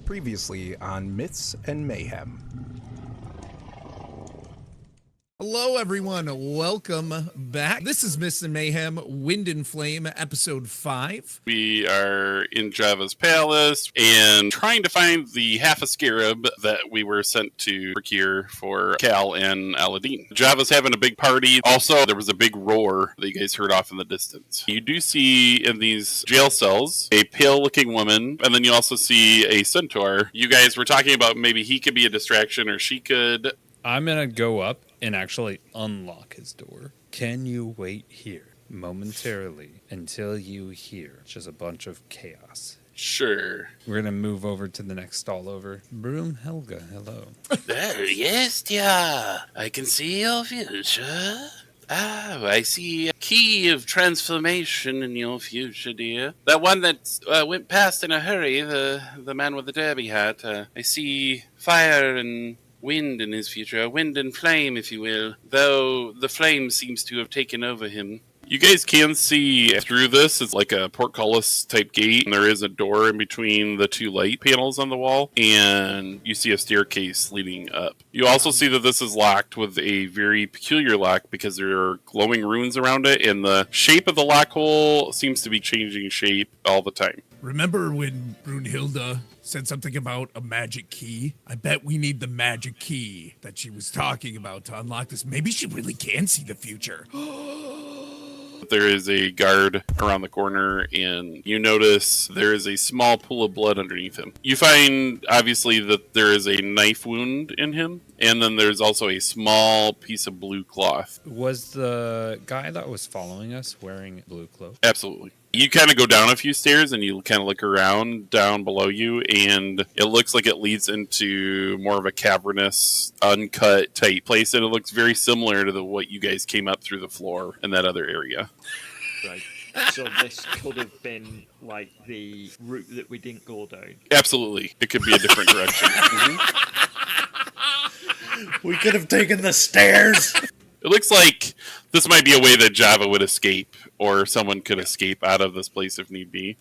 Previously on Myths and Mayhem. Hello, everyone. Welcome back. This is Myths and Mayhem, Wind and Flame, episode 5. We are in Java's palace and trying to find the half a scarab that we were sent to procure for Cal and Aladdin. Java's having a big party. Also, there was a big roar that you guys heard off in the distance. You do see in these jail cells a pale-looking woman, and then you also see a centaur. You guys were talking about maybe he could be a distraction or she could. I'm going to go up and actually unlock his door. Can you wait here momentarily until you hear just a bunch of chaos? Sure. We're going to move over to the next stall over. Broom Helga, hello. Yes, dear. I can see your future. Oh, I see a key of transformation in your future, dear. That one that went past in a hurry, the man with the derby hat. I see fire and wind in his future, wind and flame, if you will, though the flame seems to have taken over him. You guys can see through this. It's like a portcullis type gate, and there is a door in between the two light panels on the wall, and you see a staircase leading up. You also see that this is locked with a very peculiar lock because there are glowing runes around it, and the shape of the lock hole seems to be changing shape all the time. Remember when Brunhilde said something about a magic key? I bet we need the magic key that she was talking about to unlock this. Maybe she really can see the future. There is a guard around the corner, and you notice there is a small pool of blood underneath him. You find, obviously, that there is a knife wound in him, and then there's also a small piece of blue cloth. Was the guy that was following us wearing blue cloak? Absolutely. You kind of go down a few stairs, and you kind of look around down below you, and it looks like it leads into more of a cavernous, uncut type place, and it looks very similar to what you guys came up through the floor in that other area. Right. So this could have been like the route that we didn't go down. Absolutely. It could be a different direction. We could have taken the stairs. It looks like this might be a way that Java would escape, or someone could escape out of this place if need be.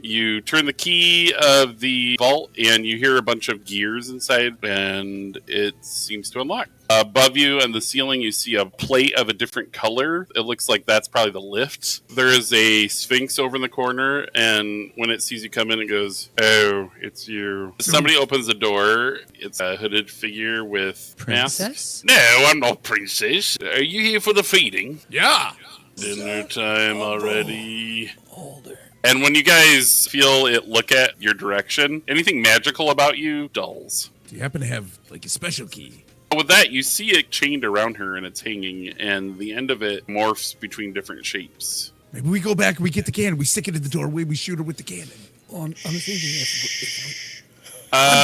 You turn the key of the vault, and you hear a bunch of gears inside, and it seems to unlock. Above you on the ceiling, you see a plate of a different color. It looks like that's probably the lift. There is a sphinx over in the corner, and when it sees you come in, it goes, "Oh, it's you." Somebody opens the door. It's a hooded figure with Princess? masks. No, I'm not princess. Are you here for the feeding? Yeah. Dinner time already. Older. And when you guys feel it look at your direction, anything magical about you dulls. Do you happen to have like a special key? With that, you see it chained around her and it's hanging, and the end of it morphs between different shapes. Maybe we go back and we get the cannon, we stick it in the doorway, we shoot her with the cannon. Well, I'm thinking if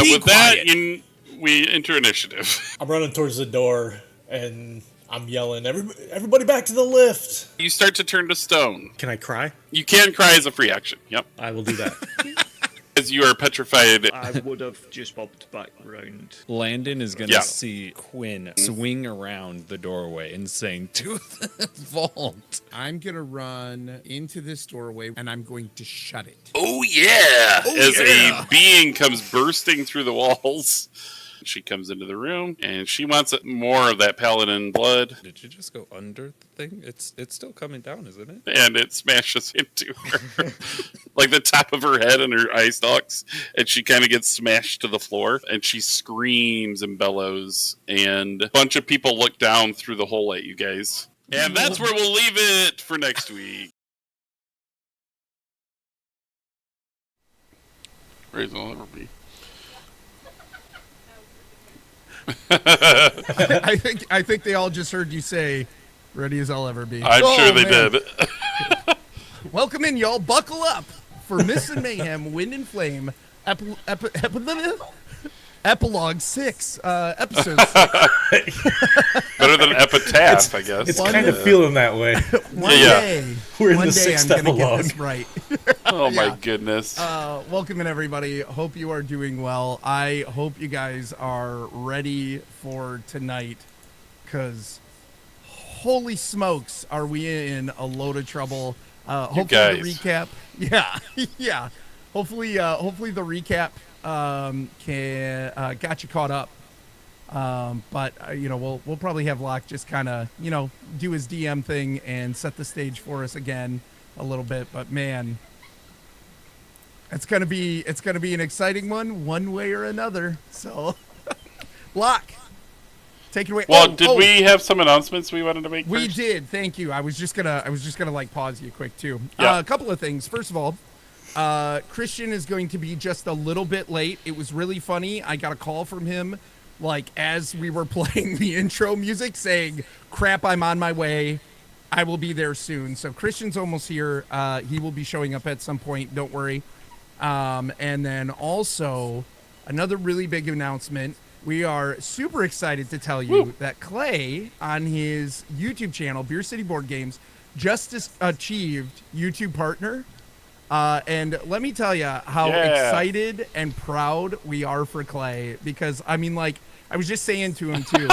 Be With that, quiet. we enter initiative. I'm running towards the door and I'm yelling, everybody back to the lift. You start to turn to stone. Can I cry? You can cry as a free action. Yep. I will do that. As you are petrified. I would have just bobbed back round. Landon is going to Yeah. see Quinn swing around the doorway and saying, "To the vault." I'm going to run into this doorway and I'm going to shut it. Oh, yeah! As yeah. a being comes bursting through the walls. She comes into the room, and she wants more of that paladin blood, Did you just go under the thing? It's still coming down, isn't it? and it smashes into her. Like the top of her head and her eye stalks, and she kind of gets smashed to the floor, and she screams and bellows, and a bunch of people look down through the hole at you guys. And that's where we'll leave it for next week. Where's it ever be? I think they all just heard you say, "Ready as I'll ever be." I'm Oh, sure they man. did. Welcome in, y'all. Buckle up for Myths and Mayhem, Wind and Flame, Epilogue 6, Episode 6. Better than epitaph, I guess. It's kind of feeling that way. One Yeah. day, We're in one the day sixth I'm gonna get epilogue. this right. Oh my Yeah. goodness. Welcome in, everybody. Hope you are doing well. I hope you guys are ready for tonight, because holy smokes, are we in a load of trouble. Hopefully guys. the recap. Yeah, yeah. Hopefully the recap can got you caught up. But we'll probably have Locke just kind of do his DM thing and set the stage for us again a little bit. But man, it's gonna be an exciting one way or another. So, Locke, take it away. Well, did we have some announcements we wanted to make We first? did. Thank you. I was just gonna like pause you quick too. Yeah. A couple of things. First of all, Christian is going to be just a little bit late. It was really funny. I got a call from him, like as we were playing the intro music, saying, "Crap, I'm on my way. I will be there soon." So Christian's almost here. He will be showing up at some point. Don't worry. And then also another really big announcement. We are super excited to tell you that Clay on his YouTube channel, Beer City Board Games, just achieved YouTube partner. And let me tell you how excited and proud we are for Clay, because I mean, like, I was just saying to him too,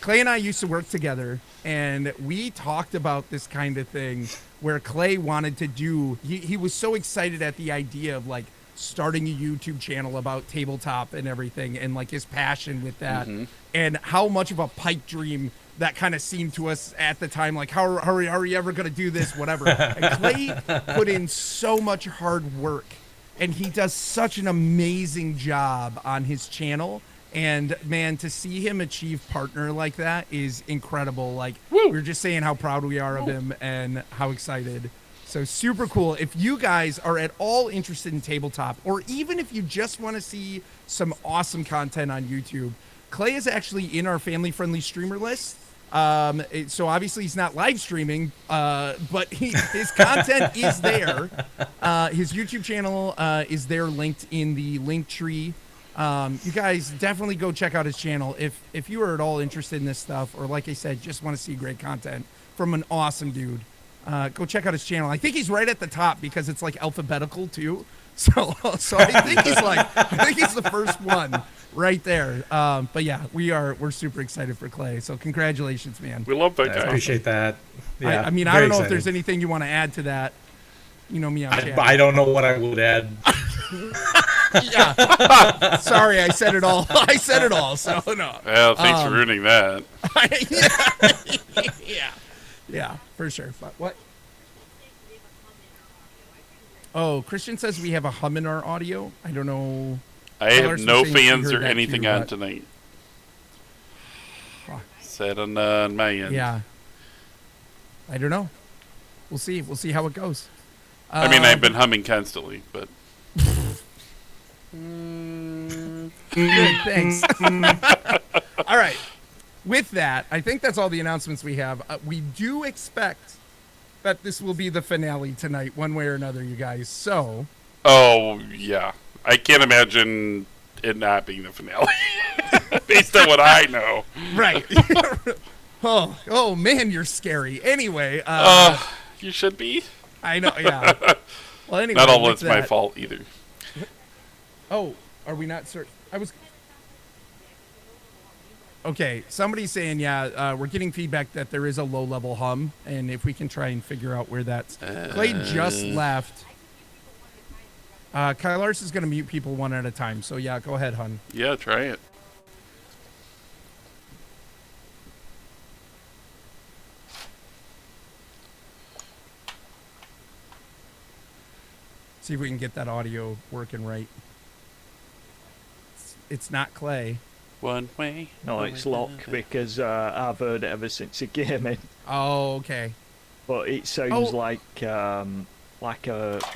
Clay and I used to work together, and we talked about this kind of thing where Clay wanted to do, he was so excited at the idea of like starting a YouTube channel about tabletop and everything, and like his passion with that, and how much of a pipe dream that kind of seemed to us at the time, like how are you ever going to do this, whatever. And Clay put in so much hard work, and he does such an amazing job on his channel, And man, to see him achieve partner like that is incredible. Like we were just saying how proud we are of him and how excited. So super cool. If you guys are at all interested in tabletop, or even if you just want to see some awesome content on YouTube, Clay is actually in our family-friendly streamer list. So obviously he's not live streaming, but his content is there. His YouTube channel is there, linked in the link tree. You guys definitely go check out his channel if you are at all interested in this stuff, or like I said, just want to see great content from an awesome dude. Go check out his channel. I think he's right at the top because it's like alphabetical too. So I think he's the first one right there. But yeah, we're super excited for Clay. So congratulations, man. We love that guy. I appreciate that. Yeah, I mean, I don't know if there's anything you want to add to that. You know me, I don't know what I would add. Yeah. Sorry, I said it all. So no. Well, thanks for ruining that. Yeah, for sure. But what? Oh, Christian says we have a hum in our audio. I don't know. I have no fans or that anything too, on but- tonight. Said on my end. Yeah. I don't know. We'll see. We'll see how it goes. I mean, I've been humming constantly, but Good, thanks. All right. With that, I think that's all the announcements we have. We do expect that this will be the finale tonight, one way or another, you guys. So. oh yeah, I can't imagine it not being the finale, based on what I know. Right. oh man, you're scary. Anyway. You should be. I know. Yeah. Well, anyway. Not all with it's my that- fault either. Oh, are we not certain? Okay, somebody's saying, we're getting feedback that there is a low-level hum, and if we can try and figure out where that's... Clay just left. Kyle Lars is going to mute people one at a time, so yeah, go ahead, hun. Yeah, try it. See if we can get that audio working right. It's not Clay. One way. No, it's Locke because I've heard it ever since he came in. Oh, okay. But it sounds like a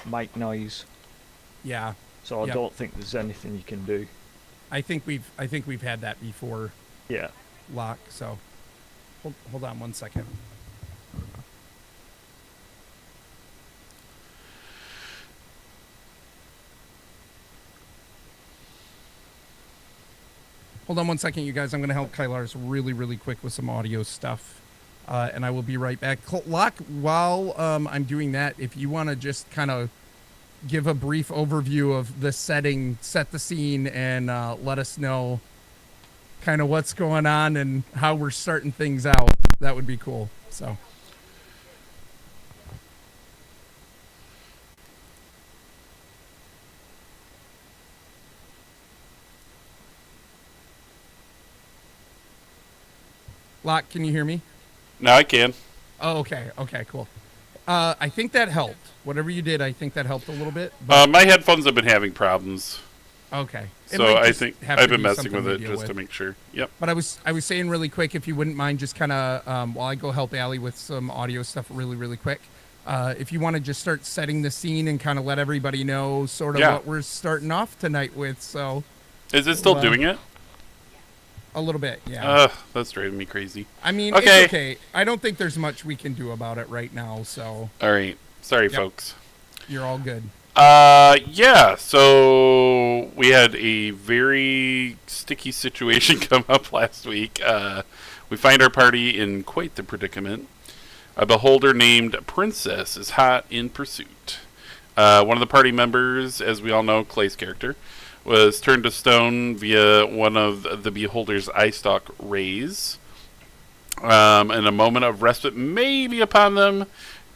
mic noise, Yeah, so I Yep. don't think there's anything you can do. I think we've had that before, Yeah. Locke. So, hold on one second. Hold on one second, you guys. I'm going to help Kylars really, really quick with some audio stuff, and I will be right back. Locke, while I'm doing that, if you want to just kind of give a brief overview of the setting, set the scene, and let us know kind of what's going on and how we're starting things out, that would be cool. So. Locke, can you hear me? No, I can. Oh, okay. Okay, cool. I think that helped. Whatever you did, I think that helped a little bit. My headphones have been having problems, Okay. It so might I just think have I've to been be messing something with we it deal just to make sure. Yep. But I was saying really quick, if you wouldn't mind just kind of, while I go help Allie with some audio stuff really, really quick, if you want to just start setting the scene and kind of let everybody know sort of what we're starting off tonight with. So Is it still Well, doing it? a little bit, yeah. That's driving me crazy. I mean, okay. It's okay. I don't think there's much we can do about it right now, so All right. Sorry, Yep. folks. you're all good. Yeah, so we had a very sticky situation come up last week. We find our party in quite the predicament. A beholder named Princess is hot in pursuit. One of the party members, as we all know, Clay's character, was turned to stone via one of the beholder's eye stalk rays. And a moment of respite may be upon them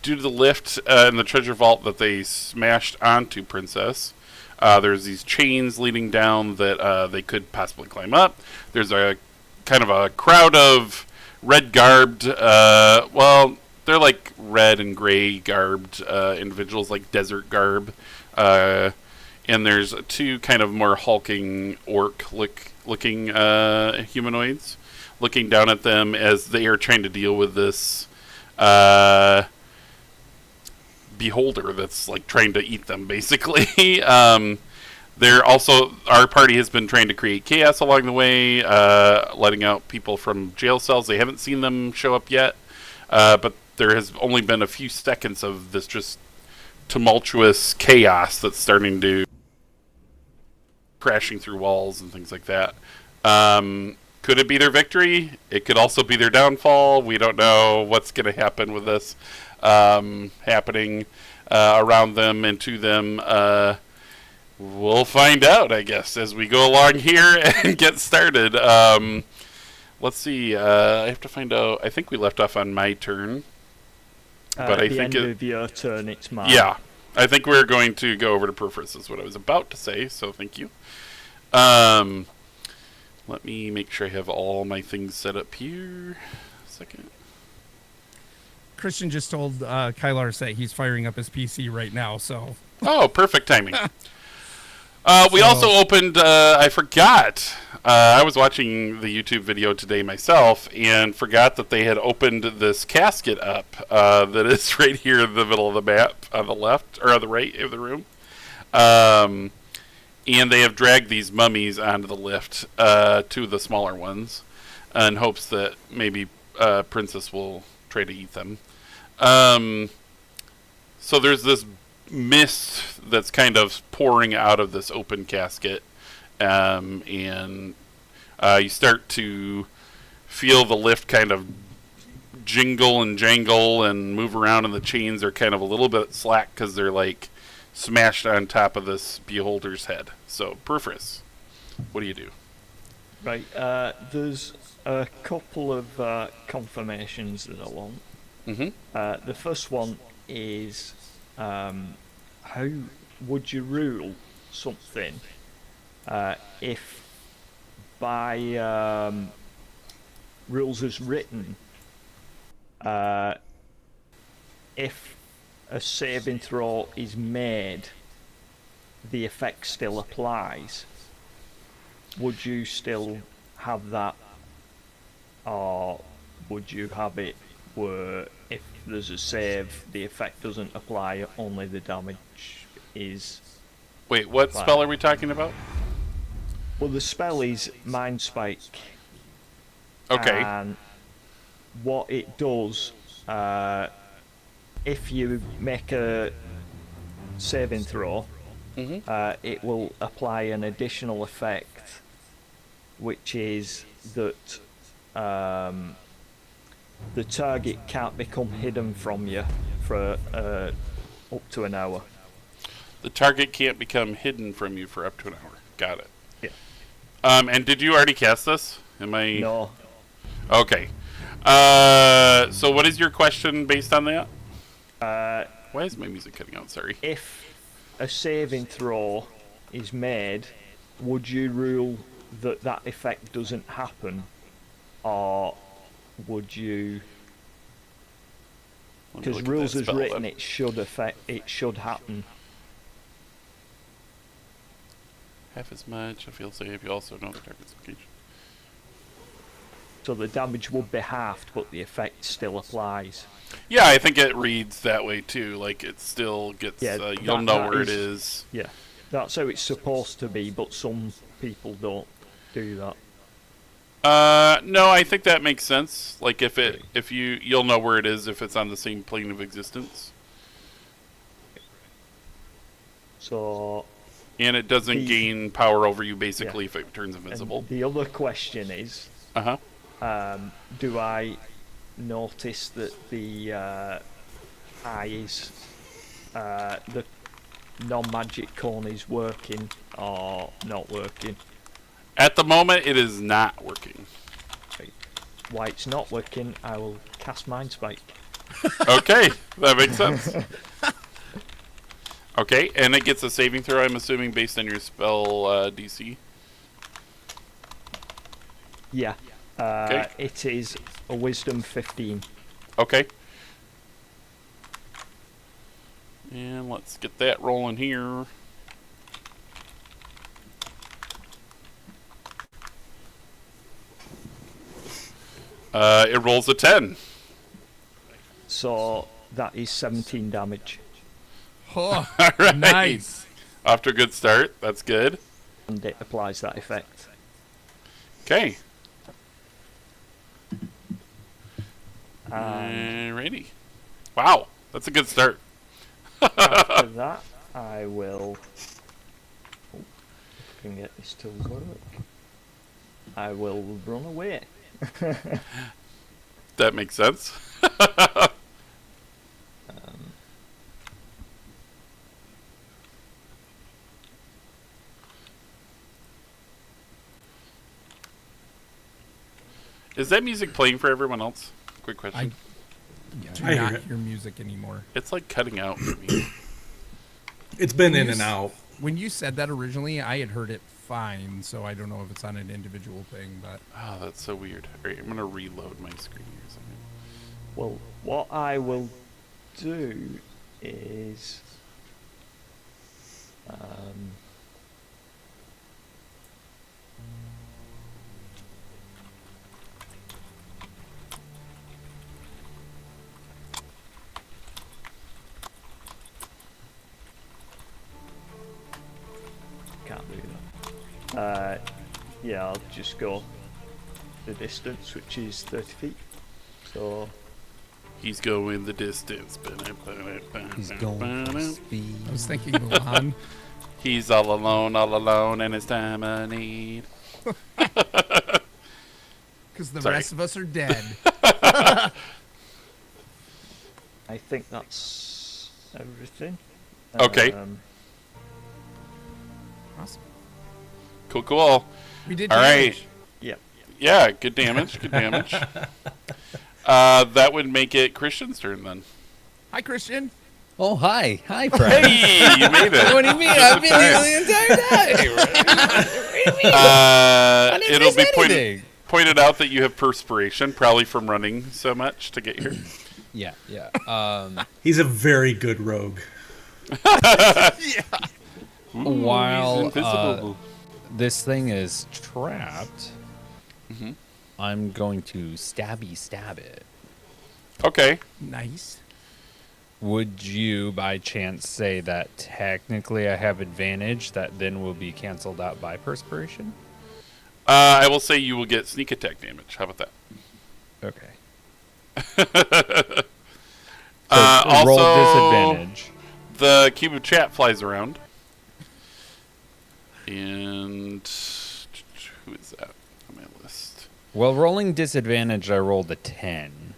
due to the lift in the treasure vault that they smashed onto Princess. There's these chains leading down that they could possibly climb up. There's a kind of a crowd of red-garbed, well, they're like red and gray garbed individuals, like desert garb, and there's two kind of more hulking orc-looking humanoids looking down at them as they are trying to deal with this beholder that's like trying to eat them, basically. They're also, our party has been trying to create chaos along the way, letting out people from jail cells. They haven't seen them show up yet, but there has only been a few seconds of this just tumultuous chaos that's starting to crashing through walls and things like that. Could it be their victory? It could also be their downfall. We don't know what's going to happen with this happening around them and to them. We'll find out, I guess, as we go along here and get started. Let's see. I have to find out. I think we left off on my turn. But I think end of your turn, it's mine. Yeah. I think we're going to go over to Perforce, is what I was about to say, so thank you. Let me make sure I have all my things set up here. A second. Christian just told Kylar that he's firing up his PC right now, so... Oh, perfect timing. We also opened, I forgot, I was watching the YouTube video today myself and forgot that they had opened this casket up that is right here in the middle of the map on the left, or on the right of the room. And they have dragged these mummies onto the lift, to the smaller ones, in hopes that maybe Princess will try to eat them. So there's this mist that's kind of pouring out of this open casket, and you start to feel the lift kind of jingle and jangle and move around, and the chains are kind of a little bit slack because they're like smashed on top of this beholder's head. So, Perfris, what do you do? Right, there's a couple of confirmations that I want. Mm-hmm. The first one is, how would you rule something if by rules as written, if a saving throw is made, the effect still applies? Would you still have that, or would you have it where if there's a save, the effect doesn't apply, only the damage is... Wait, what spell are we talking about? Well, the spell is Mind Spike. Okay. And what it does, if you make a saving throw, it will apply an additional effect, which is that the target can't become hidden from you for up to an hour. The target can't become hidden from you for up to an hour. Got it. Yeah. And did you already cast this? Am I... No. Okay. So what is your question based on that? Why is my music cutting out? Sorry. If a saving throw is made, would you rule that that effect doesn't happen, or would you? Because rules as written, it should happen. Half as much. I feel safe. You also know the target's location. So the damage would be halved, but the effect still applies. Yeah, I think it reads that way too. Like it still gets. Yeah, you'll know where it is. Yeah, that's how it's supposed to be, but some people don't do that. No, I think that makes sense. Like if you'll know where it is if it's on the same plane of existence. So. And it doesn't gain power over you basically if it turns invisible. And the other question is. Do I notice that the eyes, the non-magic cone is working or not working? At the moment, it is not working. Right. Why it's not working, I will cast Mind Spike. Okay, that makes sense. Okay, and it gets a saving throw, I'm assuming, based on your spell DC? Yeah. Okay. It is a Wisdom 15. Okay. And let's get that rolling here. It rolls a 10. So that is 17 damage. Oh, All right. nice. Off to a good start. That's good. And it applies that effect. Okay. And Alrighty. Wow, that's a good start. after that, I will... Oh, if I can get this to work. I will run away. That makes sense. Is that music playing for everyone else? Quick question. Do I not hear it. hear music anymore. It's like cutting out for me. It's been in and out. When you said that originally, I had heard it fine, so I don't know if it's on an individual thing, but Oh, that's so weird. Alright, I'm gonna reload my screen here or something. Well, what I will do is... can't do that. Yeah, I'll just go the distance, which is 30 feet. So He's going the distance. He's going for speed. I was thinking Mulan. He's all alone, and it's time I need. Because the Sorry. rest of us are dead. I think that's everything. Okay. Awesome. Cool. We did All damage. right. Yeah. Yeah, good damage. That would make it Christian's turn then. Hi, Christian. Oh, hi, friend. Hey, you made it. What do you mean? I've been here the entire day. It'll be anything. pointed out that you have perspiration, probably from running so much to get here. Yeah. He's a very good rogue. While Invisible. this thing is trapped, Mhm. I'm going to stab it. Okay. Nice. Would you, by chance, say that technically I have advantage that then will be canceled out by perspiration? I will say you will get sneak attack damage. How about that? Okay. So roll also, disadvantage. The cube of chat flies around. And who is that on my list? Well, rolling disadvantage, I rolled a 10.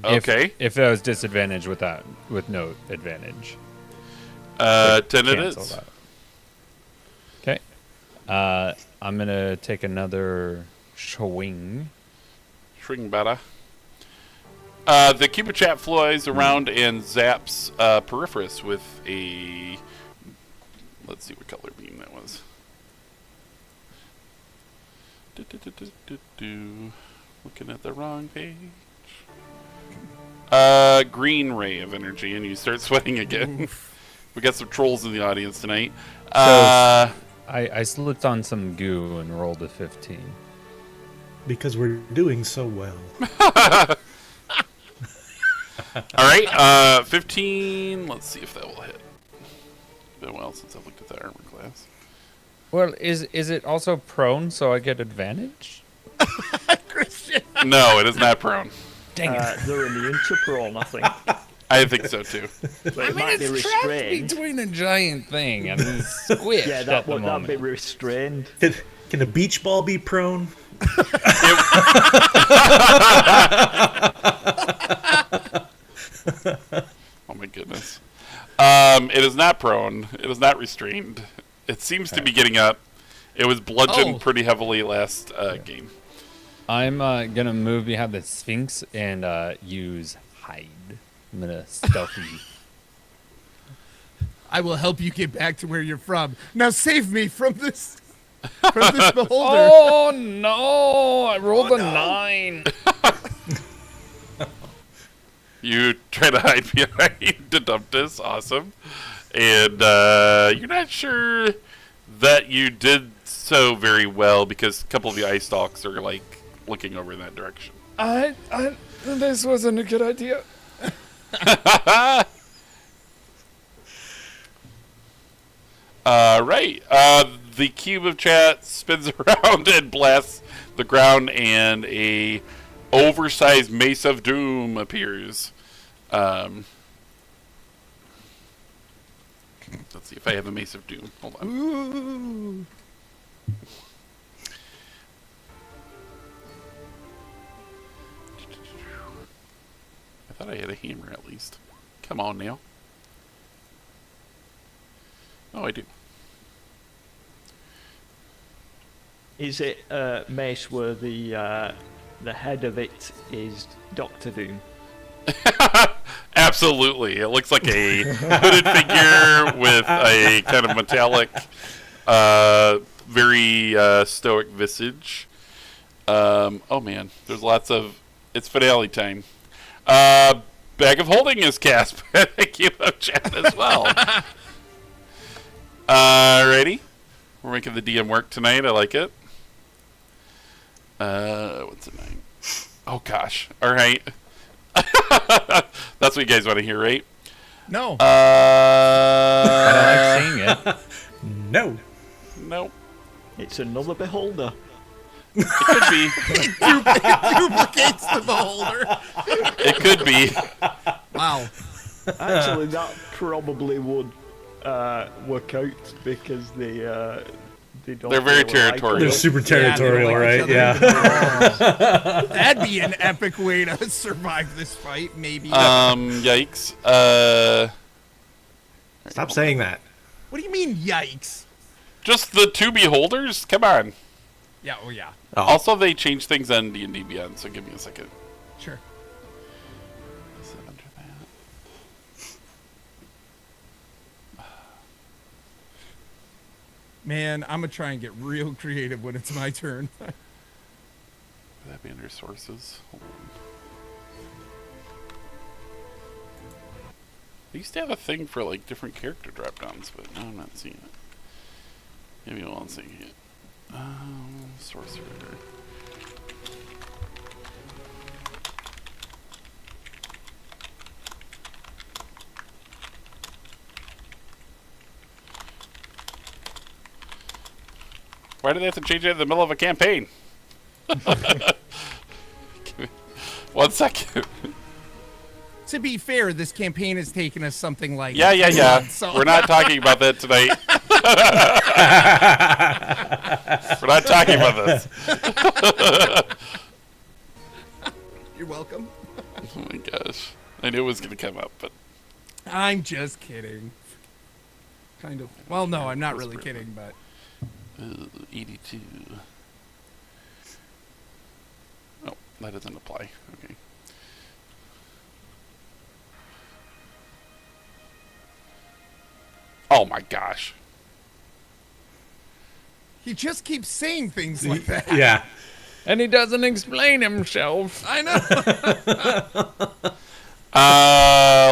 Okay. If that was disadvantage with no advantage. 10 it Cancel is. that. Okay. I'm going to take another swing. Shring better. The cube of chat flies around and zaps Peripherus with a... Let's see what color beam that was. Looking at the wrong page. Green ray of energy, and you start sweating again. We got some trolls in the audience tonight. I slipped on some goo and rolled a 15. Because we're doing so well. All right, 15. Let's see if that will hit. Been a while since I've looked at that armor class. Well, is it also prone, so I get advantage? Christian. No, it is not prone. Dang it. They're immune to prone, I think. I think so too. But it might be it's trapped restrained. between a giant thing and squished Yeah, at that the would that be moment. restrained. Can a beach ball be prone? Oh my goodness. It is not prone. It is not restrained. It seems to be getting up. It was bludgeoned pretty heavily last game. I'm gonna move behind the Sphinx and use hide. I'm gonna stealthy. I will help you get back to where you're from. Now save me from this beholder. Oh no! I rolled a 9. You try to hide behind Dedumptus. Awesome. And you're not sure that you did so very well because a couple of the ice stalks are like looking over in that direction. This wasn't a good idea. Right. The cube of chat spins around and blasts the ground, and a oversized mace of doom appears. Let's see if I have a mace of doom. Hold on. Ooh. I thought I had a hammer at least. Come on now. Oh, I do. Is it mace where the head of it is Doctor Doom? Absolutely. It looks like a hooded figure with a kind of metallic, very stoic visage. Oh man, there's lots of... It's finale time. Bag of Holding is cast by the Cube of Chat as well. Ready? We're making the DM work tonight. I like it. What's the name? Oh gosh. All right. That's what you guys want to hear, right? No. I don't like seeing it. No. Nope. It's another beholder. It could be. Duplicates the beholder. It could be. Wow. Actually, that probably would work out because they don't. They're very really territorial. like They're it. super Yeah, they don't territorial, like right? each Yeah. other. That'd be an epic way to survive this fight, maybe. Yikes. Stop saying that. What do you mean, yikes? Just the two beholders? Come on. Yeah, oh yeah. Oh. Also, they changed things on D&D Beyond, so give me a second. Sure. Is it under that? Man, I'm gonna try and get real creative when it's my turn. Would that be under sources? Hold on. I used to have a thing for like different character drop downs, but now I'm not seeing it. Maybe I won't see it. Sorcerer. Why do they have to change it in the middle of a campaign? Give me 1 second. To be fair, this campaign has taken us something like Yeah. so- We're not talking about that tonight. We're not talking about this. You're welcome. Oh my gosh. I knew it was going to come up, but... I'm just kidding. Kind of. Well, no, I'm not really kidding, but 82. Oh, that doesn't apply. Okay. Oh my gosh. he just keeps saying things like that. Yeah. And he doesn't explain himself. I know.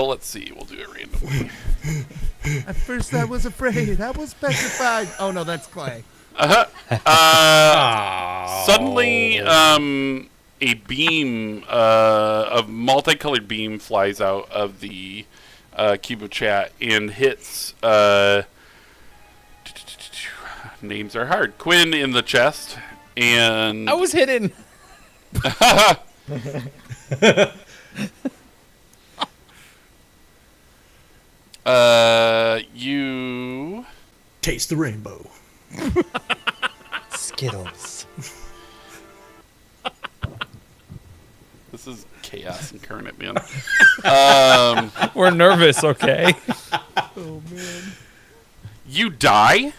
Let's see. We'll do it randomly. At first, I was afraid. I was petrified. Oh no, that's Clay. Suddenly, a beam, a multicolored beam flies out of the cube of chat and hits, names are hard, Quinn in the chest, and... I was hidden. You... Taste the rainbow. Skittles. This is chaos incarnate, man. We're nervous, okay? Oh man. You die,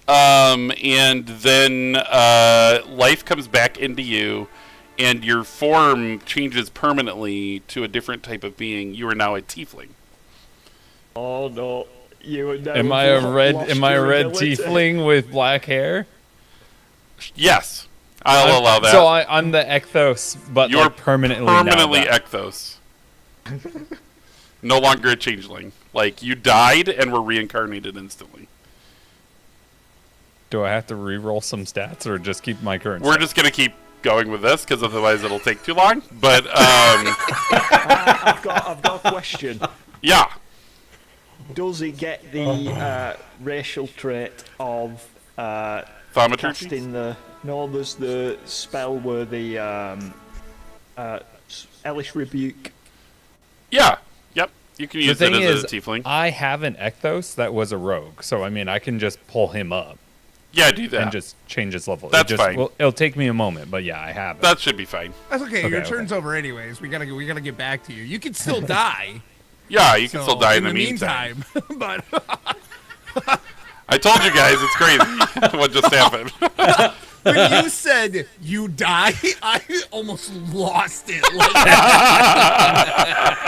and then life comes back into you, and your form changes permanently to a different type of being. You are now a tiefling. Oh no! You would never Am I a lost red your ability. tiefling with black hair? Yes, I'll allow that. So I'm the Ecthos, but You're like permanently Ecthos. No longer a changeling. Like, you died and were reincarnated instantly. Do I have to re-roll some stats or just keep my current? We're just gonna keep going with this because otherwise it'll take too long. But I've got a question. yeah, Does it get the racial trait of thaumaturgy. casting the? No, there's the spell where the Hellish Rebuke. Yeah, yep. You can The use it thing as is, a tiefling. I have an Ekthos that was a rogue, so I mean, I can just pull him up Yeah, do that. and just change his level. That's fine. Well, it'll take me a moment, but yeah, I have it. That should be fine. That's okay. Your Okay, turn's over anyways. We gotta get back to you. You can still die. Yeah, you can so, still die in the meantime. but I told you guys, it's crazy what just happened. when you said you die, I almost lost it. Like,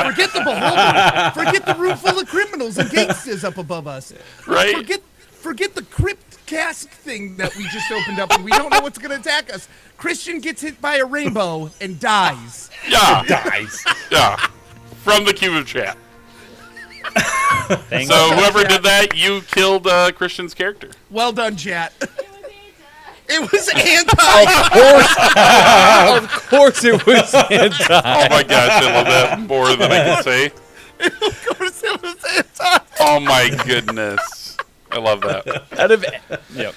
forget the beholder. Forget the room full of criminals and gangsters up above us. Right? Forget the crypt cask thing that we just opened up and we don't know what's going to attack us. Christian gets hit by a rainbow and dies. Yeah, Dies. yeah. From the cube of chat. Thank So you. whoever did that, you killed Christian's character. Well done, chat. It was anti. Of course it was anti. Oh my gosh, I love that more than I can say. Of course it was anti. Oh my goodness. I love that. Yep.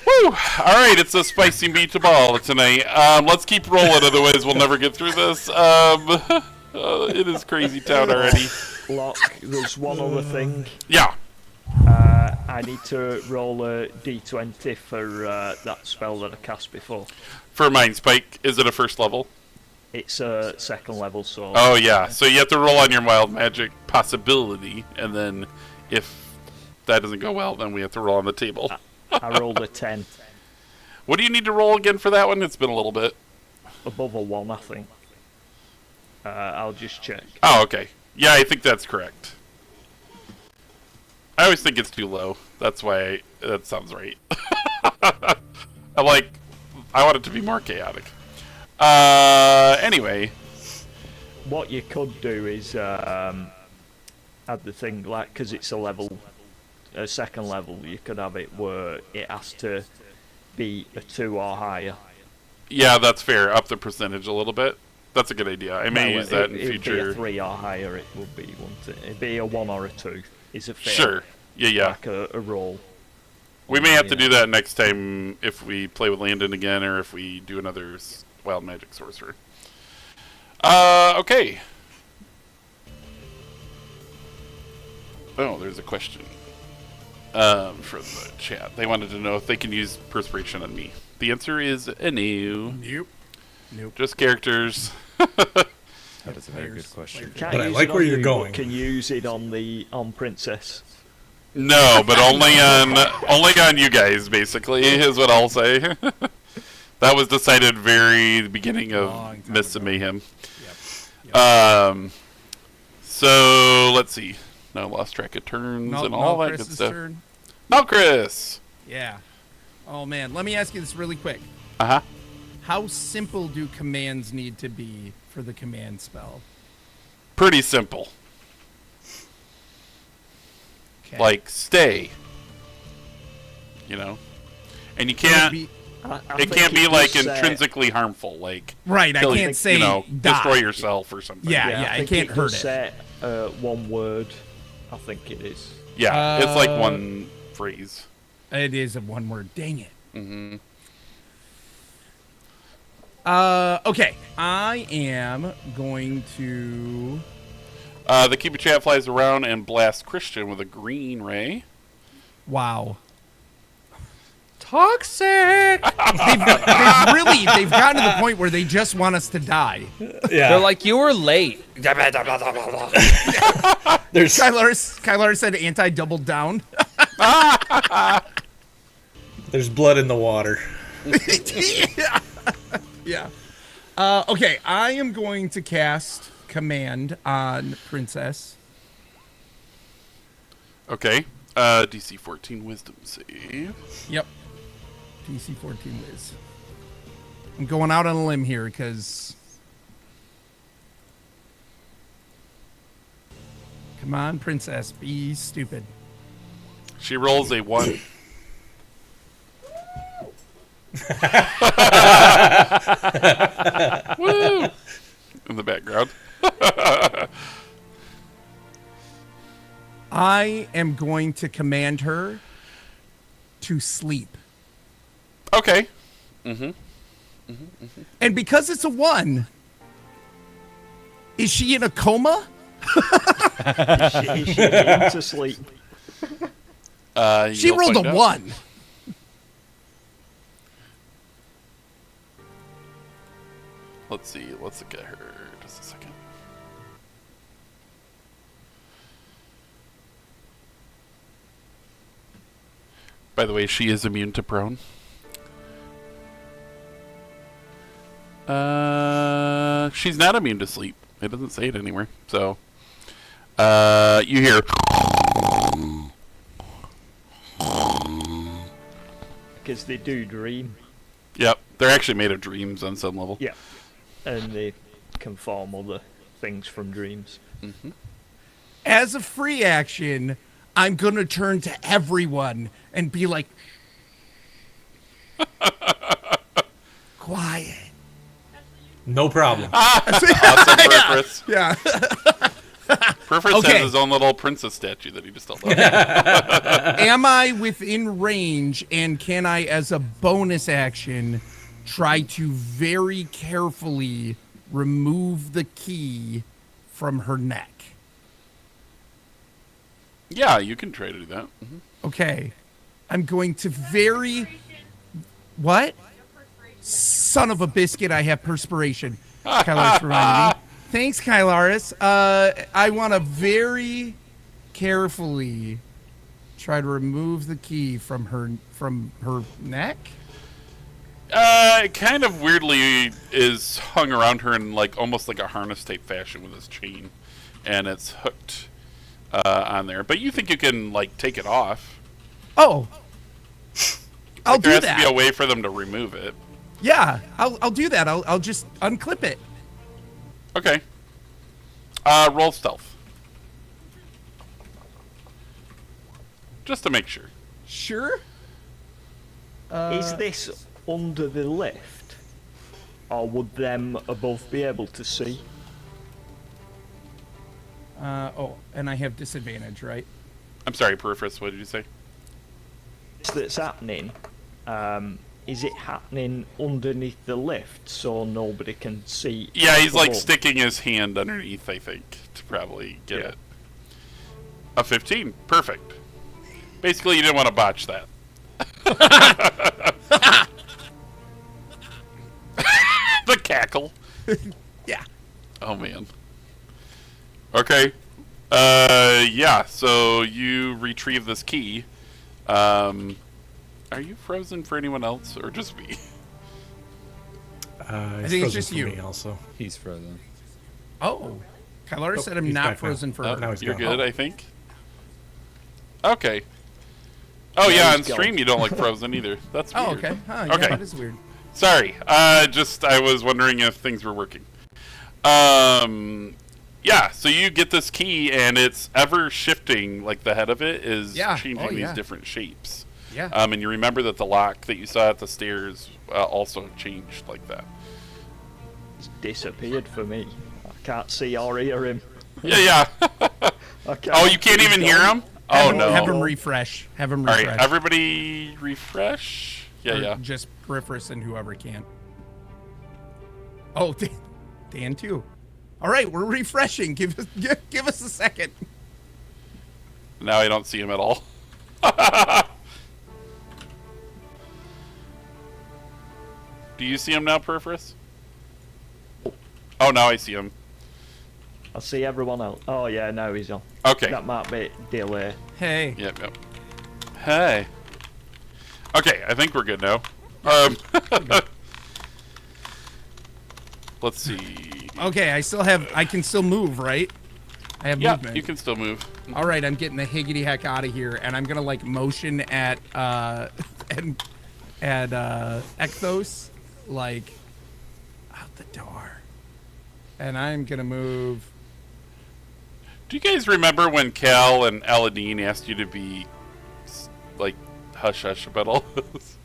Woo! All right, it's a spicy meatball tonight. Let's keep rolling, otherwise we'll never get through this. It is crazy town already. Lock. There's one other thing. Yeah. I need to roll a d20 for that spell that I cast before. For Mind Spike, is it a first level? It's a second level, so. Oh yeah, so you have to roll on your wild magic possibility, and then if that doesn't go well, then we have to roll on the table. I rolled a 10. What do you need to roll again for that one? It's been a little bit. Above a 1, I think. I'll just check. Oh, okay. Yeah, I think that's correct. I always think it's too low. That's why that sounds right. I want it to be more chaotic. Anyway. What you could do is add the thing, like, because it's a second level, you could have it where it has to be a 2 or higher. Yeah, that's fair. Up the percentage a little bit. That's a good idea. I may use that in It'd future. be a 3 or higher, it would be, wouldn't it? It'd be a 1 or a 2. Is it fair? Sure. Yeah. Like a roll. We may have to do that next time if we play with Landon again, or if we do another wild magic sorcerer. Okay. Oh, there's a question for the chat. They wanted to know if they can use perspiration on me. The answer is no. Nope. Just characters. That is a very good question. Can't But I use like it where on you're you, going. but can use it on Princess. No, but only on you guys, basically, is what I'll say. That was decided very the beginning Long of time Mists of ago. Mayhem. Yep. So let's see. No, lost track of turns and all that good Chris's stuff. turn. No, Chris. Yeah. Oh man, let me ask you this really quick. Uh-huh. How simple do commands need to be for the command spell? Pretty simple. Okay. Like stay. You know, and you can't. I It think can't be it like does say- intrinsically harmful. Like right, I kill- can't say you know, die. destroy yourself or something. Yeah. I it think can't it hurt does it. say one word. I think it is. Yeah, it's like one phrase. It is a one word. Dang it. Mm-hmm. Okay. I am going to. The cube of chat flies around and blasts Christian with a green ray. Wow. Toxic. They've gotten to the point where they just want us to die. Yeah. They're like, you were late. There's Kylar said anti doubled down. there's blood in the water. Yeah. Okay, I am going to cast Command on Princess. Okay. DC 14 Wisdom save. Yep. DC 14 Wiz. I'm going out on a limb here because. Come on, Princess, be stupid. She rolls a 1. Woo! In the background. I am going to command her to sleep. Okay. And because it's a 1, is she in a coma? Is she into sleep? She You'll rolled find a out. 1. Let's see. Let's look at her. Just a second. By the way, she is immune to prone. She's not immune to sleep. It doesn't say it anywhere. So, you hear. Because they do dream. Yep, they're actually made of dreams on some level. Yeah. And they can form other things from dreams. As a free action, I'm going to turn to everyone and be like, quiet. No problem. Awesome, Perforce. Yeah. Perforce Okay. has his own little princess statue that he just held up. Am I within range, and can I, as a bonus action, try to very carefully remove the key from her neck? Yeah, you can try to do that. Okay. I'm going to very... What? Son of a biscuit, I have perspiration. Kylaris reminded me. Thanks, Kylaris. I want to very carefully try to remove the key from her neck. It kind of weirdly is hung around her in like almost like a harness type fashion with this chain, and it's hooked on there. But you think you can like take it off? Oh, I'll Like, there do has to be that. a way for them to remove it. Yeah, I'll do that. I'll just unclip it. Okay. Roll stealth. Just to make sure. Sure. Is this under the lift? Or would them above be able to see? Oh, and I have disadvantage, right? I'm sorry, Perforce, what did you say? That's happening. Is it happening underneath the lift so nobody can see? Yeah, he's like above? sticking his hand underneath, I think, to probably get Yeah. it. A 15. Perfect. Basically, you didn't want to botch that. The cackle. Yeah. Oh, man. Okay. Yeah, so you retrieve this key. Are you frozen for anyone else, or just me? I think it's just you. Me also. He's frozen. Oh, Kylaris said I'm he's not back now. frozen for Oh, her. now he's you're gone. good, I think. Okay. Oh, yeah, on he's stream gone. you don't like frozen either. That's weird. Oh, okay. Oh, yeah, Okay. that is weird. Sorry. I was wondering if things were working. Yeah, so you get this key, and it's ever shifting, like the head of it is Yeah. changing Oh, yeah. these different shapes. Yeah. And you remember that the lock that you saw at the stairs also changed like that. It's disappeared for me. I can't see or hear him. Yeah. I can't. Oh, you can't even hear him? Oh, Have him, no. Have him refresh. Have him All refresh. right, everybody refresh. Or Yeah. Just Peripherus and whoever can. Oh, Dan too. All right, we're refreshing. Give us a second. Now I don't see him at all. Do you see him now, Perforus? Oh, now I see him. I see everyone else. Oh yeah, now he's on. Okay. That might be delay. Hey. Yep. Hey. Okay, I think we're good now. Let's see. Okay, I can still move, right? I have Yeah, movement. you can still move. All right, I'm getting the higgity heck out of here, and I'm gonna like motion at and Ekthos, like out the door, and I'm gonna move. Do you guys remember when Cal and Aladdin asked you to be like hush hush about all this?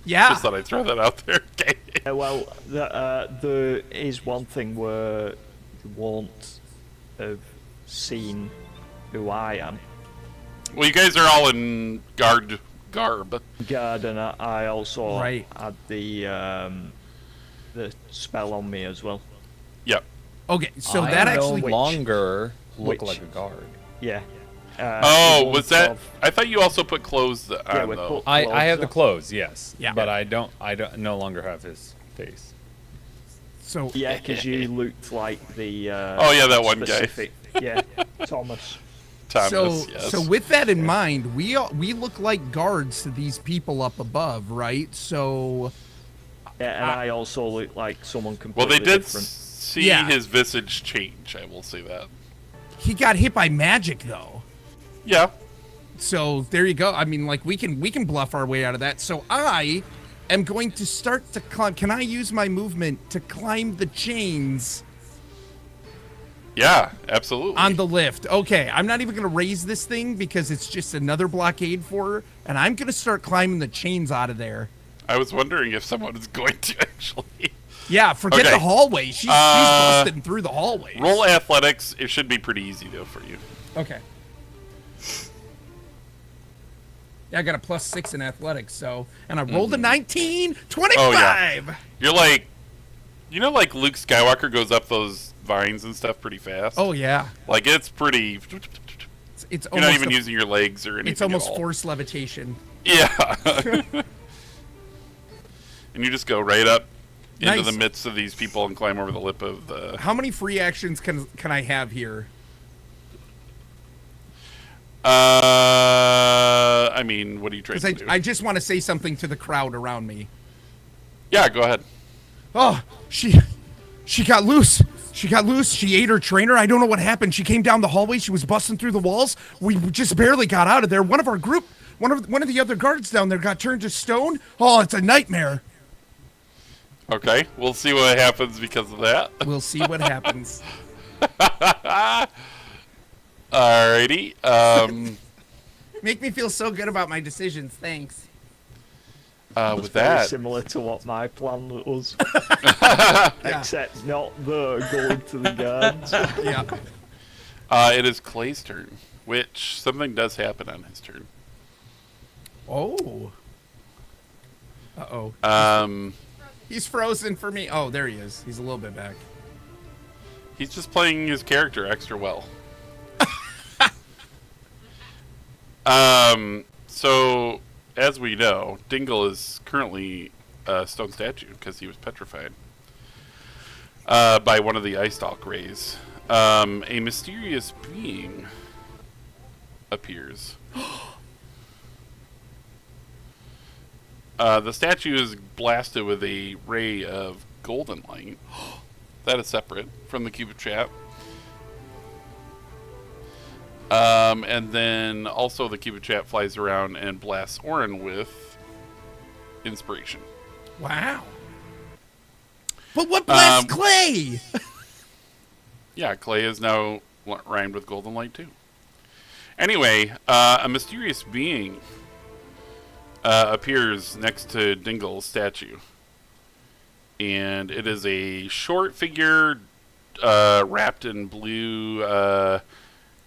Yeah. Just thought I'd throw that out there. Okay. Well, there is one thing where you won't have seen who I am. Well, you guys are all in garb. Guard, and I also Right. had the spell on me as well. Yep. Okay, so I that no actually longer look which- like a guard. Yeah. Oh, it was won't that? have- I thought you also put clothes on, we though. put- I have the Clothes. clothes, yes. Yeah. But I don't no longer have his face. so Yeah, because you looked like the. Oh, yeah, that one guy. specific, Yeah, Thomas. Thomas, so yes. so with that in mind, we look like guards to these people up above, right? So Yeah, and I also look like someone Well, completely they did different. see Yeah. his visage change, I will say that. he got hit by magic though. Yeah. So there you go. I mean, like we can bluff our way out of that. So I am going to start to climb. Can I use my movement to climb the chains Yeah, absolutely. on the lift? Okay, I'm not even going to raise this thing because it's just another blockade for her, and I'm going to start climbing the chains out of there. I was wondering if someone is going to actually. Yeah, forget Okay. the hallway. She's busting through the hallway. Roll athletics. It should be pretty easy, though, for you. Okay. Yeah, I got a +6 in athletics, so and I rolled a 19, 25. Oh, yeah. You're like, you know, like Luke Skywalker goes up those vines and stuff pretty fast. Oh yeah, Like it's pretty. it's You're not almost even using your legs or anything. it's almost at all. forced levitation. Yeah. And you just go right up into Nice. the midst of these people and climb over the lip of the. How many free actions can I have here? I mean, what are you trying Because to do? I just want to say something to the crowd around me. Yeah, go ahead. Oh, she got loose. She got loose. She ate her trainer. I don't know what happened. She came down the hallway. She was busting through the walls. We just barely got out of there. One of our group, one of the other guards down there got turned to stone. Oh, it's a nightmare. Okay, we'll see what happens because of that. We'll see what happens. Alrighty. Make me feel so good about my decisions. Thanks. With Very that, similar to what my plan was, Yeah. except not the going to the guards. Yeah. it is Clay's turn, which something does happen on his turn. Oh. Uh-oh. He's frozen for me. Oh, there he is. He's a little bit back. He's just playing his character extra well. So, as we know, Dingle is currently a stone statue because he was petrified by one of the Ice Stalk rays. A mysterious being appears. The statue is blasted with a ray of golden light. That is separate from the cube of chat. And then also the cube of chat flies around and blasts Orin with inspiration. Wow. But what blasts Clay? Yeah, Clay is now rhymed with golden light too. Anyway, a mysterious being appears next to Dingle's statue. And it is a short figure wrapped in blue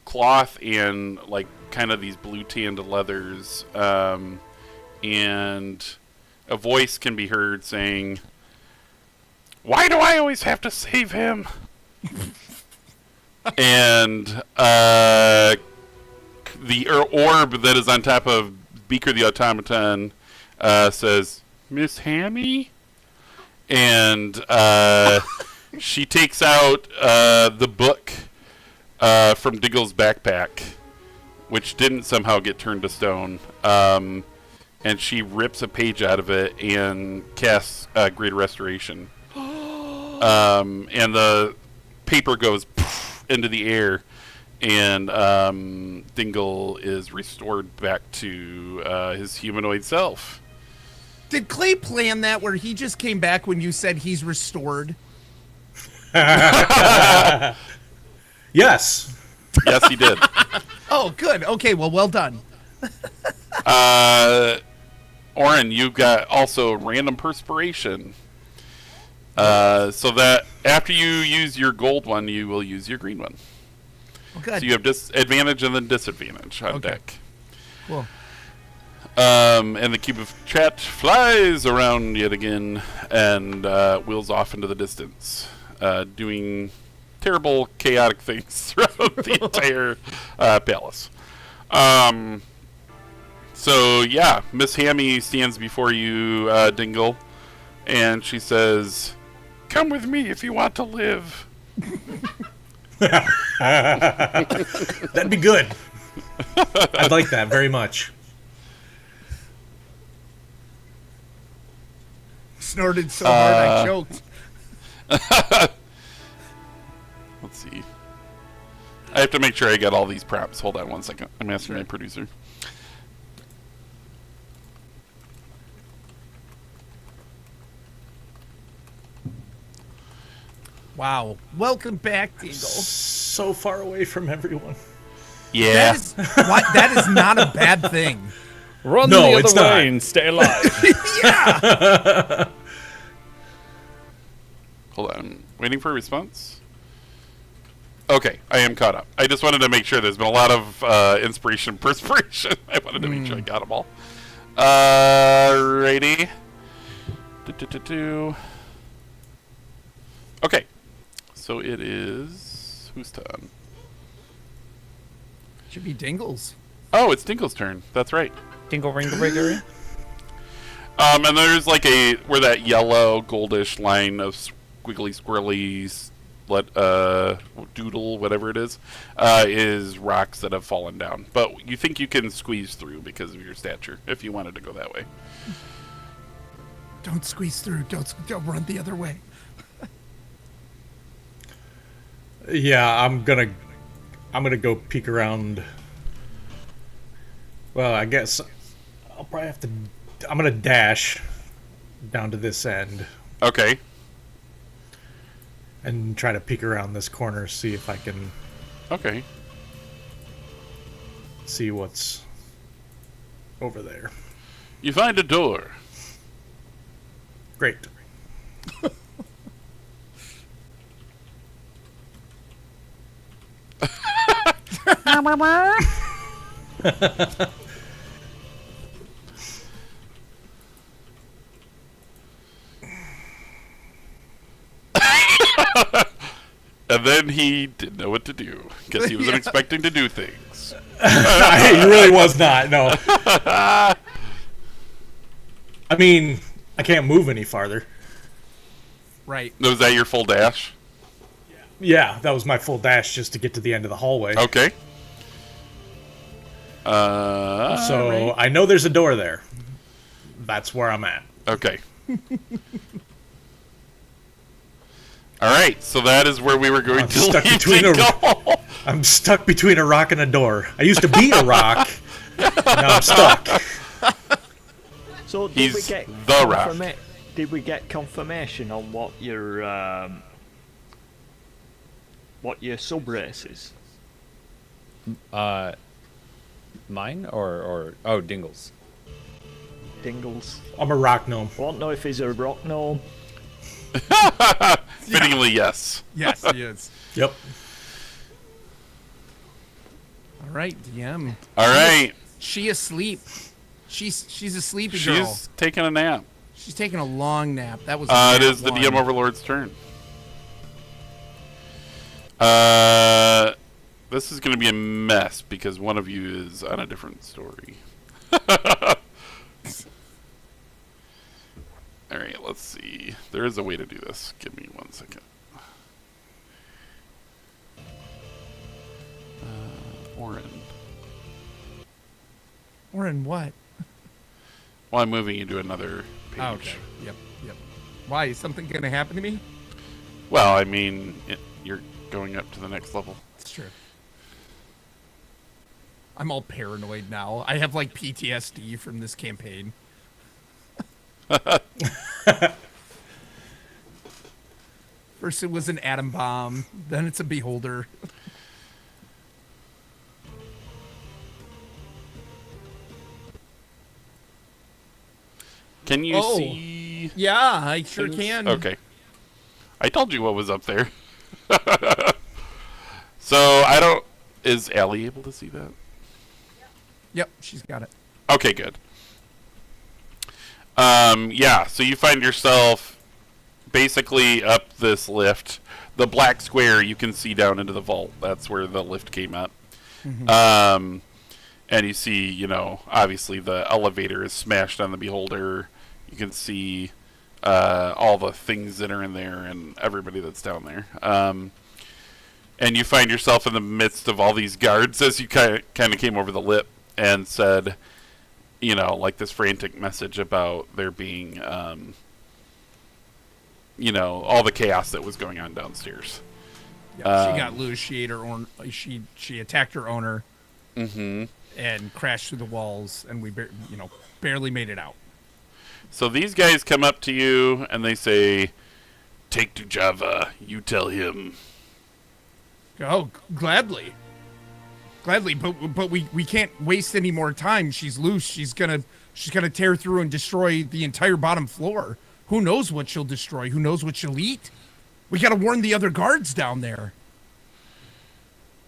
cloth and like kind of these blue tanned leathers. And a voice can be heard saying, "Why do I always have to save him?" And the orb that is on top of Beaker the Automaton says, "Miss Hammy?" And she takes out the book from Diggle's backpack, which didn't somehow get turned to stone. And she rips a page out of it and casts Great Restoration. And the paper goes into the air, and Dingle is restored back to his humanoid self. Did Clay plan that where he just came back when you said he's restored? Yes. Yes, he did. Oh, good. Okay, well done. Oren, you've got also random perspiration. So that after you use your gold one, you will use your green one. Oh, good. So you have advantage and then disadvantage on deck. Cool. And the cube of chat flies around yet again and wheels off into the distance, doing terrible, chaotic things throughout the entire palace. So yeah, Miss Hammy stands before you, Dingle, and she says, "Come with me if you want to live." That'd be good. I'd like that very much. Snorted so hard I choked. Let's see. I have to make sure I get all these props. Hold on one second. I'm asking my producer. Wow. Welcome back, Dingle. So far away from everyone. Yeah. That is not a bad thing. Run No, the it's other not. way and stay alive. Yeah. Hold on. Waiting for a response? Okay, I am caught up. I just wanted to make sure. There's been a lot of inspiration, perspiration. I wanted to make sure I got them all. Righty. Okay. So it is... Whose turn? Should be Dingle's. Oh, it's Dingle's turn. That's right. Dingle ringle rigger. And there's like where that yellow goldish line of squiggly squirrely doodle, whatever it is rocks that have fallen down. But you think you can squeeze through because of your stature if you wanted to go that way. Don't squeeze through. Don't run the other way. Yeah, I'm gonna go peek around. Well, I guess I'll probably have to. I'm gonna dash down to this end Okay. and try to peek around this corner, see if I can Okay. see what's over there. You find a door. Great. And then he didn't know what to do because he wasn't expecting to do things. He really was not. No. I mean, I can't move any farther. Right. Was that your full dash? Yeah, that was my full dash just to get to the end of the hallway. Okay. So right. I know there's a door there. That's where I'm at. Okay. All right, so that is where we were going I'm to stuck leave between Dingle. I'm stuck between a rock and a door. I used to be a rock. Now I'm stuck. So did He's we get the rock. Did we get confirmation on what your sub race is? Mine or oh, Dingle's. Dingles. I'm a rock gnome. I want to know if he's a rock gnome. Fittingly, yes. Yes, he is. Yep. All right, DM. All right. She asleep. She's a sleepy girl. She's taking a nap. She's taking a long nap. That was. It is the DM Overlord's turn. This is going to be a mess because one of you is on a different story. All right, let's see. There is a way to do this. Give me 1 second. Oren. Oren, what? Well, I'm moving you to another page. Oh, okay. Yep. Why? Is something going to happen to me? Well, I mean, you're going up to the next level. It's true. I'm all paranoid now. I have like PTSD from this campaign. First it was an atom bomb, then it's a beholder. Can you Oh. see? Yeah, I sure things? can. Okay. I told you what was up there. So I don't. Is Allie able to see that? Yep, she's got it. Okay, good. Yeah, so you find yourself basically up this lift. The black square you can see down into the vault. That's where the lift came up. And you see, you know, obviously the elevator is smashed on the beholder. You can see all the things that are in there and everybody that's down there. And you find yourself in the midst of all these guards as you kind of came over the lip and said, you know, like this frantic message about there being, you know, all the chaos that was going on downstairs. Yeah, she got loose. She ate her own. She attacked her owner. And crashed through the walls, and we, barely made it out. So these guys come up to you and they say, "Take to Java. You tell him." Oh, gladly, but we can't waste any more time. She's loose. She's gonna tear through and destroy the entire bottom floor. Who knows what she'll destroy? Who knows what she'll eat? We gotta warn the other guards down there.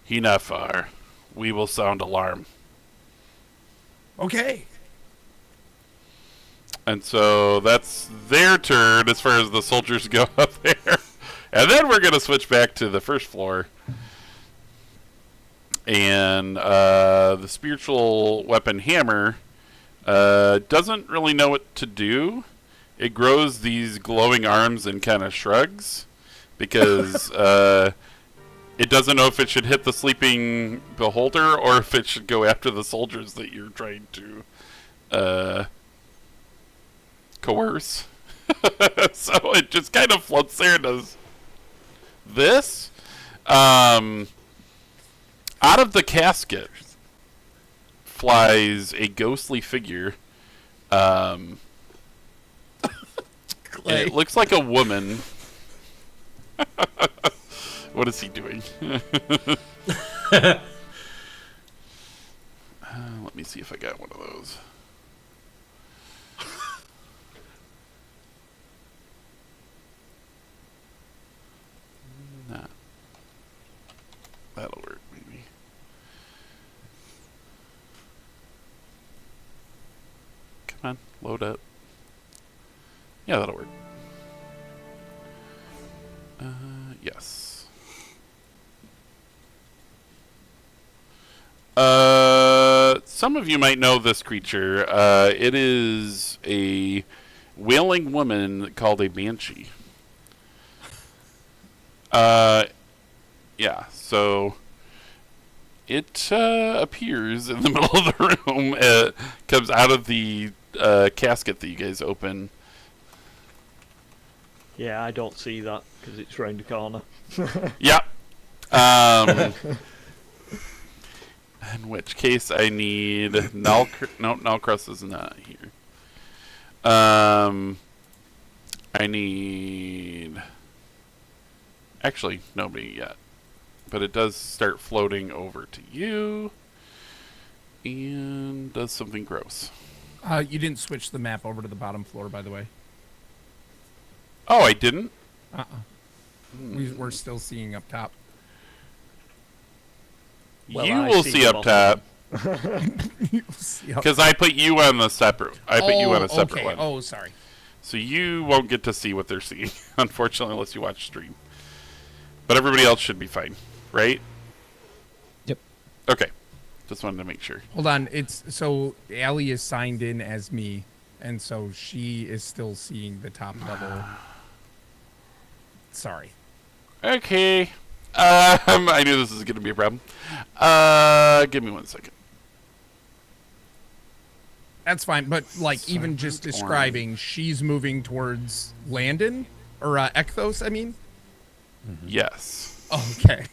He not far. We will sound alarm. Okay. And so that's their turn as far as the soldiers go up there. And then we're going to switch back to the first floor. And the spiritual weapon hammer doesn't really know what to do. It grows these glowing arms and kind of shrugs because it doesn't know if it should hit the sleeping beholder or if it should go after the soldiers that you're trying to coerce. So it just kind of floats there and does this. Out of the casket flies a ghostly figure. It looks like a woman. What is he doing? Let me see if I got one of those. Nah. That'll work, maybe. Come on, load up. Yeah, that'll work. Yes. Some of you might know this creature. It is a wailing woman called a banshee. Yeah, so it appears in the middle of the room. It comes out of the casket that you guys open. Yeah, I don't see that because it's round the corner. Yep. In which case I need Nullcrust is not here. I need actually nobody yet. But it does start floating over to you and does something gross. You didn't switch the map over to the bottom floor, by the way. Oh, I didn't? We're still seeing up top. Well, you I will see see the up top. Yep. Because I put you on the separate. I put you on a separate okay. one. Oh, sorry. So you won't get to see what they're seeing, unfortunately, unless you watch stream. But everybody else should be fine, right? Yep. Okay. Just wanted to make sure. Hold on. It's so Allie is signed in as me, and so she is still seeing the top level. Sorry. Okay. I knew this was going to be a problem. Give me 1 second. That's fine, but like even just Orange. describing, she's moving towards Landon or Ekthos. I mean. Yes. Okay.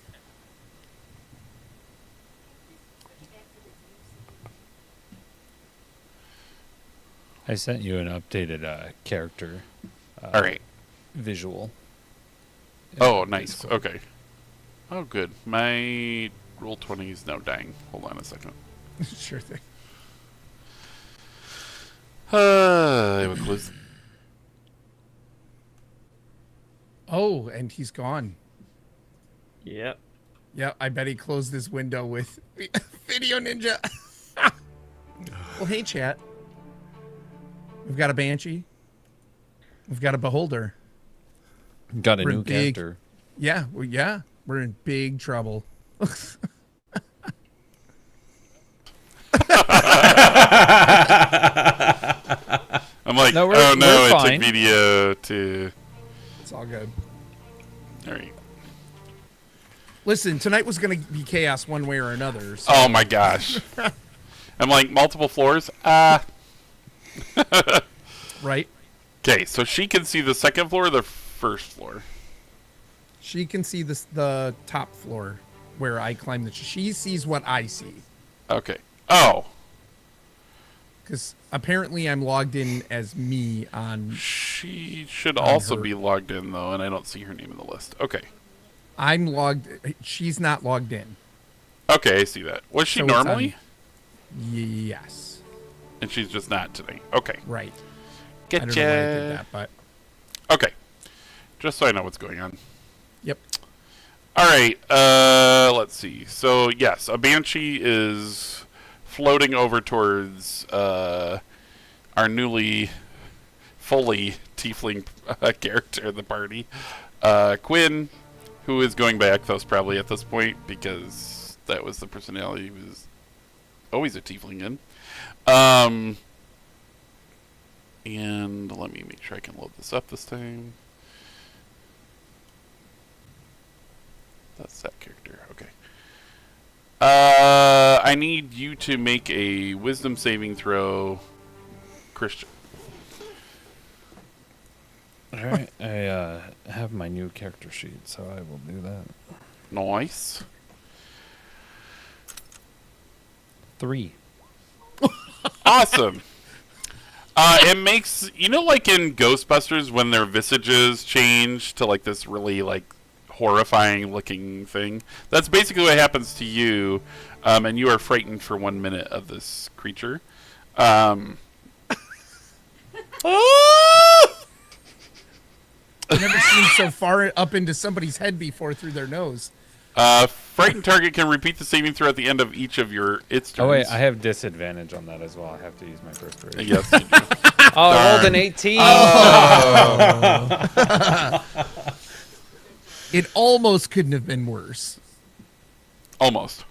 I sent you an updated character All right. visual. Oh, nice. Okay. Oh, good. My Roll20 is now dying. Hold on a second. Sure thing. I will close. Oh, and he's gone. Yep. Yeah, I bet he closed this window with Video Ninja. Well, hey, chat. We've got a Banshee. We've got a Beholder. Got a We're new big. character. Yeah, we're in big trouble. I'm like, No, oh no, we're it fine. took video to. It's all good. All right. Listen, tonight was going to be chaos one way or another. So. Oh my gosh. I'm like, multiple floors? Right? Okay, so she can see the second floor or the first floor? She can see the top floor where I climb the. She sees what I see. Okay. Oh. Because apparently I'm logged in as me on. She should On also her. be logged in, though, and I don't see her name in the list. Okay. I'm logged. She's not logged in. Okay, I see that. Was she So it's on- normally? Yes. And she's just not today. Okay. Right. Getcha. I don't know why I did that, but Okay. Just so I know what's going on. yep. All right. Let's see. So, yes, a Banshee is floating over towards our newly, fully tiefling character in the party. Quinn, who is going back, thus probably at this point, because that was the personality he was always a tiefling in. And let me make sure I can load this up this time. That's that character. Okay. I need you to make a wisdom saving throw, Christian. All right, I have my new character sheet, so I will do that. Nice. 3. Awesome. It makes, you know, like in Ghostbusters when their visages change to like this really like horrifying looking thing. That's basically what happens to you, and you are frightened for 1 minute of this creature. I've never seen so far up into somebody's head before through their nose. Frightened target can repeat the saving throw at the end of each of its turns. Oh wait, I have disadvantage on that as well. I have to use my perspiration. Yes, you do. Oh, I rolled Darn. an 18. It almost couldn't have been worse. Almost.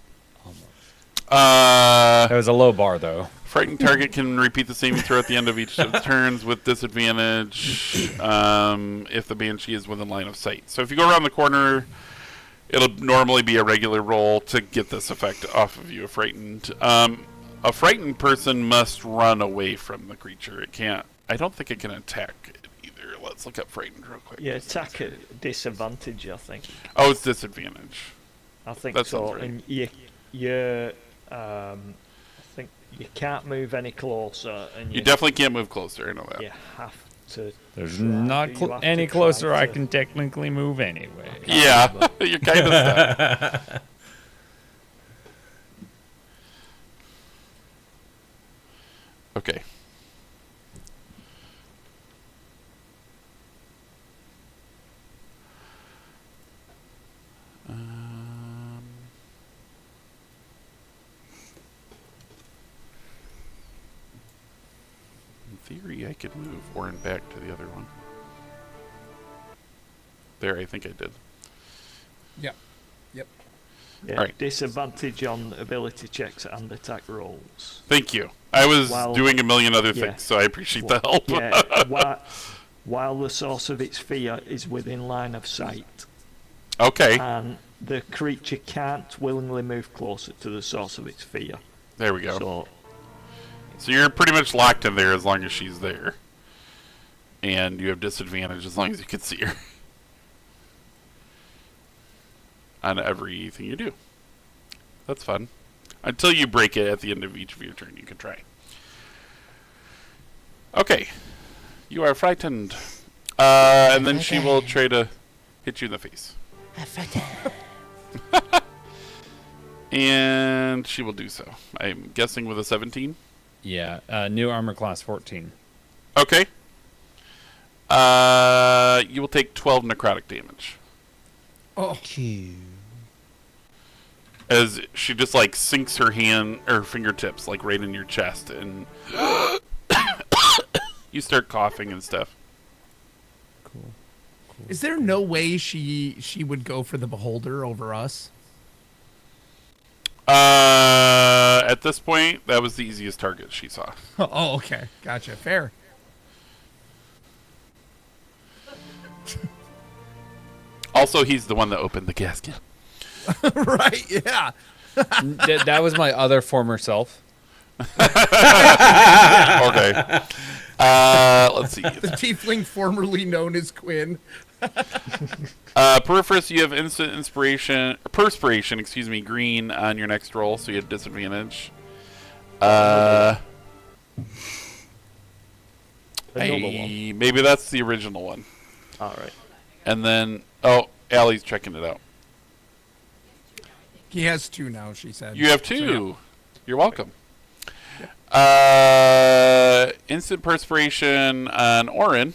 It was a low bar though. Frightened target can repeat the saving throw at the end of each of its turns with disadvantage if the Banshee is within line of sight. So if you go around the corner, it'll normally be a regular roll to get this effect off of you, a frightened. A frightened person must run away from the creature. It can't. I don't think it can attack it either. Let's look up frightened real quick. Yeah, attack at disadvantage, I think. Oh, it's disadvantage. I think That so. sounds right. And I think you can't move any closer, and You definitely can't move closer. I know that. you have to. There's try- not you have to any try closer I to- can technically move anyway. Yeah, you're kind of stuck. Okay. In theory, I could move Orin back to the other one. There, I think I did. Yep. Yep. Yeah, Alright. disadvantage on ability checks and attack rolls. Thank you. I was While- doing a million other yeah. things, so I appreciate the help. Yeah, while the source of its fear is within line of sight, Okay, and the creature can't willingly move closer to the source of its fear. there we go. So, So you're pretty much locked in there as long as she's there. And you have disadvantage as long as you can see her. On everything you do. That's fun. Until you break it at the end of each of your turn, you can try. Okay. You are frightened. And then she will try to hit you in the face. And she will do so. I'm guessing with a 17? Yeah, new armor class 14. Okay. You will take 12 necrotic damage. Oh, As she just like sinks her fingertips like right in your chest, and you start coughing and stuff. Cool. is there no way she would go for the beholder over us? At this point, that was the easiest target she saw. Oh, okay, gotcha. Fair. Also, he's the one that opened the casket. Right? Yeah. That was my other former self. Okay. Let's see. The tiefling formerly known as Quinn. Peripherus, you have instant perspiration, green on your next roll, so you have disadvantage. Maybe that's the original one. All right. And then, Allie's checking it out. He has 2 now, she said. You have 2. So, yeah. You're welcome. Instant perspiration on Orin.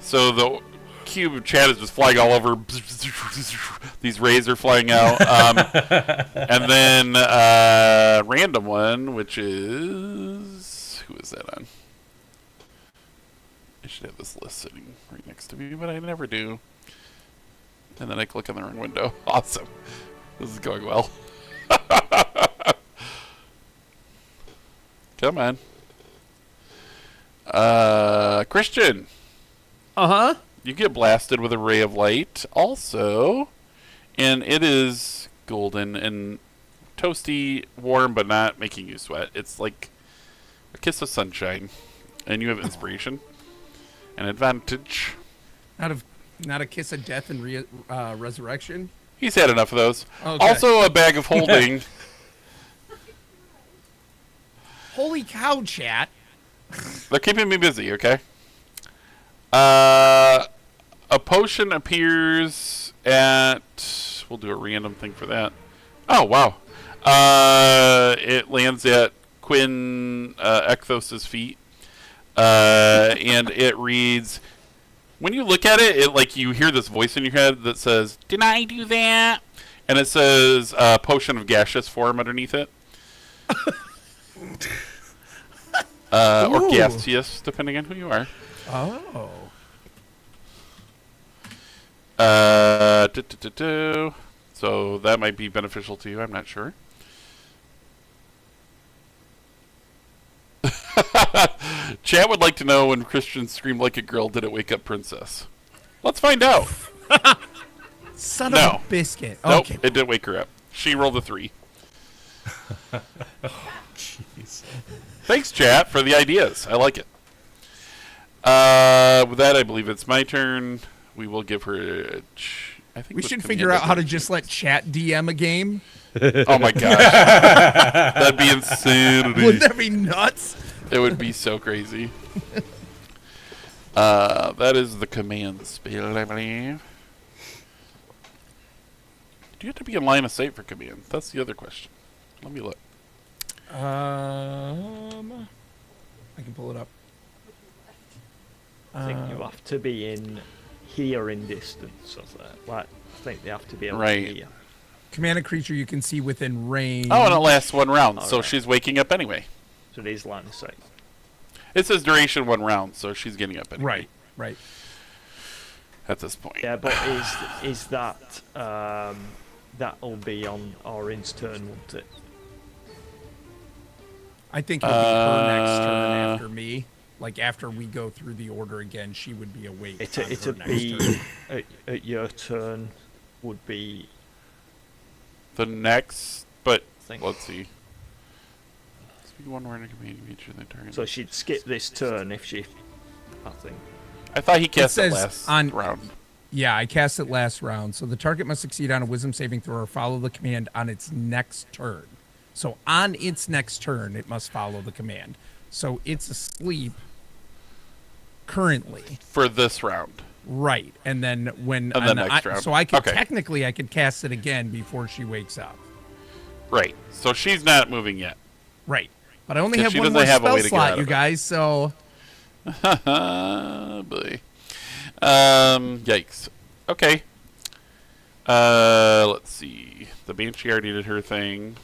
So the cube of chat is just flying all over. These rays are flying out. And then random one, which is... Who is that on? I should have this list sitting right next to me, but I never do. And then I click on the wrong window. Awesome. This is going well. Come on. Christian. Uh-huh. You get blasted with a ray of light also. And it is golden and toasty, warm, but not making you sweat. It's like a kiss of sunshine. And you have inspiration. An advantage. Not a kiss of death and resurrection? He's had enough of those. Okay. Also a bag of holding. Holy cow, chat. They're keeping me busy, okay? A potion appears at... We'll do a random thing for that. Oh, wow. It lands at Quinn Ekthos' feet. And it reads... When you look at it, like you hear this voice in your head that says, "Did I do that?" And it says potion of gaseous form underneath it. Or gaseous, depending on who you are. Oh. So that might be beneficial to you, I'm not sure. Chat would like to know, when Christian screamed like a girl, did it wake up Princess? Let's find out. Son of a biscuit. Nope, Okay. it didn't wake her up. She rolled a 3. Jeez. Thanks, chat, for the ideas. I like it. With that, I believe it's my turn. We will give her I think We should figure out how to just let chat DM a game. Oh my gosh. That'd be insanity. Wouldn't that be nuts? It would be so crazy. That is the command spell, I believe. Do you have to be in line of sight for command? That's the other question. Let me look. I can pull it up. I think you have to be in hearing distance of that. Like, I think they have to be able Right. to hear. Command a creature you can see within range. Oh, and it lasts 1 round, so Alright. she's waking up anyway. So it is line of sight. It says duration 1 round, so she's getting up anyway. Right, right. At this point. Yeah, but is that that'll be on Orin's turn, won't it? I think it'll be her next turn after me. Like, after we go through the order again, she would be awake. on her It'd next be turn. at your turn would be. The next, but Think. let's see. Speak 1 word in a command feature the target. So she'd skip this turn if she. I think. I thought he cast it says last on- round. Yeah, I cast it last round. So the target must succeed on a wisdom saving throw or follow the command on its next turn. So on its next turn, it must follow the command. So it's asleep currently. For this round. Right. And then when And then next round. so I could Okay. technically I could cast it again before she wakes up. Right. So she's not moving yet. Right. But I only 'Cause have she one doesn't more have a spell way to get slot, out you of it. guys. So Boy. Yikes. Okay. Let's see. The Banshee already did her thing.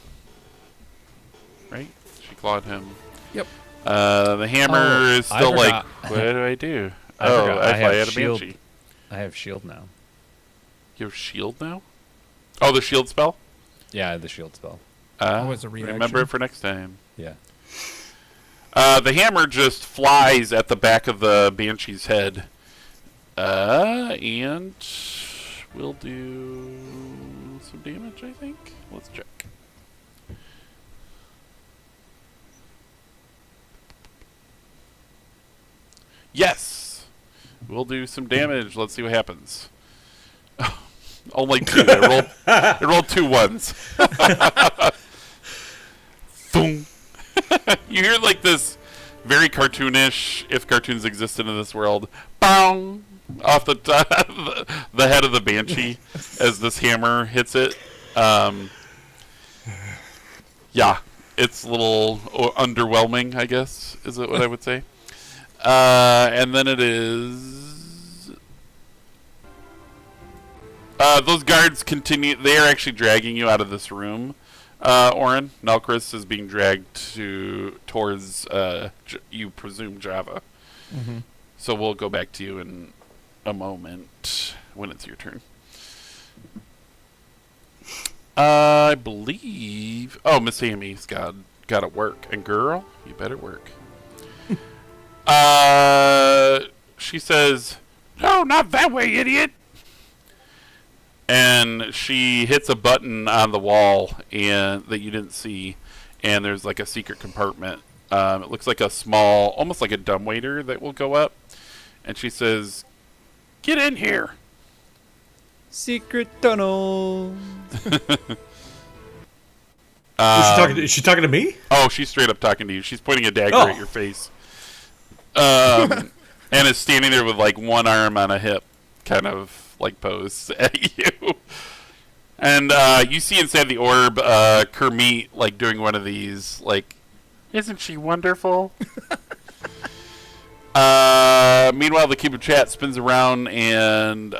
Right? She clawed him. yep. The hammer Oh, is I still like, forgot. what do I do? I oh, forgot. I I have had a shield. Banshee. I have shield now. You have shield now? Oh, the shield spell? Yeah, I have the shield spell. Oh, it's a reaction. Remember it for next time. Yeah. The hammer just flies at the back of the Banshee's head. And we'll do some damage, I think. Let's check. Yes! We'll do some damage. Let's see what happens. Only 2. It rolled 2 ones. Thung. You hear like this very cartoonish, if cartoons existed in this world, bong off the top, the head of the Banshee as this hammer hits it. Yeah, it's a little underwhelming, I guess, is it what I would say. And then it is... those guards continue... They are actually dragging you out of this room, Orin. Nalcris is being dragged towards, you presume, Java. Mm-hmm. So we'll go back to you in a moment when it's your turn. I believe... Oh, Miss Amy's got to work. And girl, you better work. She says, "No, not that way, idiot!" And she hits a button on the wall and that you didn't see, and there's like a secret compartment. It looks like a small, almost like a dumbwaiter that will go up. And she says, "Get in here." Secret tunnel. Is she talking to me? Oh, she's straight up talking to you. She's pointing a dagger Oh. at your face. And is standing there with like one arm on a hip, kind of like pose at you. And you see inside the orb Kermit like doing one of these, like, "Isn't she wonderful?" Meanwhile, the cube of chat spins around and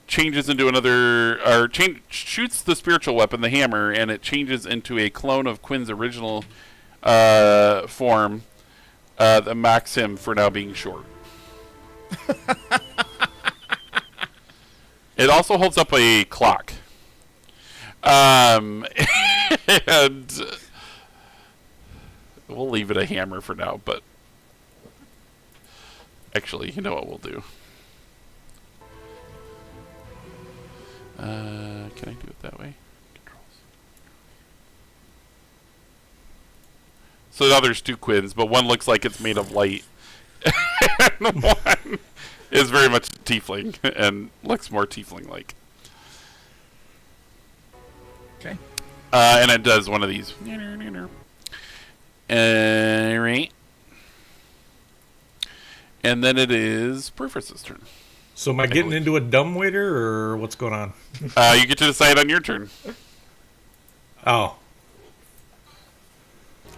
changes into another, or shoots the spiritual weapon, the hammer, and it changes into a clone of Quinn's original form that mocks him for now being short. It also holds up a clock. And we'll leave it a hammer for now, but actually, you know what we'll do. Can I do it that way? Controls. So now there's 2 Quins, but one looks like it's made of light. And one is very much tiefling and looks more tiefling-like. Okay. And it does one of these. Right. And then it is Perforce's turn. So am I getting into a dumbwaiter, or what's going on? You get to decide on your turn. Oh,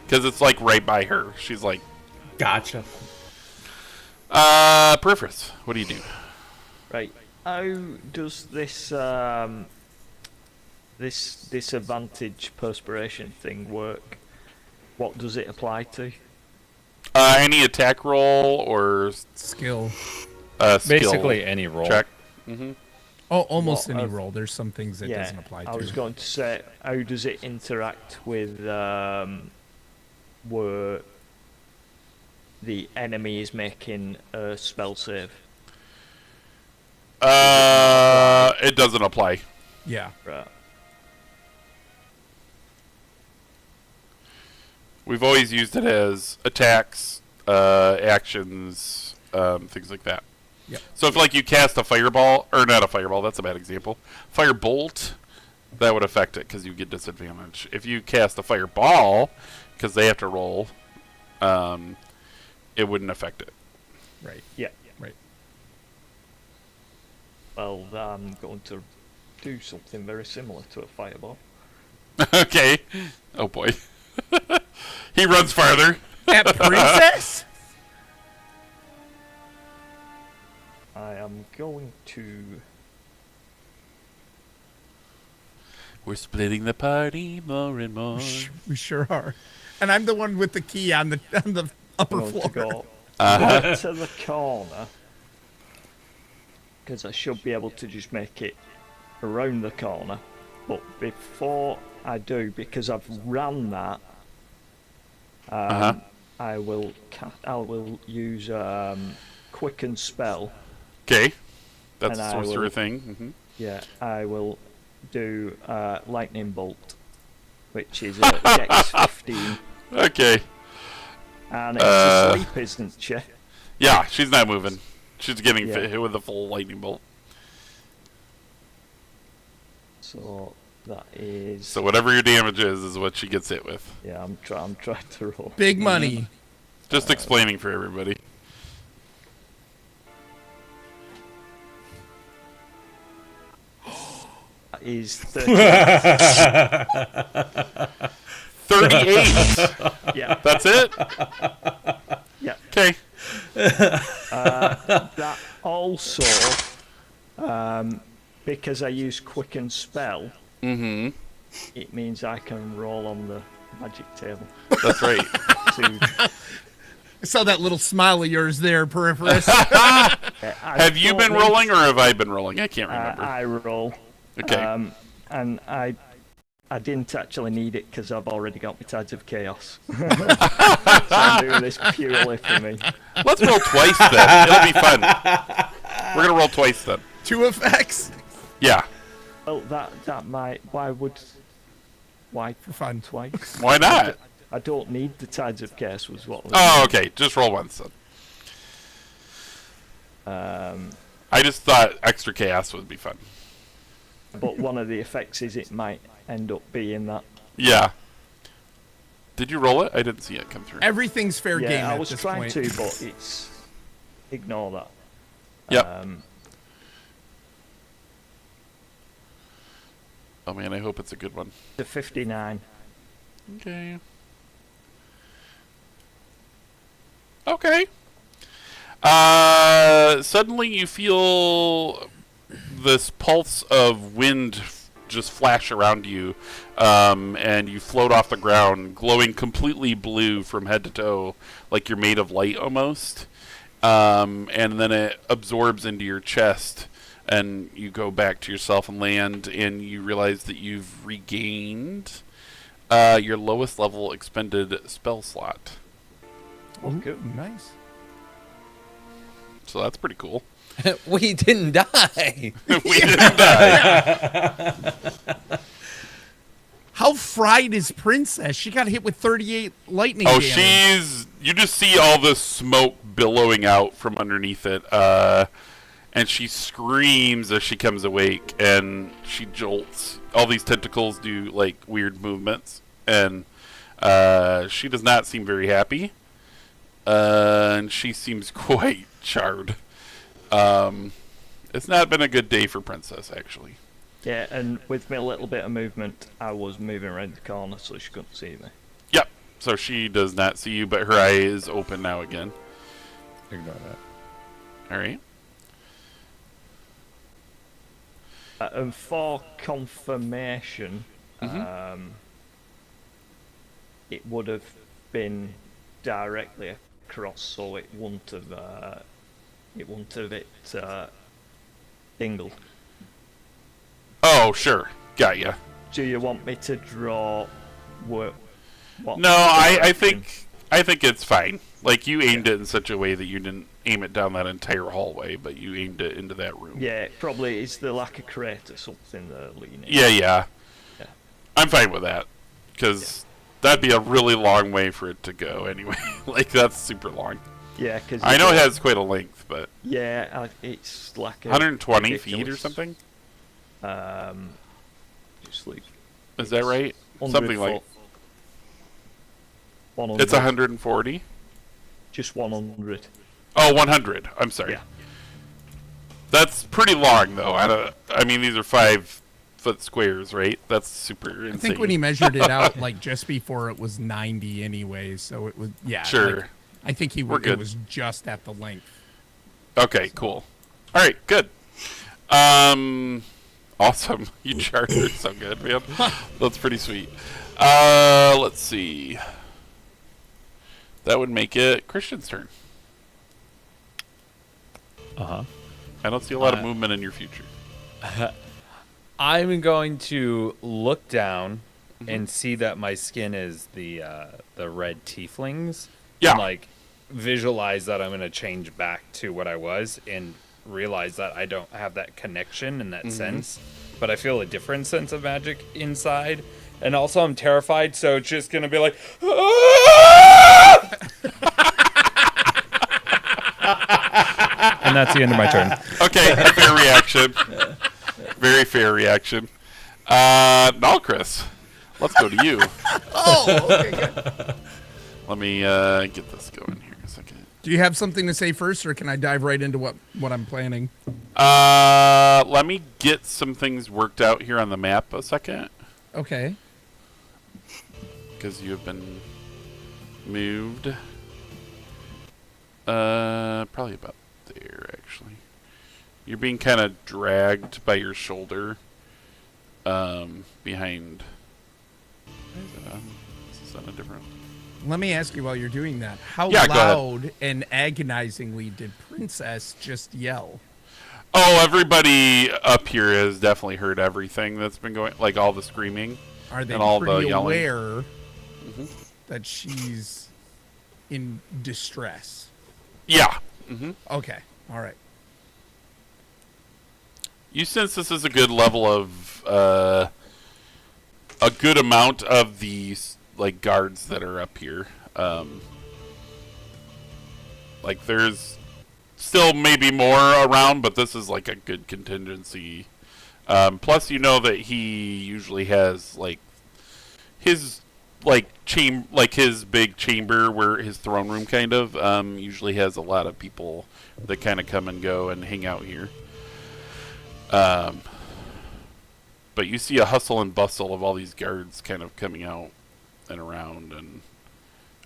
Because it's like right by her. She's like, gotcha. Perforce, what do you do? Right. How does this this disadvantage perspiration thing work? What does it apply to? Any attack roll or Skill. skill Basically any roll. check. Mm-hmm. Oh, almost What any of- roll. There's some things that yeah, doesn't apply to. I was going to say, how does it interact with where the enemy is making a spell save? It doesn't apply. Yeah. Right. We've always used it as attacks, actions, things like that. Yep. So if like you cast a fireball, or not a fireball, that's a bad example. Firebolt, that would affect it because you get disadvantage. If you cast a fireball, because they have to roll, it wouldn't affect it. Right. Yeah. Right. Well, I'm going to do something very similar to a fireball. Okay. Oh boy. He runs farther. At Princess? I am going to. We're splitting the party more and more. We sure are. And I'm the one with the key on the upper I'm going floor. to go right to the corner. Because I should be able to just make it around the corner. But before I do, because I've ran that, I will use Quicken Spell. Okay. That's And a I sorcerer will- thing. Mm-hmm. Yeah, I will do Lightning Bolt, which is a Dex 15. Okay. And it's asleep, isn't she? Yeah, she's not moving. She's getting Yeah. hit with a full lightning bolt. So that is. So whatever your damage is what she gets hit with. Yeah, I'm trying to roll. Big money. Just explaining for everybody. That is 38. 38. Yeah, That's it? yeah. Okay. That also, because I use Quicken Spell, Mm-hmm. it means I can roll on the magic table. That's right. To, I saw that little smile of yours there, Peripherus. Have you been rolling or have I been rolling? I can't remember. I roll. Okay. And I didn't actually need it because I've already got my Tides of Chaos. So I'm doing this purely for me. Let's roll twice then. It'll be fun. We're going to roll twice then. 2 effects Yeah. Well, that might. Why for fun. twice? Why not? I don't need the Tides of Chaos. Was what. Oh, okay. Just roll once then. I just thought extra chaos would be fun. But one of the effects is it might end up being that. Yeah. Did you roll it? I didn't see it come through. Everything's fair Yeah, game I at was this trying point. to, but it's ignore that. Yep. Oh man, I hope it's a good one. The 59. Okay. Okay. Suddenly you feel this pulse of wind just flash around you, and you float off the ground, glowing completely blue from head to toe, like you're made of light almost. And then it absorbs into your chest, and you go back to yourself and land, and you realize that you've regained your lowest level expended spell slot. Oh, good. Nice. So that's pretty cool. We didn't die. We didn't die. How fried is Princess? She got hit with 38 lightning Oh, damage. you just see all this smoke billowing out from underneath it, and she screams as she comes awake, and she jolts. All these tentacles do, like, weird movements, and she does not seem very happy, and she seems quite charred. It's not been a good day for Princess, actually. Yeah, and with me a little bit of movement, I was moving around the corner so she couldn't see me. Yep, so she does not see you, but her eye is open now again. Ignore that. Alright. And for confirmation, it would have been directly across, so it wouldn't have dingled. Oh, sure. Got ya. Do you want me to draw what? No, I think it's fine. Like, you aimed it in such a way that you didn't aim it down that entire hallway, but you aimed it into that room. Yeah, probably is the lack of crate or something that leaning. Yeah. Yeah. I'm fine with that, because that'd be a really long way for it to go anyway. Like, that's super long. Yeah, because I know it has quite a length, but Yeah, it's like 120 feet or ridiculous. something? Just like Is that right? 100 Something like... foot. 100. It's 140? Just 100. Oh, 100. I'm sorry. Yeah. That's pretty long, though. I mean, these are 5 foot squares, right? That's super insane. I think when he measured it out, like just before it was 90 anyways, so it was Sure. Like, I think it was just at the length. Okay, cool. All right, good. Awesome. You charter so good, man. That's pretty sweet. Let's see. That would make it Christian's turn. Uh-huh. I don't see a lot of movement in your future. I'm going to look down and see that my skin is the red tieflings. Yeah. And, like, visualize that I'm going to change back to what I was and realize that I don't have that connection and that sense. But I feel a different sense of magic inside. And also I'm terrified, so it's just going to be like... And that's the end of my turn. Okay, fair reaction. Very fair reaction. Now, Chris, let's go to you. Oh, okay, good. Let me get this going here a second. Do you have something to say first, or can I dive right into what I'm planning? Let me get some things worked out here on the map a second. Okay. Because you have been moved. Probably about there, actually. You're being kind of dragged by your shoulder behind. This is on a different. Let me ask you while you're doing that, how Yeah, go ahead. loud and agonizingly did Princess just yell? Oh, everybody up here has definitely heard everything that's been going, like all the screaming. Are they And all the pretty yelling. aware that she's in distress? Yeah. Okay, all right. You sense this is a good level of a good amount of these like guards that are up here. Like there's still maybe more around, but this is like a good contingency. Plus, you know that he usually has like his his big chamber where his throne room kind of usually has a lot of people that kind of come and go and hang out here. But you see a hustle and bustle of all these guards kind of coming out and around and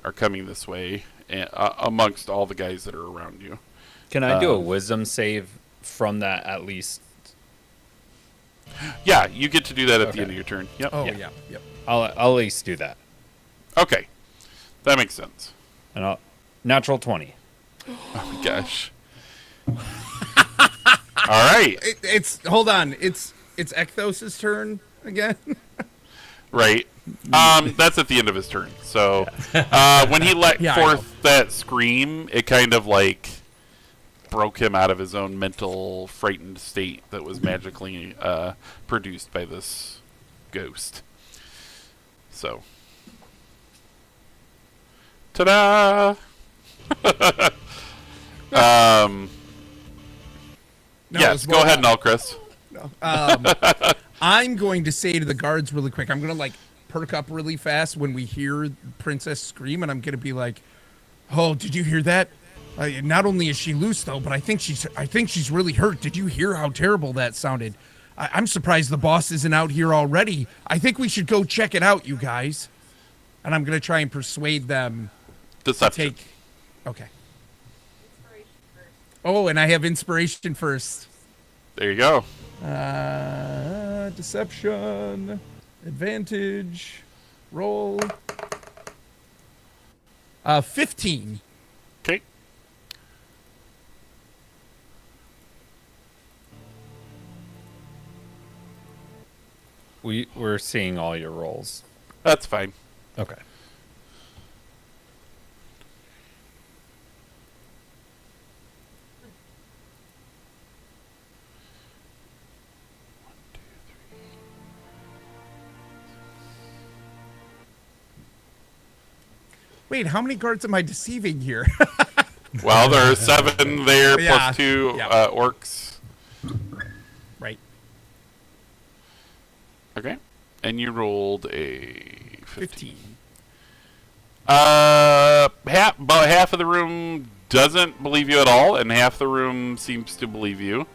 are coming this way amongst all the guys that are around you. Can I do a wisdom save from that at least? Yeah, you get to do that at the Okay. end of your turn. Yep. Oh, Yeah. yeah, yep. I'll at least do that. Okay. That makes sense. And I'll, natural 20. Oh my gosh. All right. Hold on. It's Ekthos' turn again. Right. That's at the end of his turn. So when he let Yeah, I know. forth that scream, it kind of like broke him out of his own mental frightened state that was magically produced by this ghost. So, ta-da! No, yes, it's go more ahead, about- Chris. I'm going to say to the guards really quick, I'm going to like perk up really fast when we hear Princess scream, and I'm going to be like, "Oh, did you hear that? Not only is she loose though, but I think she's really hurt. Did you hear how terrible that sounded? I'm surprised the boss isn't out here already. I think we should go check it out, you guys." And I'm going to try and persuade them to Deception. take. Okay. Oh, and I have inspiration first. There you go. Deception, advantage, roll. 15. Okay. We're seeing all your rolls. That's fine. Okay. Wait, how many guards am I deceiving here? Well, there are 7 there Yeah. plus 2 Yeah. orcs. Right. Okay. And you rolled a 15. 15. About half of the room doesn't believe you at all, and half the room seems to believe you.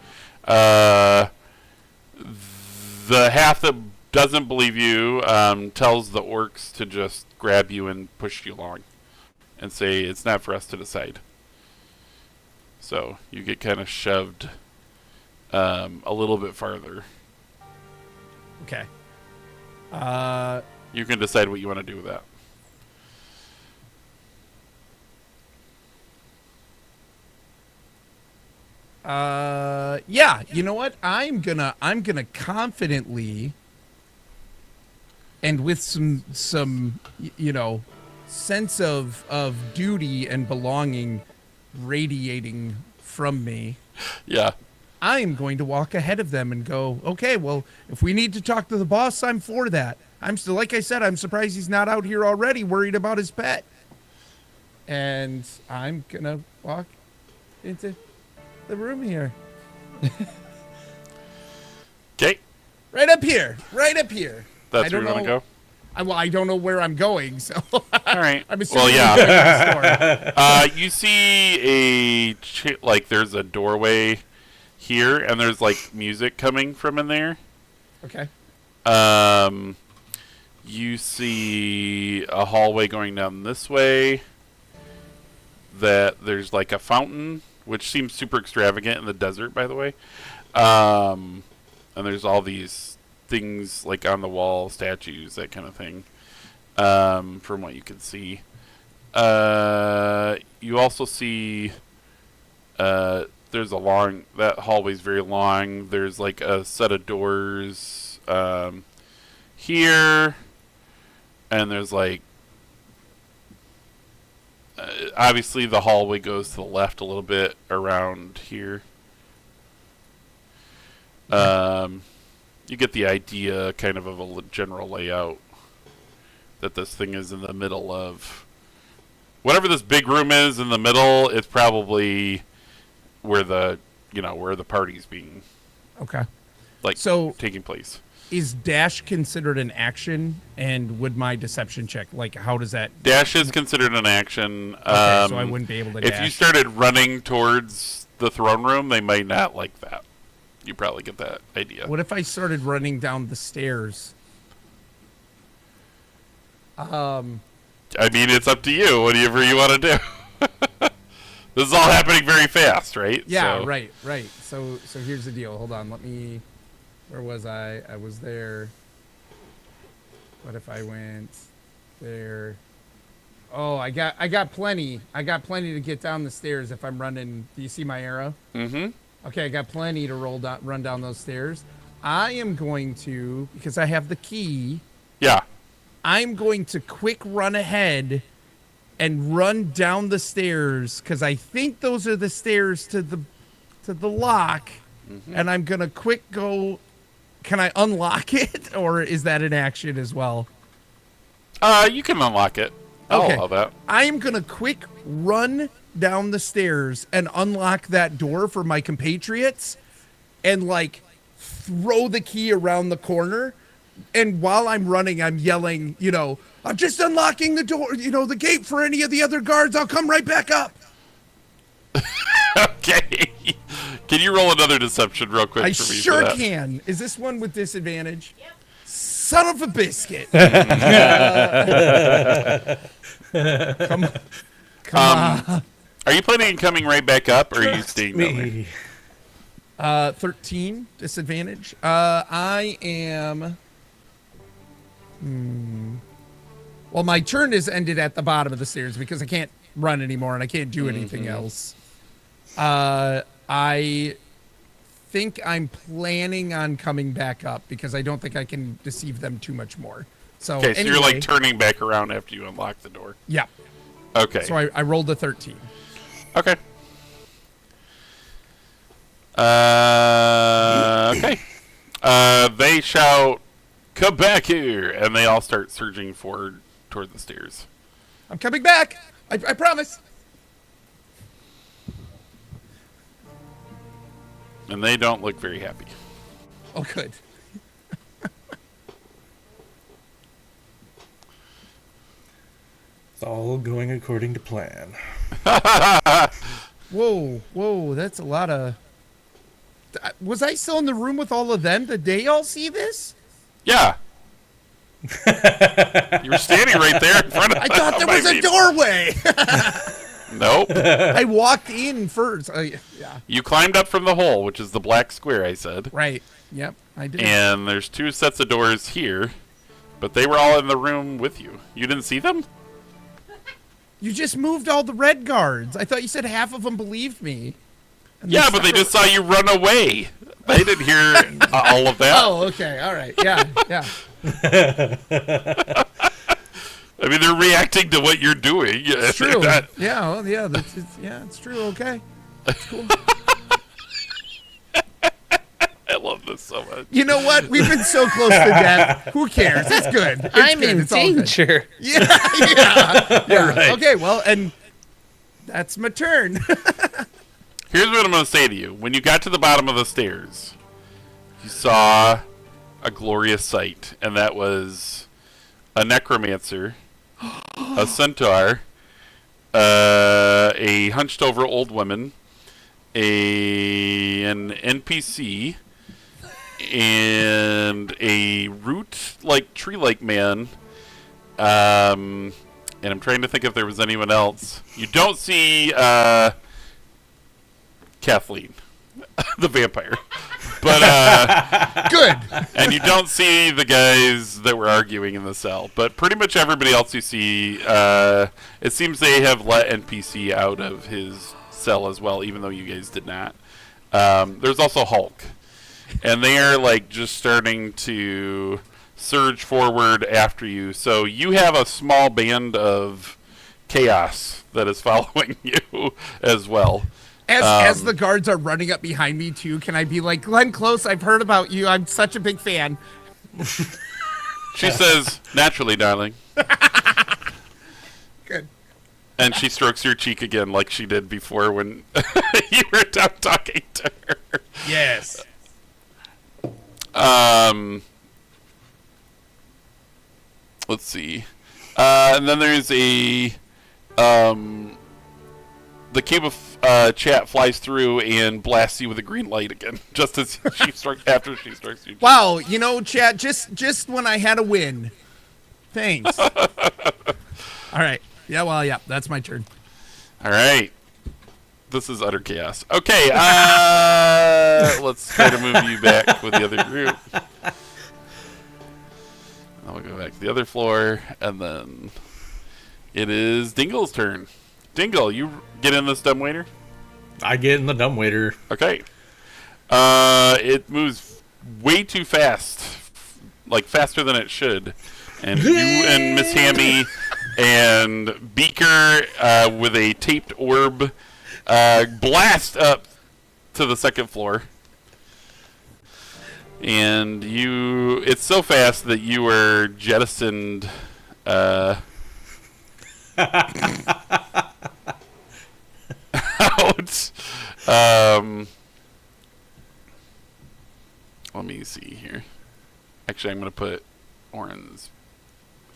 The half that doesn't believe you tells the orcs to just grab you and push you along and say it's not for us to decide. So you get kind of shoved a little bit farther. Okay. You can decide what you want to do with that. Yeah, you know what? I'm gonna confidently and with some sense of duty and belonging radiating from me. Yeah. I am going to walk ahead of them and go, okay, well, if we need to talk to the boss, I'm for that. I'm still, like I said, I'm surprised he's not out here already worried about his pet. And I'm gonna walk into the room here. Okay. Right up here. Right up here. That's where you want to go? I don't know where I'm going, so. All right. I'm assuming Well, yeah. store. You see there's a doorway here, and there's like music coming from in there. Okay. You see a hallway going down this way. That there's like a fountain, which seems super extravagant in the desert, by the way. And there's all these things like on the wall, statues, that kind of thing. From what you can see, you also see that hallway's very long. There's like a set of doors here, and there's like obviously the hallway goes to the left a little bit around here. You get the idea kind of a general layout that this thing is in the middle of whatever this big room is in the middle. It's probably where the party's being taking place. Is dash considered an action, and would my deception check, like, how does that... Dash is considered an action. Okay, so I wouldn't be able to dash. If you started running towards the throne room, they might not like that. You probably get that idea. What if I started running down the stairs? I mean, it's up to you. Whatever you want to do. This is all happening very fast, right? Yeah, so. right. So here's the deal. Hold on, where was I? I was there. What if I went there? Oh, I got plenty. I got plenty to get down the stairs if I'm running. Do you see my arrow? Mm-hmm. Okay, I got plenty to run down those stairs. I am going to, because I have the key. Yeah. I'm going to quick run ahead and run down the stairs, because I think those are the stairs to the lock. Mm-hmm. And I'm gonna quick go. Can I unlock it, or is that an action as well? You can unlock it. I'll allow that. I am gonna quick run down the stairs and unlock that door for my compatriots, and like throw the key around the corner. And while I'm running, I'm yelling, I'm just unlocking the door, the gate for any of the other guards. I'll come right back up. Okay. Can you roll another deception real quick I for me? sure can. Is this one with disadvantage? Yep. Son of a biscuit. Come on. Are you planning on coming right back up, or are you staying down there? 13 disadvantage. I am... Well, my turn is ended at the bottom of the stairs because I can't run anymore and I can't do anything else. I think I'm planning on coming back up because I don't think I can deceive them too much more. So, okay, so you're like turning back around after you unlock the door. Yeah. Okay. So I rolled a 13. Okay. Okay. They shout, "Come back here!" and they all start surging forward toward the stairs. I'm coming back. I promise. And they don't look very happy. Oh, good. It's all going according to plan. Whoa, that's a lot of... Was I still in the room with all of them? Did they all see this? Yeah. You were standing right there in front of I thought there my was a meeting. doorway. Nope. I walked in first. Yeah. You climbed up from the hole, which is the black square I said. Right. Yep, I did. And there's 2 sets of doors here, but they were all in the room with you. You didn't see them? You just moved all the red guards. I thought you said half of them believed me. And Yeah, but they just saw you run away. They didn't hear all of that. Oh, okay. All right. Yeah. Yeah. I mean, they're reacting to what you're doing. It's true. Not- Yeah. Well, yeah. It's true. Okay. That's cool. I love this so much. You know what? We've been so close to death. Who cares? It's good. It's good. It's all good. Yeah. Right. Okay. Well, and that's my turn. Here's what I'm going to say to you. When you got to the bottom of the stairs, you saw a glorious sight, and that was a necromancer, a centaur, a hunched-over old woman, an NPC, and a root-like, tree-like man. And I'm trying to think if there was anyone else. You don't see Kathleen, the vampire. But Good. and you don't see the guys that were arguing in the cell. But pretty much everybody else you see, it seems they have let NPC out of his cell as well, even though you guys did not. There's also Hulk. And they are like just starting to surge forward after you. So you have a small band of chaos that is following you as well. As the guards are running up behind me too, can I be like, Glenn Close, I've heard about you. I'm such a big fan. She says, naturally, darling. Good. And she strokes your cheek again like she did before when you were down talking to her. Yes. Let's see. And then there's a the cube of chat flies through and blasts you with a green light again, just as she after she strikes you. Wow, you know, chat, just when I had a win. Thanks. All right. Yeah, well, yeah, that's my turn. All right. This is utter chaos. Okay, let's try to move you back with the other group. I'll go back to the other floor, and then it is Dingle's turn. Dingle, you get in this dumbwaiter? I get in the dumbwaiter. Okay. It moves way too fast, like faster than it should. And you and Miss Hammy and Beaker with a taped orb blast up to the second floor. And it's so fast that you were jettisoned out. Let me see here. Actually, I'm going to put Orin's.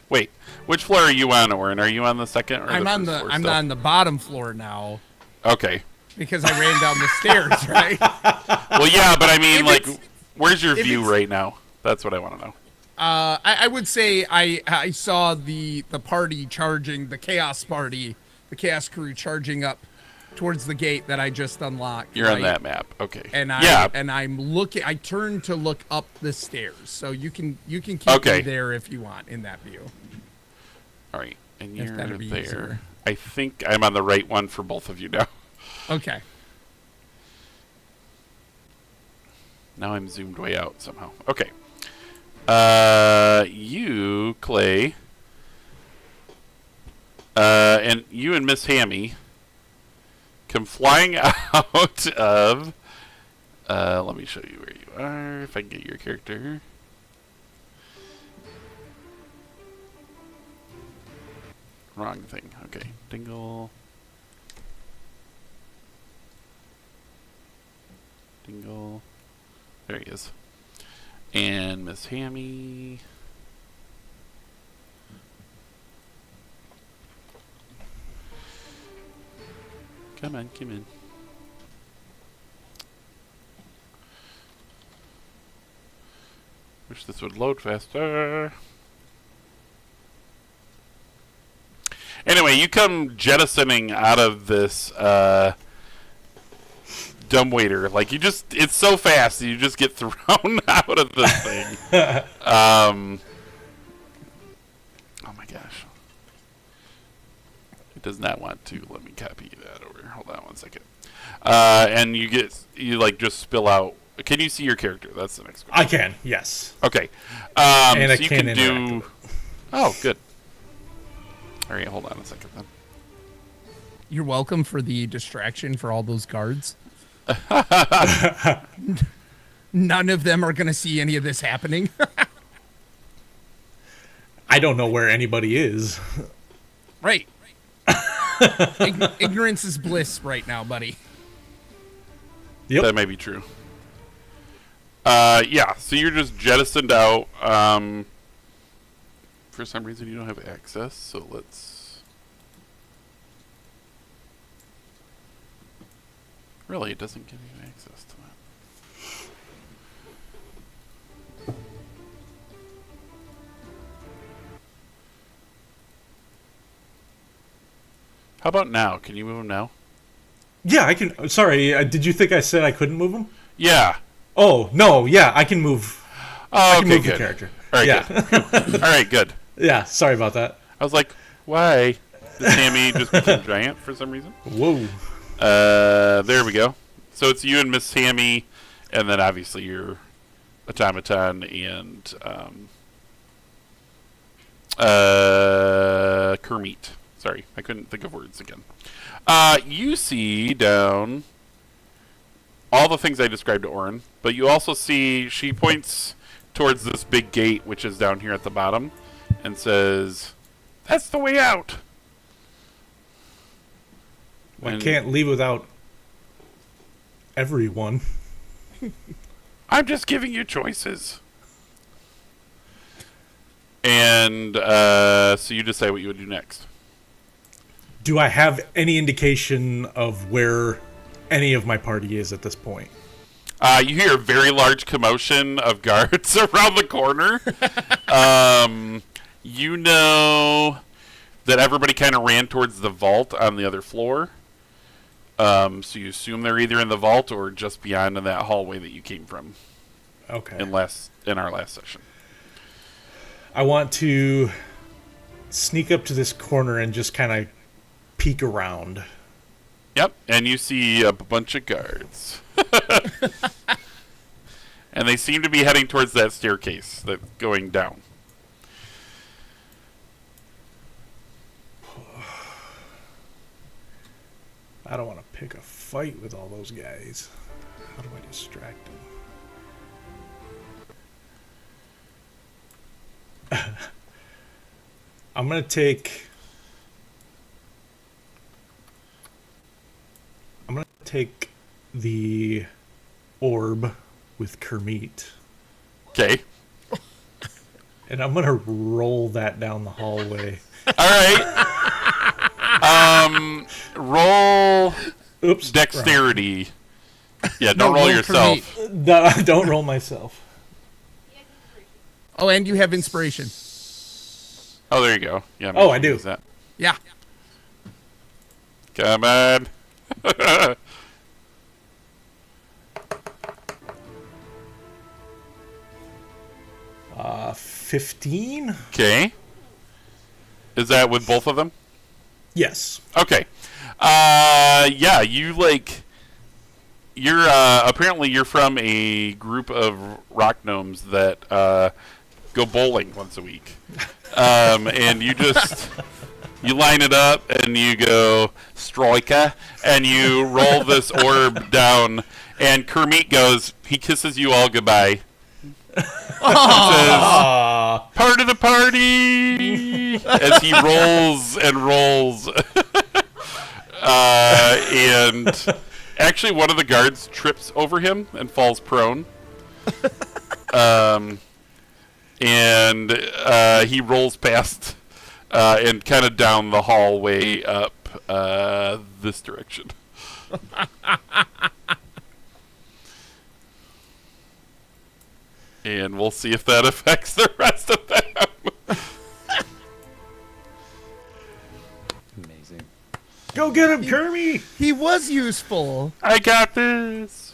Wait, which floor are you on, Orin? Are you on the second or I'm the on first the floor I'm still? on the bottom floor now Okay. because I ran down the stairs, right? Well, yeah, but I mean, If like, it's- where's your if view it's- right now? That's what I want to know. I would say I saw the party charging, the chaos party, the chaos crew charging up towards the gate that I just unlocked. You're on right? that map. Okay. And yeah. I'm looking. I turned to look up the stairs, so you can keep Okay. me there if you want in that view. All right. And If you're that'd be there. easier. I think I'm on the right one for both of you now. Okay. Now I'm zoomed way out somehow. Okay. You, Clay, and you and Miss Hammy come flying out of. Let me show you where you are. If I can get your character. Wrong thing. Okay. Dingle. Dingle. There he is. And Miss Hammy. Come on, come in. Wish this would load faster. Anyway, you come jettisoning out of this dumbwaiter. Like, it's so fast, you just get thrown out of this thing. Oh my gosh. It does not want to let me copy that over. Hold on 1 second. And you like just spill out. Can you see your character? That's the next question. I can, yes. Okay. And so I you can can interact do. with it. Oh, good. All right, hold on a second then. You're welcome for the distraction for all those guards. None of them are going to see any of this happening. I don't know where anybody is. Right. Ignorance is bliss right now, buddy. Yep. That may be true. Yeah, so you're just jettisoned out. For some reason, you don't have access, so let's... Really, it doesn't give you access to that. How about now? Can you move him now? Yeah, I can. Sorry, did you think I said I couldn't move him? Yeah. Oh, no, yeah, I can move. Oh, I can okay, move good. the character. All right, Yeah. good. All right, good. Yeah, sorry about that. I was like, why? Did Sammy just become giant for some reason? Whoa. There we go. So it's you and Miss Sammy, and then obviously your automaton and Kermit. Sorry, I couldn't think of words again. You see down all the things I described to Orin, but you also see she points towards this big gate, which is down here at the bottom, and says, "That's the way out." I And can't leave without everyone. I'm just giving you choices. And so you decide what you would do next. Do I have any indication of where any of my party is at this point? You hear a very large commotion of guards around the corner. You know that everybody kind of ran towards the vault on the other floor. So you assume they're either in the vault or just beyond in that hallway that you came from. Okay. In our last session. I want to sneak up to this corner and just kind of peek around. Yep, and you see a bunch of guards. And they seem to be heading towards that staircase that's going down. I don't want to pick a fight with all those guys. How do I distract them? I'm gonna take the orb with Kermit, Okay. and I'm gonna roll that down the hallway. All right. Roll Oops. dexterity. Yeah, don't No, roll roll yourself. No, don't roll myself. Oh, and you have inspiration. Oh, there you go. Yeah. Oh, I do. use that. Yeah. Come on. 15? Okay. Is that with both of them? Yes. Okay. Yeah, you're apparently you're from a group of rock gnomes that go bowling once a week. And you line it up and you go striker and you roll this orb down and Kermit he kisses you all goodbye. He says, "Part of the party," as he rolls and rolls. And actually, one of the guards trips over him and falls prone. And he rolls past and kind of down the hallway up this direction. And we'll see if that affects the rest of them. Amazing. Go get him, Kermie! He was useful. I got this.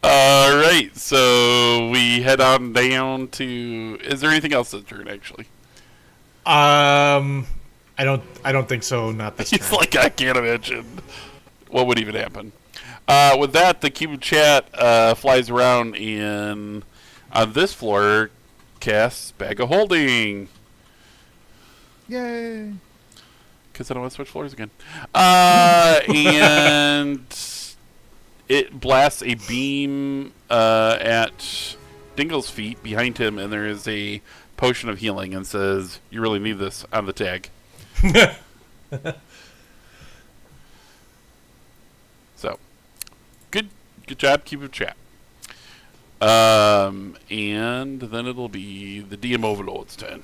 All right, so we head on down to. Is there anything else this turn? Actually, I don't think so. Not this it's turn. like I can't imagine what would even happen. With that, the cube chat flies around and on this floor casts Bag of Holding. Yay. Because I don't want to switch floors again. And it blasts a beam at Dingle's feet behind him, and there is a potion of healing and says, "You really need this," on the tag. So, good job, Cube of Chat. And then it'll be the DM Overlord's turn.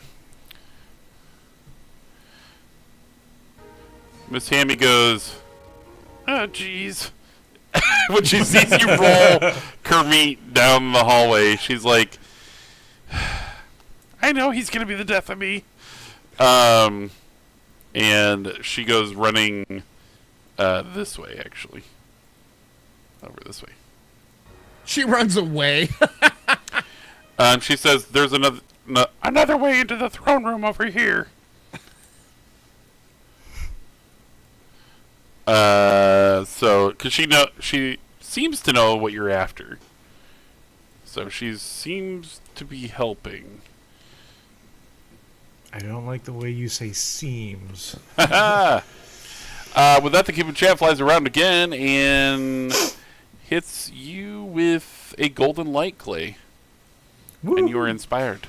Miss Hammy goes, "Oh, jeez." When she sees you roll Kermit down the hallway, she's like, "I know he's going to be the death of me." And she goes running this way, actually. Over this way. She runs away. She says, "There's another way into the throne room over here." So, because she seems to know what you're after. So she seems to be helping. I don't like the way you say seems. With that, the Cube of Chat flies around again and hits you with a golden light, Clay. Woo. And you are inspired.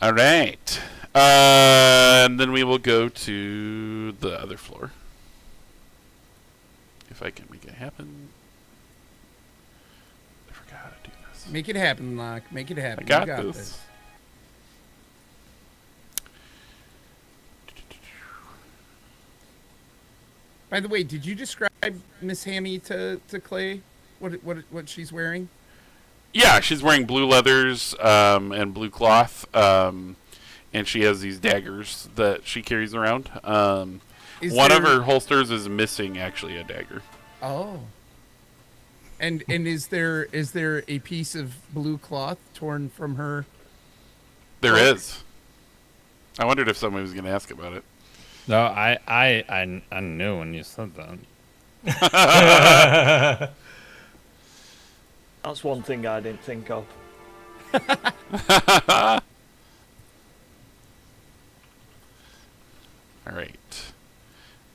All right. And then we will go to the other floor. If I can make it happen. I forgot how to do this. Make it happen, Locke. Make it happen. I got You got this. this. By the way, did you describe Miss Hammy to Clay? What she's wearing? Yeah, she's wearing blue leathers and blue cloth. And she has these daggers that she carries around. One of her holsters is missing, actually, a dagger. Oh. And is there a piece of blue cloth torn from her? There is. I wondered if somebody was going to ask about it. No, I knew when you said that. That's one thing I didn't think of. All right.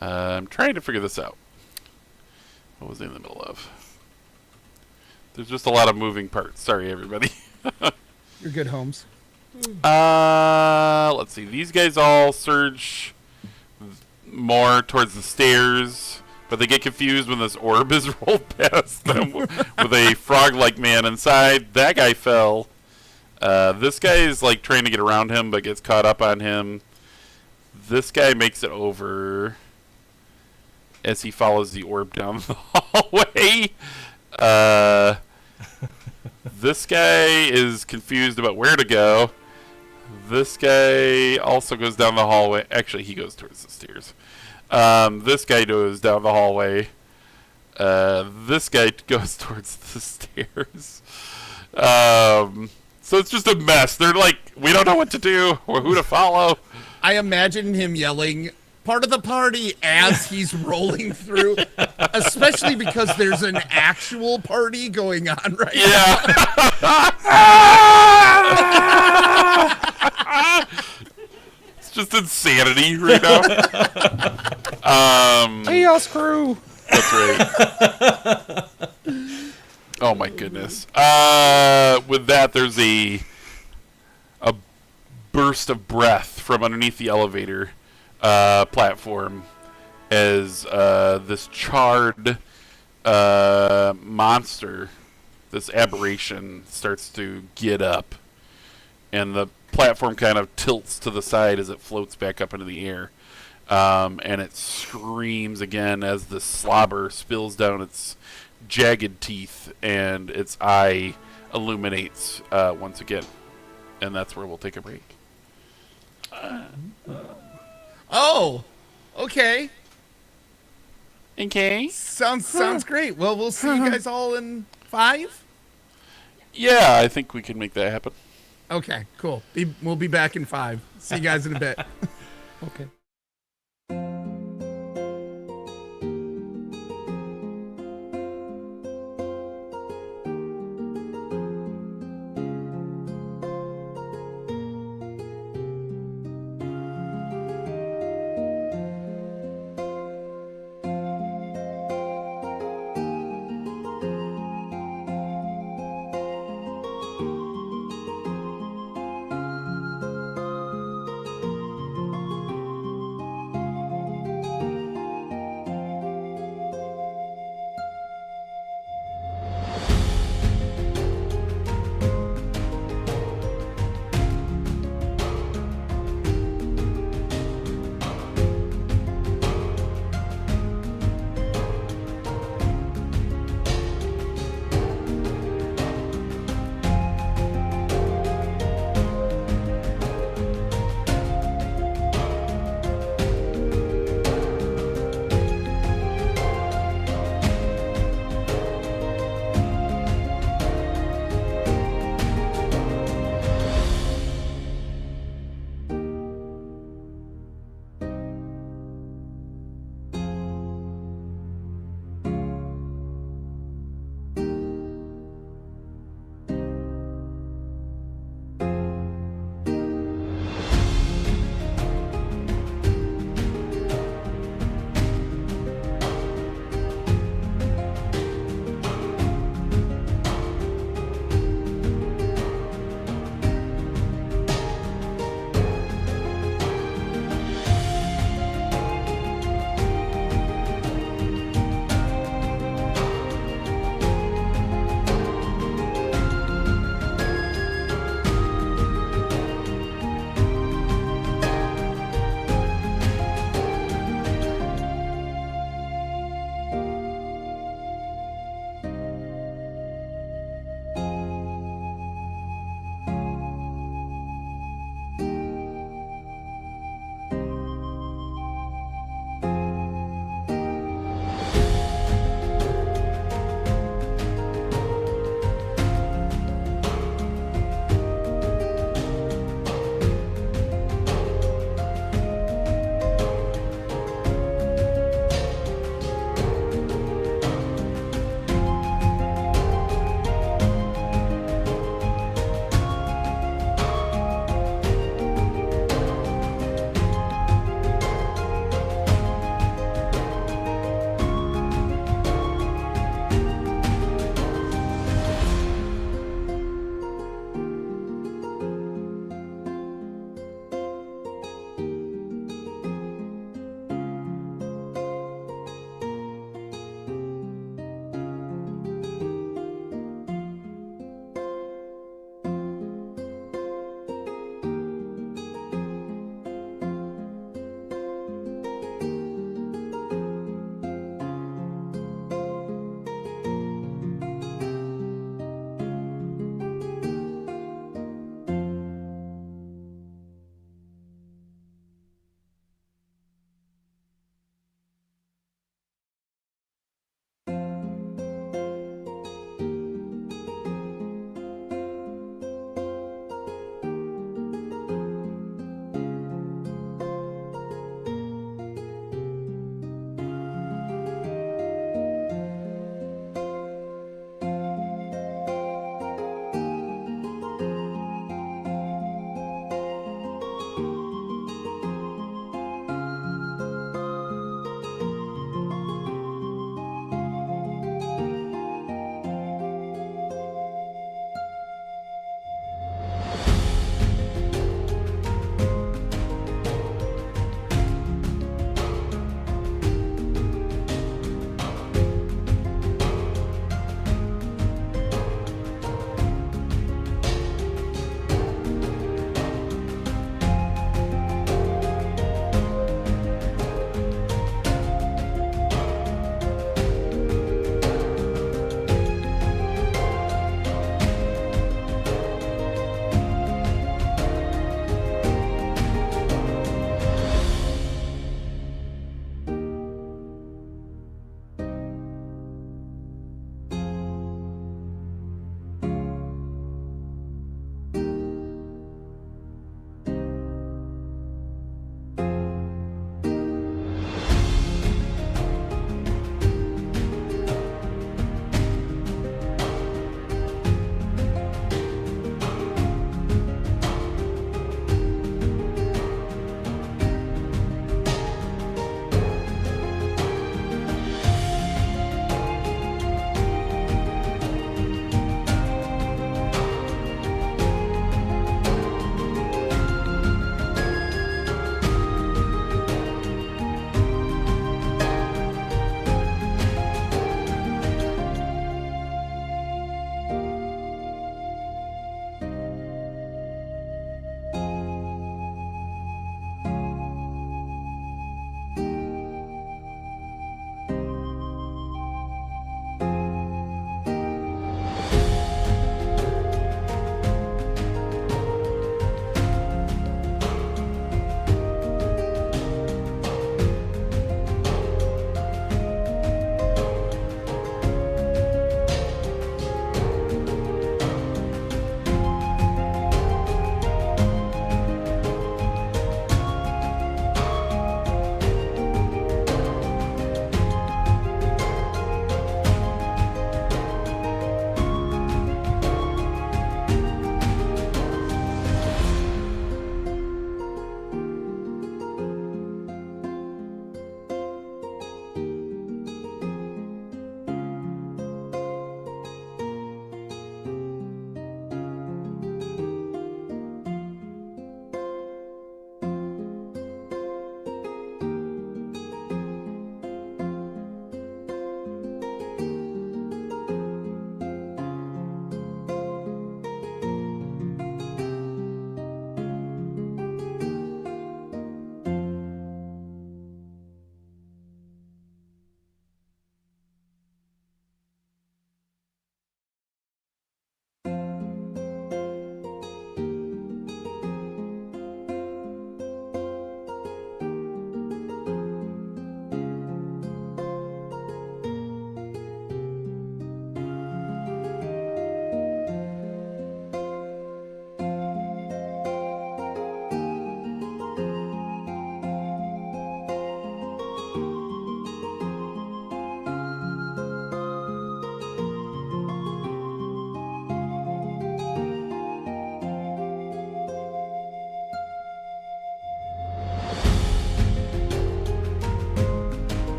I'm trying to figure this out. What was I in the middle of? There's just a lot of moving parts. Sorry, everybody. You're good, Holmes. Let's see. These guys all surge more towards the stairs, but they get confused when this orb is rolled past them with a frog-like man inside. That guy fell. This guy is like trying to get around him, but gets caught up on him. This guy makes it over as he follows the orb down the hallway. This guy is confused about where to go. This guy also goes down the hallway. Actually, he goes towards the stairs. This guy goes down the hallway. This guy goes towards the stairs. So it's just a mess. They're like, we don't know what to do or who to follow. I imagine him yelling, "Part of the party," as he's rolling through, especially because there's an actual party going on right now. Yeah. It's just insanity right now. Chaos crew. That's right. Oh my goodness. With that, there's a burst of breath from underneath the elevator platform as this charred monster, this aberration, starts to get up, and the platform kind of tilts to the side as it floats back up into the air. and it screams again as the slobber spills down its jagged teeth, and its eye illuminates once again. And that's where we'll take a break. Oh, okay. Okay. Sounds great. Well, we'll see you guys all in 5. Yeah, I think we can make that happen. Okay, cool. We'll be back in 5. See you guys in a bit. Okay.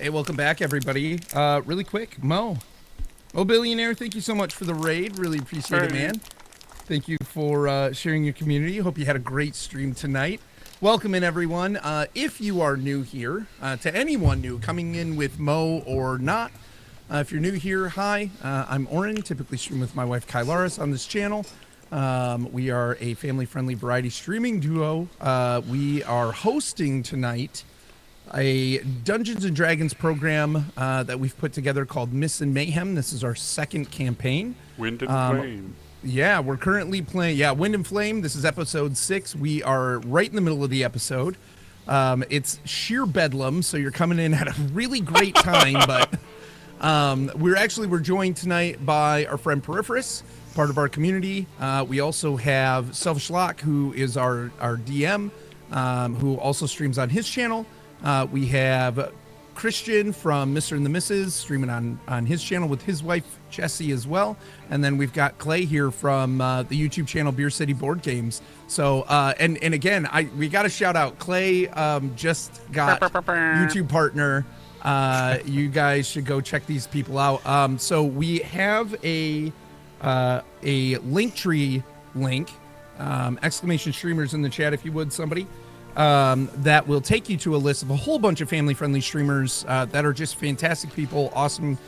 Hey, welcome back, everybody. Really quick, Mo Billionaire, thank you so much for the raid. Really appreciate it, man. Thank you for sharing your community. Hope you had a great stream tonight. Welcome in, everyone. If you are new here, to anyone new coming in with Mo or not, if you're new here, hi. I'm Oren. Typically stream with my wife Kylaris on this channel. We are a family-friendly variety streaming duo. We are hosting tonight a Dungeons and Dragons program that we've put together called Myths and Mayhem. This is our second campaign. Wind and Flame. Yeah, we're currently playing, Wind and Flame. This is episode 6. We are right in the middle of the episode. It's sheer bedlam, so you're coming in at a really great time, but we're joined tonight by our friend Peripherus, part of our community. We also have Selfish Lock, who is our DM, who also streams on his channel. We have Christian from Mr. and the Mrs. streaming on his channel with his wife Jessie as well. And then we've got Clay here from the YouTube channel Beer City Board Games. So and again, we got to shout out Clay. Just got YouTube partner. You guys should go check these people out. So we have a Linktree link, exclamation streamers in the chat if you would, somebody. That will take you to a list of a whole bunch of family-friendly streamers that are just fantastic people, awesome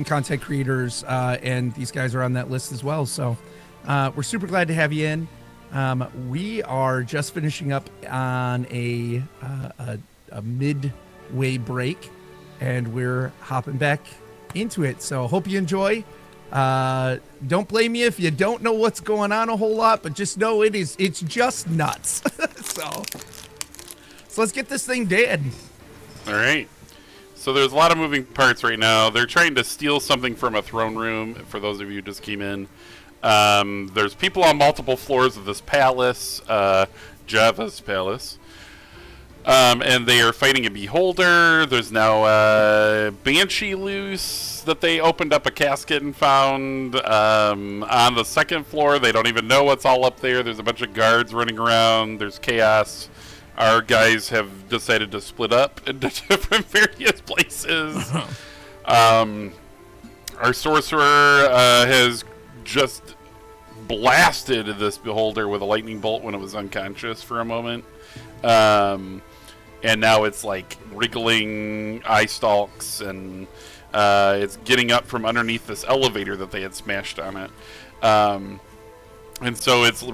content creators, and these guys are on that list as well. So we're super glad to have you in. We are just finishing up on a midway break, and we're hopping back into it. So hope you enjoy. Don't blame me if you don't know what's going on a whole lot, but just know it's just nuts. So let's get this thing dead. All right. So there's a lot of moving parts right now. They're trying to steal something from a throne room, for those of you who just came in. There's people on multiple floors of this palace, Java's palace. And they are fighting a beholder. There's now a banshee loose that they opened up a casket and found. On the second floor, they don't even know what's all up there. There's a bunch of guards running around. There's chaos. Our guys have decided to split up into different various places. Our sorcerer has just blasted this beholder with a lightning bolt when it was unconscious for a moment. And now it's like wriggling eye stalks, and it's getting up from underneath this elevator that they had smashed on it. And so it's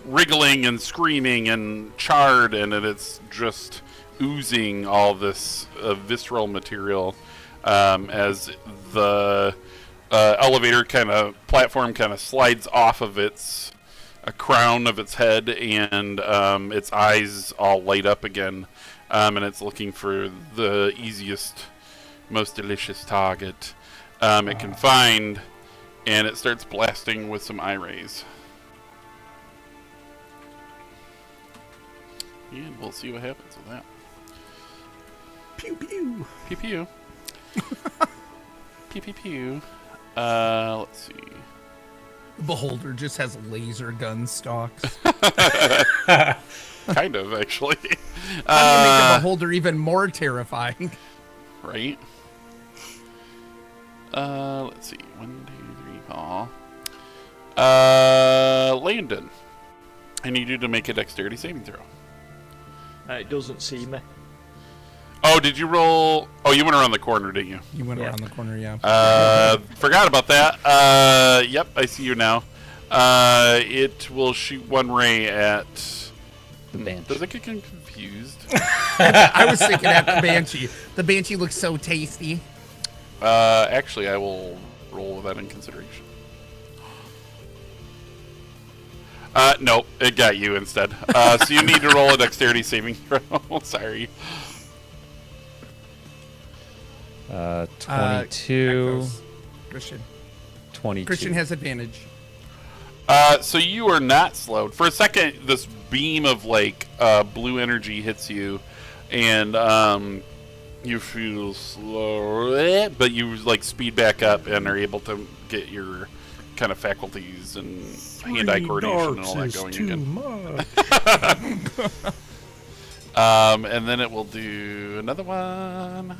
wriggling and screaming and charred, and it's just oozing all this visceral material as the elevator platform slides off of its crown of its head, and its eyes all light up again, and it's looking for the easiest, most delicious target it can find, and it starts blasting with some eye rays. And we'll see what happens with that. Pew pew. Pew pew. Pew pew pew. Let's see. The beholder just has laser gun stalks. Kind of, actually. How do you make a beholder even more terrifying? Right. Let's see. 1, 2, 3, paw. Landon. I need you to make a dexterity saving throw. It doesn't see me. Oh, did you roll? Oh, you went around the corner, didn't you? You went around the corner, yeah. Forgot about that. Yep, I see you now. It will shoot one ray at The Banshee. Does it get confused? I was thinking at the Banshee. The Banshee looks so tasty. Actually, I will roll with that in consideration. Nope, it got you instead. So you need to roll a dexterity saving throw. Sorry. 22. Christian. 22. Christian has advantage. So you are not slowed. For a second, this beam of blue energy hits you, and you feel slow, but you speed back up and are able to get your kind of faculties and hand-eye coordination and all that going again. And then it will do another one.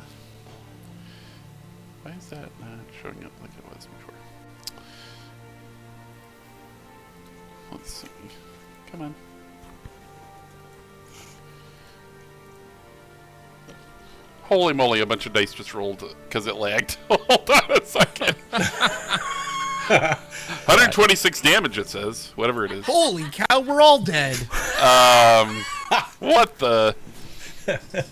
Why is that not showing up like it was before? Let's see. Come on. Holy moly, a bunch of dice just rolled because it lagged. Hold on a second. 126 damage, it says. Whatever it is. Holy cow, we're all dead. What the?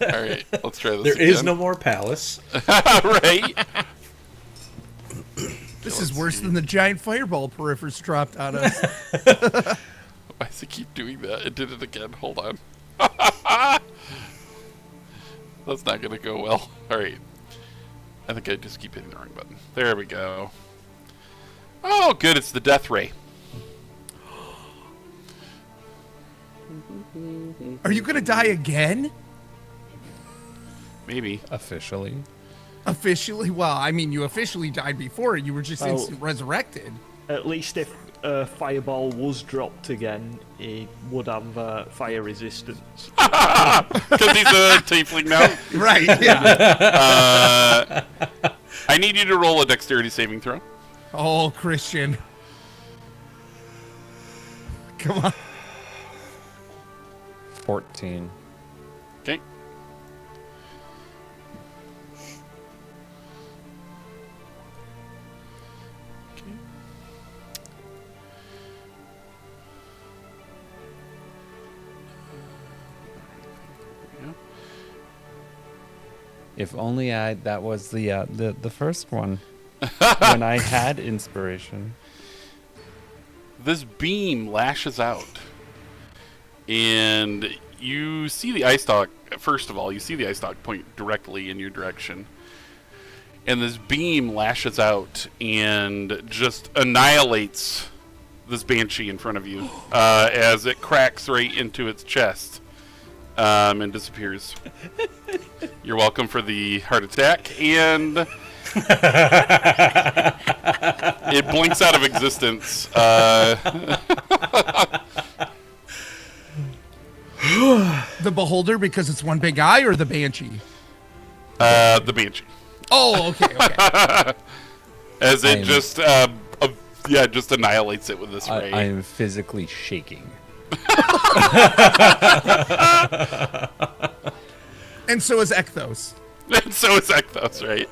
Alright, let's try this There again. is no more palace. Right? This is worse than the giant fireball Periphers dropped on us. Why does it keep doing that? It did it again. Hold on. That's not going to go well. Alright. I think I just keep hitting the wrong button. There we go. Oh, good. It's the death ray. Are you gonna die again? Maybe. Officially. Officially? Well, I mean, you officially died before. You were just Oh. instant resurrected. At least if Fireball was dropped again, he would have fire resistance. Because he's a tiefling now. Right, yeah. I need you to roll a dexterity saving throw. Oh, Christian. Come on. 14. Okay. If only that was the first one. When I had inspiration. This beam lashes out. And you see the eye stalk, first of all, you see the eye stalk point directly in your direction. And this beam lashes out and just annihilates this banshee in front of you as it cracks right into its chest and disappears. You're welcome for the heart attack, and it blinks out of existence. The beholder because it's one big eye, or the banshee? The banshee. Oh, okay, okay. As it just annihilates it with this ray. I am physically shaking. And so is Ekthos. And so is Ekthos, right?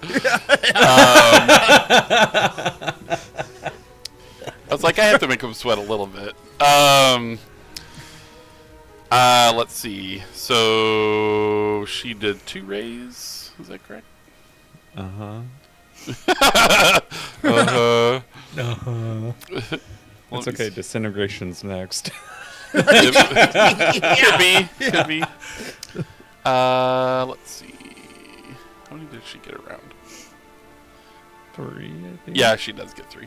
I was like, I have to make him sweat a little bit. Let's see. So she did 2 rays. Is that correct? Uh-huh. It's okay, disintegration's next. Could be. Let's see. How many did she get around? 3, I think. Yeah, she does get 3.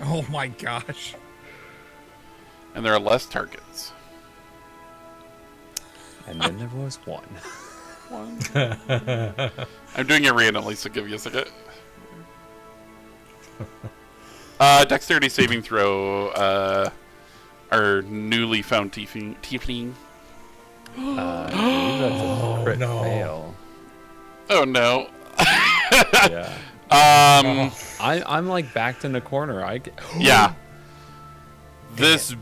Oh my gosh. And there are less targets. And then there was 1. I'm doing it randomly, so give you a second. Dexterity saving throw. Our newly found tiefling. I believe that's a crit no. fail. Oh no. Yeah. Um. I'm like backed in a corner. Yeah. This.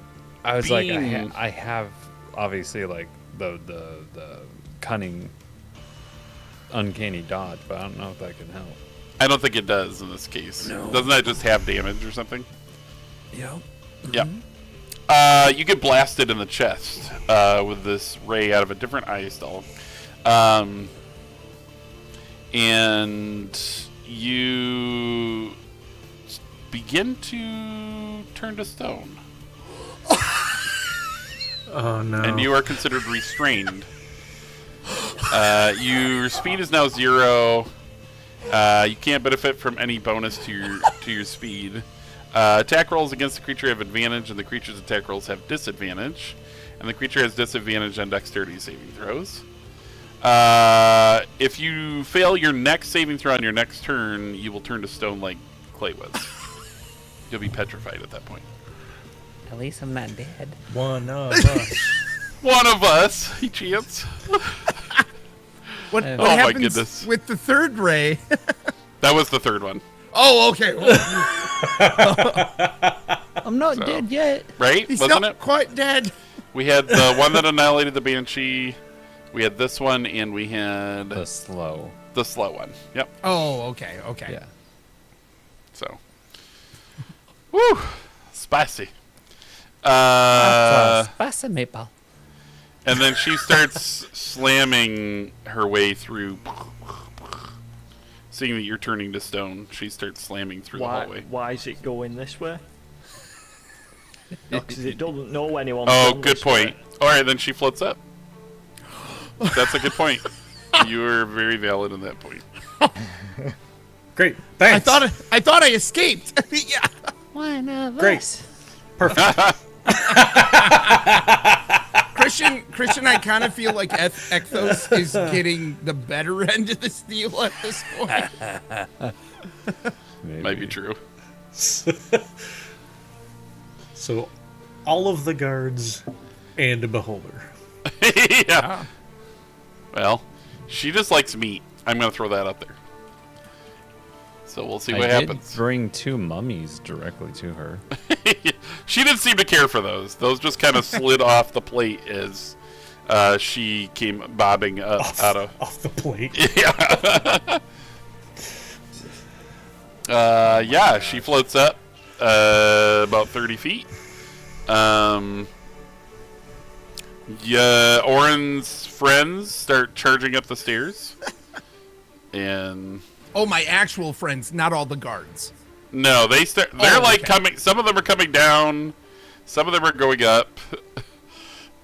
I was like, beam- I have obviously like the cunning, uncanny dodge, but I don't know if that can help. I don't think it does in this case. No. Doesn't that just have damage or something? Yep. Yep. You get blasted in the chest with this ray out of a different eye stall. And you begin to turn to stone. Oh no. And you are considered restrained. Your speed is now 0. You can't benefit from any bonus to your speed. Attack rolls against the creature have advantage, and the creature's attack rolls have disadvantage. And the creature has disadvantage on dexterity saving throws. If you fail your next saving throw on your next turn, you will turn to stone like Clay was. You'll be petrified at that point. At least I'm not dead. One of us. One of us, he chants. What Oh my happens goodness. with the third ray? That was the third one. Oh, okay. I'm not dead yet. Right? He's Wasn't not it? quite dead. We had the one that annihilated the Banshee. We had this one, and we had The slow. the slow one. Yep. Oh, okay. Yeah. So. Woo! Spicy. Spicy meatball. And then she starts slamming her way through. Seeing that you're turning to stone, she starts slamming through the hallway. Why is it going this way? Because it doesn't know anyone. Oh, good point. All right, then she floats up. That's a good point. You are very valid in that point. Great. Thanks. I thought I escaped. Yeah. One of Great. us. Perfect. Christian, I kind of feel like Ecthos is getting the better end of this deal at this point. Might be true. So, all of the guards and a beholder. Yeah. Well, she just likes meat. I'm going to throw that up there. So we'll see what I did happens. bring 2 mummies directly to her. She didn't seem to care for those. Those just kind of slid off the plate as she came bobbing up Off the plate. Yeah. Yeah, she floats up about 30 feet. Yeah, Oren's friends start charging up the stairs. And Oh, my actual friends, not all the guards. no, they're like okay. coming. Some of them are coming down. Some of them are going up.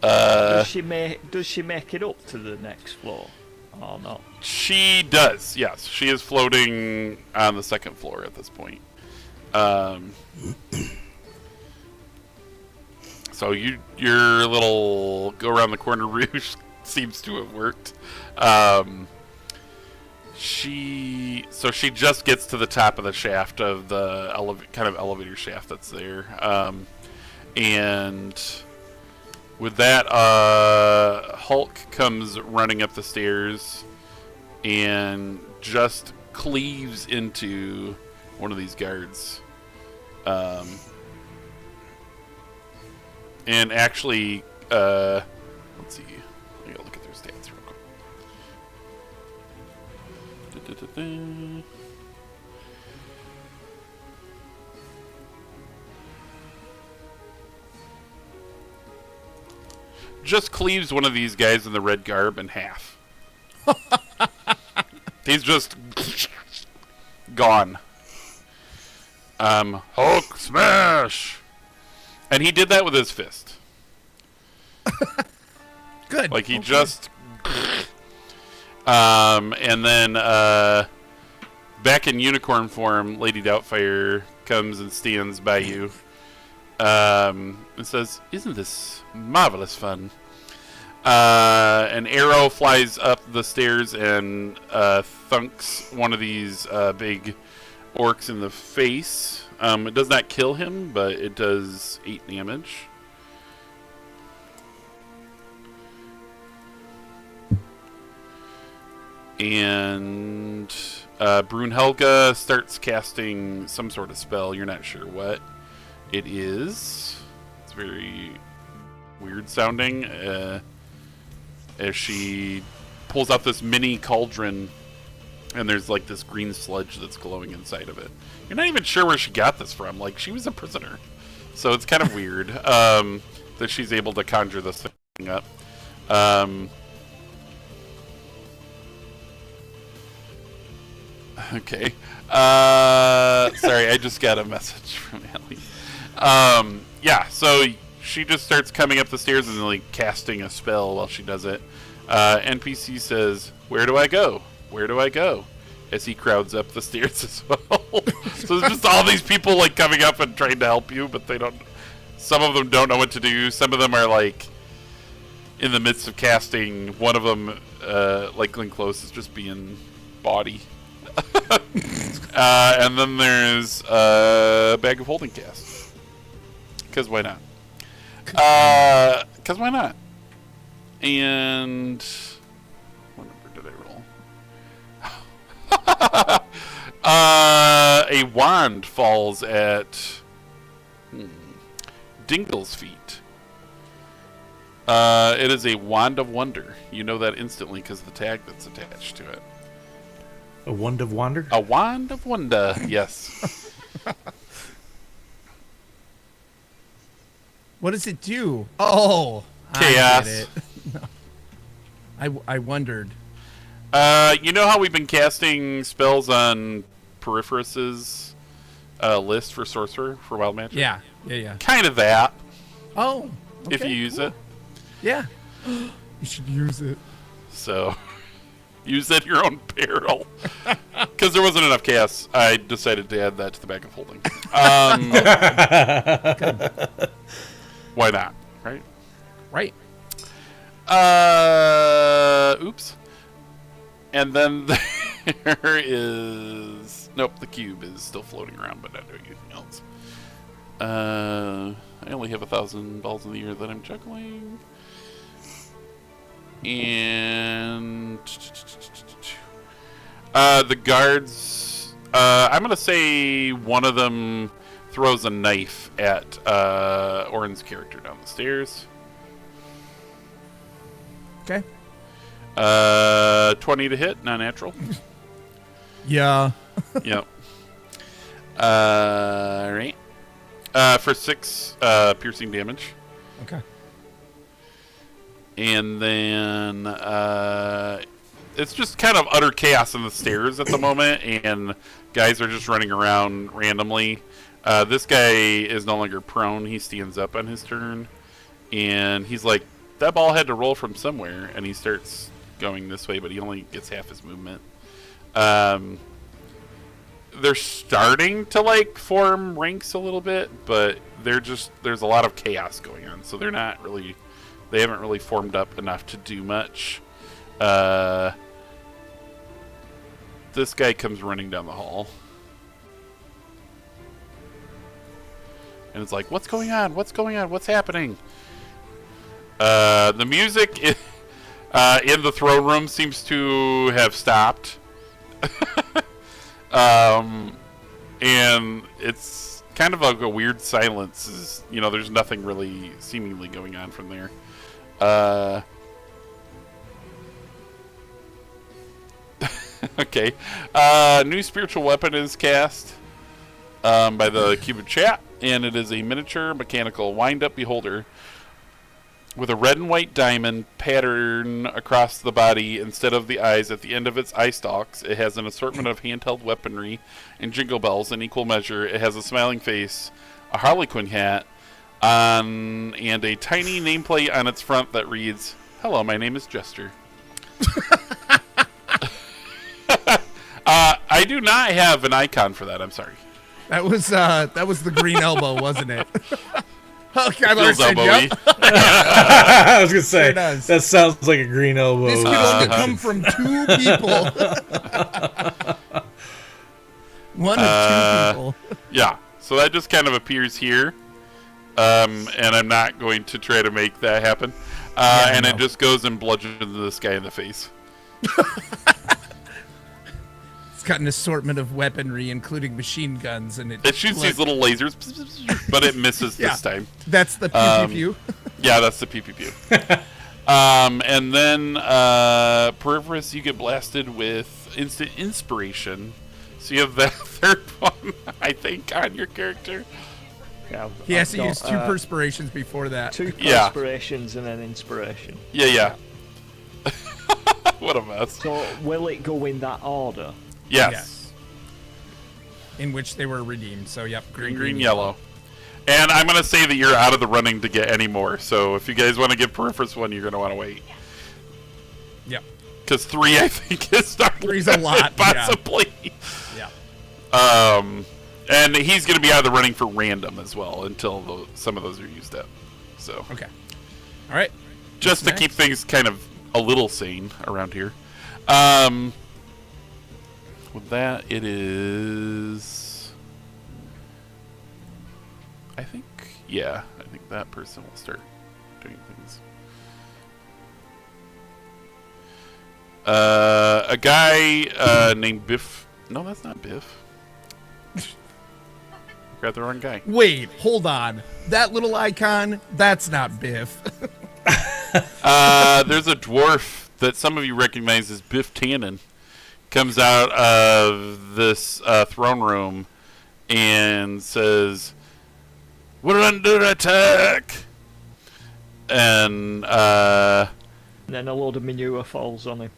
Does she make it up to the next floor, or not? She does, yes. She is floating on the second floor at this point. So your little go around the corner ruse seems to have worked. She just gets to the top of the shaft of the kind of elevator shaft that's there, and with that, Hulk comes running up the stairs and just cleaves into one of these guards, and actually, let's see, I gotta look at their stats real quick. Just cleaves one of these guys in the red garb in half. He's just gone. Hulk smash! And he did that with his fist. Good. Like he Okay. just and then back in unicorn form, Lady Doubtfire comes and stands by you and says, "Isn't this marvelous fun?" An arrow flies up the stairs and thunks one of these big orcs in the face. It does not kill him, but it does 8 damage. And Brunhilde starts casting some sort of spell. You're not sure what it is. It's very weird sounding. As she pulls out this mini cauldron, and there's like this green sludge that's glowing inside of it. You're not even sure where she got this from. Like, she was a prisoner. So it's kind of weird that she's able to conjure this thing up. Okay. Sorry, I just got a message from Ellie. Yeah, so she just starts coming up the stairs and like casting a spell while she does it. NPC says, "Where do I go? Where do I go?" As he crowds up the stairs as well. So there's just all these people like coming up and trying to help you, but they don't. Some of them don't know what to do. Some of them are like in the midst of casting. One of them, like Glenn Close, is just being bawdy. And then there's a bag of holding cast. Because why not? Because why not? And what number did I a wand falls at Dingle's feet. It is a Wand of Wonder. You know that instantly because of the tag that's attached to it. A Wand of Wonder? A Wand of Wonder, yes. What does it do? Oh, Chaos. I get it. I wondered. You know how we've been casting spells on Peripherus's list for Sorcerer for Wild Magic? Yeah. Kind of that, Oh, okay, if you use cool. it. Yeah. You should use it. So, use at your own peril. Because there wasn't enough chaos, I decided to add that to the bag of holding. Why not, right? Right. Oops. And then there is... Nope, the cube is still floating around, but not doing anything else. I only have 1,000 balls in the air that I'm juggling. And... the guards... I'm going to say one of them throws a knife at Orin's character down the stairs. Okay. 20 to hit, not natural. Yeah. Yep. Alright. For 6 piercing damage. Okay. And then it's just kind of utter chaos in the stairs at the moment, and guys are just running around randomly. This guy is no longer prone. He stands up on his turn, and he's like, that ball had to roll from somewhere, and he starts going this way, but he only gets half his movement. They're starting to like form ranks a little bit, but there's a lot of chaos going on, so they haven't really formed up enough to do much. This guy comes running down the hall, and it's like, what's going on? What's going on? What's happening? The music in the throne room seems to have stopped. And it's kind of like a weird silence. There's nothing really seemingly going on from there. Okay. New spiritual weapon is cast by the cube of chat, and it is a miniature mechanical wind-up beholder with a red and white diamond pattern across the body instead of the eyes at the end of its eye stalks. It has an assortment of handheld weaponry and jingle bells in equal measure. It has a smiling face, a Harlequin hat, and a tiny nameplate on its front that reads, "Hello, my name is Jester." I do not have an icon for that. I'm sorry. That was the green elbow, wasn't it? Okay, I Feels said, elbowy. yep. I was gonna say Sure does. that sounds like a green elbow. This could only come from 2 people. One of 2 people. Yeah, so that just kind of appears here, and I'm not going to try to make that happen. And it just goes and bludgeons this guy in the face. It's got an assortment of weaponry, including machine guns, and It shoots these little lasers, but it misses Yeah. this time. That's the pew pew pew. Yeah, that's the pew pew pew. And then Peripherus, you get blasted with instant inspiration. So you have that third one, I think, on your character. Yeah, He has I've to got, use 2 perspirations before that. 2 Yeah. perspirations and an inspiration. Yeah. What a mess. So will it go in that order? Yes. In which they were redeemed. So, yep. Green, yellow. And I'm going to say that you're out of the running to get any more. So if you guys want to give Peripherus one, you're going to want to wait. Yep. Because 3, I think, is our 3's a lot. possibly. Yeah. And he's going to be out of the running for random as well until some of those are used up. So Okay. All right. just to Next. keep things kind of a little sane around here. With that, it is... I think that person will start doing things. A guy named Biff... No, that's not Biff. Grabbed the wrong guy. Wait, hold on. That little icon, that's not Biff. There's a dwarf that some of you recognize as Biff Tannen. Comes out of this throne room and says, "We're under attack!" And then a load of manure falls on him.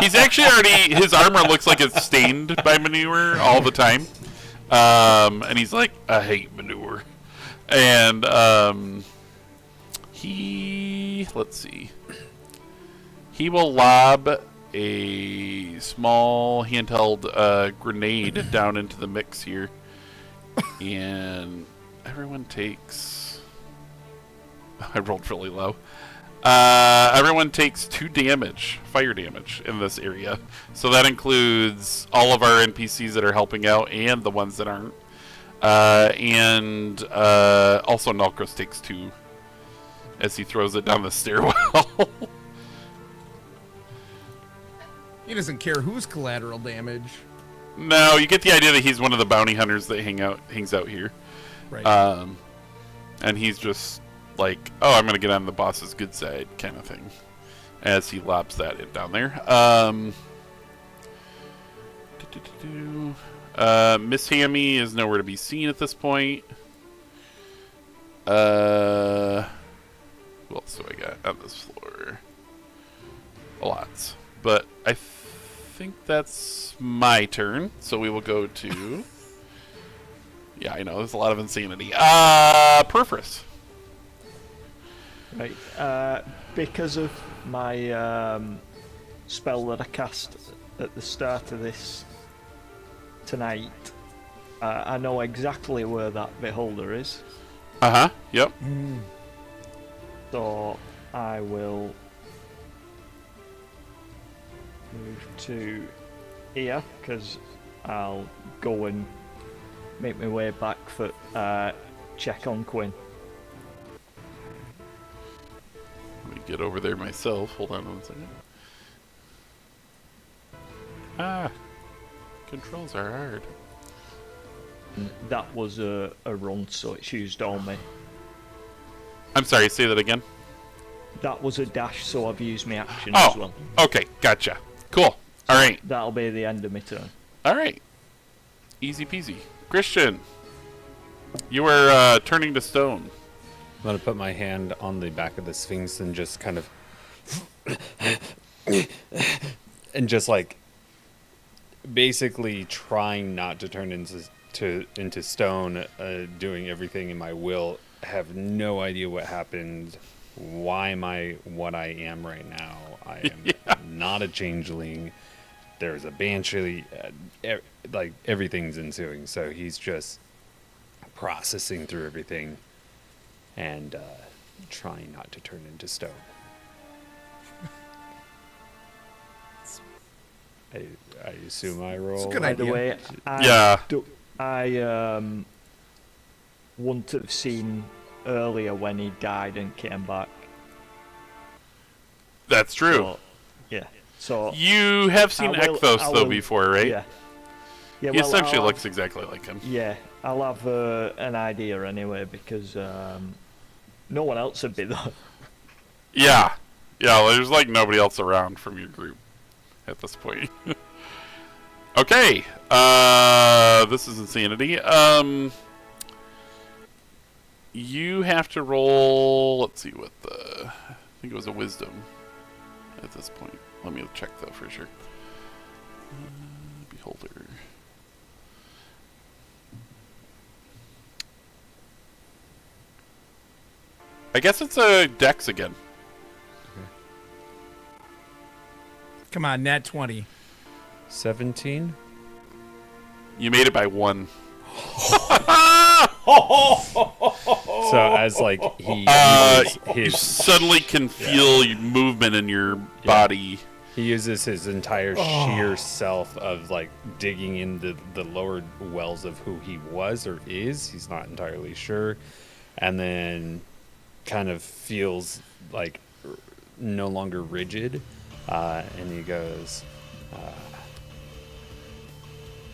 he's actually already, his armor looks like it's stained by manure all the time. And he's like, "I hate manure." And let's see. He will lob a small handheld grenade down into the mix here. And everyone takes... I rolled really low. Everyone takes 2 damage, fire damage, in this area. So that includes all of our NPCs that are helping out and the ones that aren't. And also Nalkros takes 2 as he throws it down the stairwell. He doesn't care whose collateral damage. No, you get the idea that he's one of the bounty hunters that hangs out here. Right. And he's just like, "Oh, I'm going to get on the boss's good side," kind of thing, as he lobs that down there. Miss Hammy is nowhere to be seen at this point. Who else do I got on this floor? A lot. But I think that's my turn, so we will go to... Yeah, I know, there's a lot of insanity. Perfus. Right. Because of my spell that I cast at the start of this tonight, I know exactly where that beholder is. Uh-huh, yep. So I will move to here, because I'll go and make my way back for check on Quinn. Let me get over there myself. Hold on 1 second. Controls are hard. That was a run, so it's used on me. I'm sorry, say that again. That was a dash, so I've used my action as well. Okay, gotcha. Cool. All right. That'll be the end of my turn. All right. Easy peasy. Christian, you are turning to stone. I'm gonna put my hand on the back of the Sphinx and just kind of, and just like, basically trying not to turn into stone, doing everything in my will. Have no idea what happened. Why am I what I am right now? I am not a changeling. There's a banshee. Like everything's ensuing. So he's just processing through everything and trying not to turn into stone. I assume I roll. It's a good By the idea. way, I wouldn't have seen earlier when he died and came back. That's true. So, yeah. So You have seen I will- Ekthos, I though, will- before, right? Yeah. Yeah. He essentially I'll looks exactly like him. Yeah, I'll have an idea anyway, because no one else would be there. Yeah. Yeah, there's like nobody else around from your group at this point. Okay. This is insanity. You have to roll... Let's see what the... I think it was a wisdom at this point. Let me check, though, for sure. Beholder. I guess it's a dex again. Come on, nat 20. 17. You made it by 1. So as like he uses You his suddenly can feel movement in your body. he uses his entire sheer self of like digging into the lower wells of who he was or is. He's not entirely sure, and then kind of feels like no longer rigid, and he goes,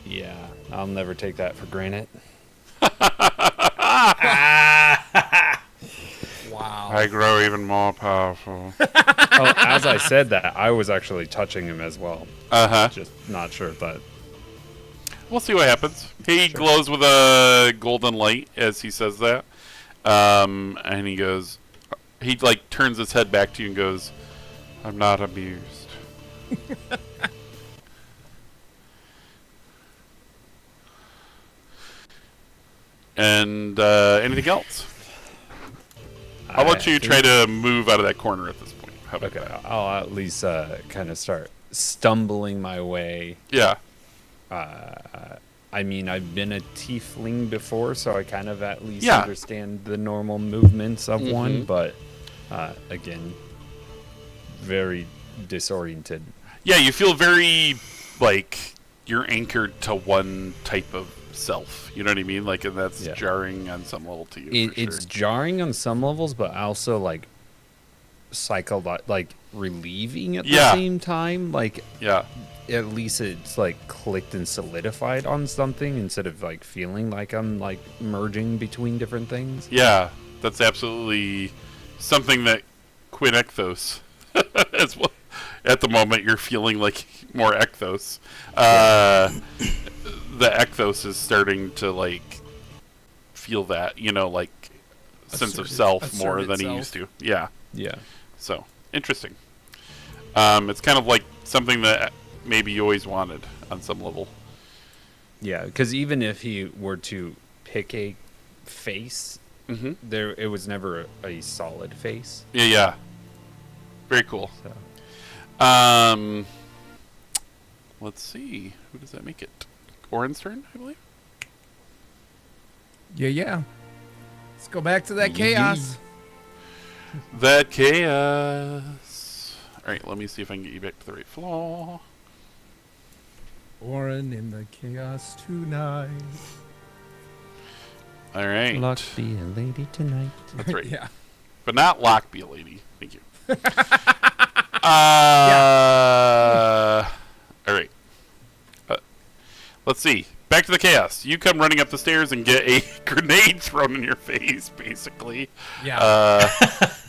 Yeah, I'll never take that for granted. Wow. I grow even more powerful. Oh, as I said that, I was actually touching him as well. Uh-huh. Just not sure if that. We'll see what happens. He glows with a golden light as he says that. And he goes, he like turns his head back to you and goes, I'm not amused. And anything else? I'll let you try to move out of that corner at this point. How about Okay, that? I'll at least kind of start stumbling my way. Yeah. I mean, I've been a tiefling before, so I kind of at least Yeah. understand the normal movements of one, Mhm. but again, very disoriented. Yeah, you feel very like you're anchored to one type of self. You know what I mean? Like, and that's Yeah. jarring on some level to you. For It's sure. jarring on some levels, but also like like relieving at Yeah. the same time. Like Yeah. at least it's like clicked and solidified on something instead of like feeling like I'm like merging between different things. Yeah, that's absolutely something that Quinn Ecthos as well. At the moment, you're feeling like more Ecthos. The Ecthos is starting to like feel that, you know, like sense of Assert it- self more assert than he itself. used to. Yeah. Yeah. So interesting. It's kind of like something that maybe you always wanted on some level. Yeah, because even if he were to pick a face, Mm-hmm. there it was never a solid face. Yeah, yeah. Very cool. So Let's see. Who does that make it? Orin's turn, I believe. Yeah. Let's go back to that chaos. That chaos. All right, let me see if I can get you back to the right floor. Orin in the chaos tonight. All right. Luck be a lady tonight. That's right. Yeah. But not Lock be a lady. Thank you. All right. Let's see. Back to the chaos. You come running up the stairs and get a grenade thrown in your face, basically. Yeah.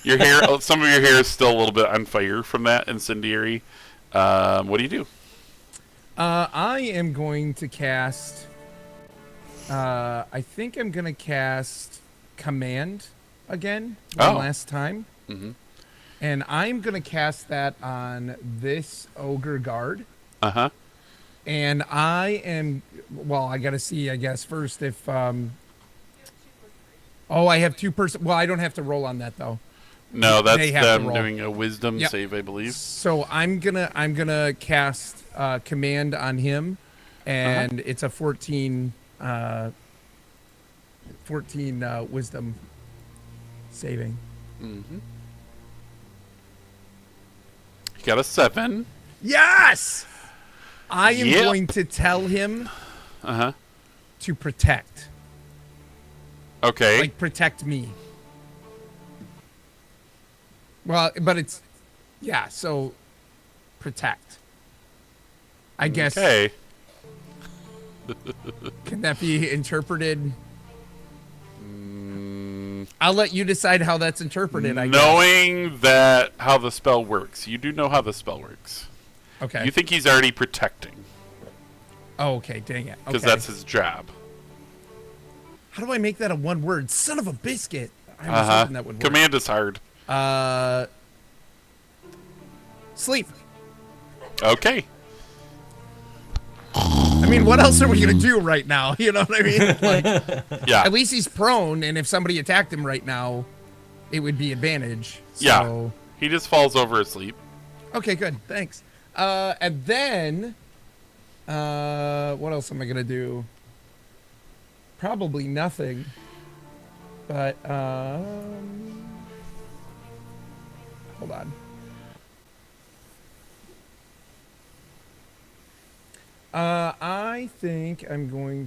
Your hair, some of your hair is still a little bit on fire from that incendiary. What do you do? I am going to cast. I think I'm going to cast Command again one Oh. last time. Mhm. And I'm going to cast that on this Ogre Guard. Uh huh. And I am. Well, I got to see, I guess, first if. Oh, I have 2 person. Well, I don't have to roll on that, though. No, that's They have to them roll. doing a wisdom Yep. save, I believe. So I'm gonna cast Command on him, and it's a 14 wisdom saving. Mm-hmm. You got a 7. Yes, I am Yep. going to tell him Uh huh. to protect, Okay. like protect me. Well, but it's so protect. I guess Okay. can that be interpreted? I'll let you decide how that's interpreted. I guess. Knowing that how the spell works, you do know how the spell works. Okay. You think he's already protecting Oh, okay. Dang it. because Okay. that's his job. How do I make that a one word? Son of a biscuit. I was hoping that would work. Command is hard. Sleep. Okay. I mean, what else are we gonna do right now? You know what I mean? Like, Yeah. at least he's prone, and if somebody attacked him right now, it would be advantage. Yeah. So, He just falls over asleep. okay, good. Thanks. And then, what else am I gonna do? Probably nothing. But hold on. I think I'm going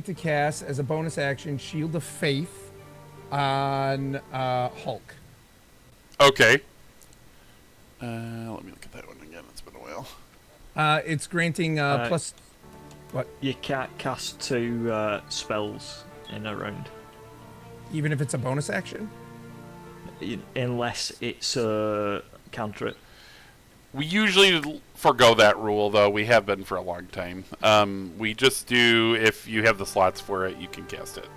to cast as a bonus action Shield of Faith on Hulk. Okay. Let me look at that one again. It's been a while. It's granting plus. What? You can't cast 2 spells in a round. Even if it's a bonus action? Unless it's a cantrip. We usually forgo that rule, though. We have been for a long time. We just do, if you have the slots for it, you can cast it.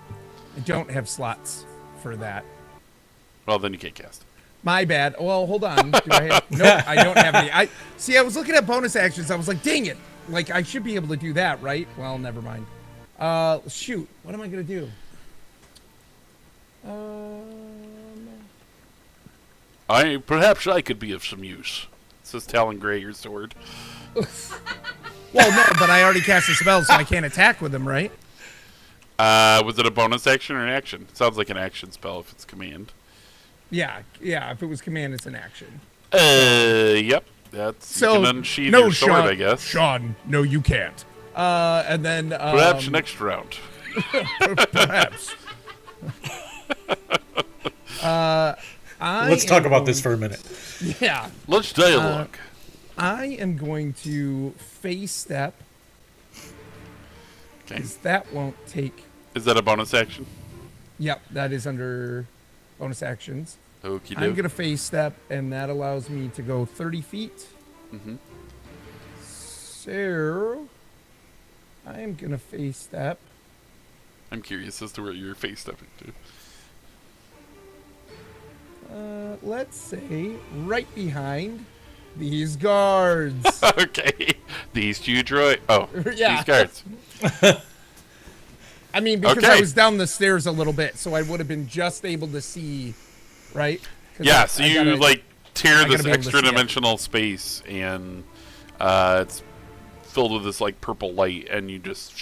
I don't have slots for that. Well, then you can't cast it. My bad. Well, hold on. Do I have... Nope, I don't have any. I was looking at bonus actions. I was like, dang it. Like, I should be able to do that, right? Well, never mind. Shoot. What am I going to do? Perhaps I could be of some use. Says Talon your sword. Well, no, but I already cast a spell, so I can't attack with them, right? Was it a bonus action or an action? It sounds like an action spell if it's command. Yeah. If it was command, it's an action. Yep. That's So, you can unsheath no, your sword, Sean, I guess. Sean, no, you can't. And then... Perhaps next round. Perhaps. Let's talk about this for a minute. Yeah. Let's dialogue. I am going to face step. Okay. 'Cause that won't take... Is that a bonus action? Yep, that is under bonus actions. Okie I'm doke. going to face step, and that allows me to go 30 feet. Mm-hmm. So, I am going to face step. I'm curious as to where you're face stepping to. Let's say right behind these guards. Okay. These two droid. Oh, Yeah. these guards. I mean, because Okay. I was down the stairs a little bit, so I would have been just able to see, right? 'Cause Yeah, so you gotta- tear I gotta this be able to see extra it. dimensional space, and it's filled with this like purple light, and you just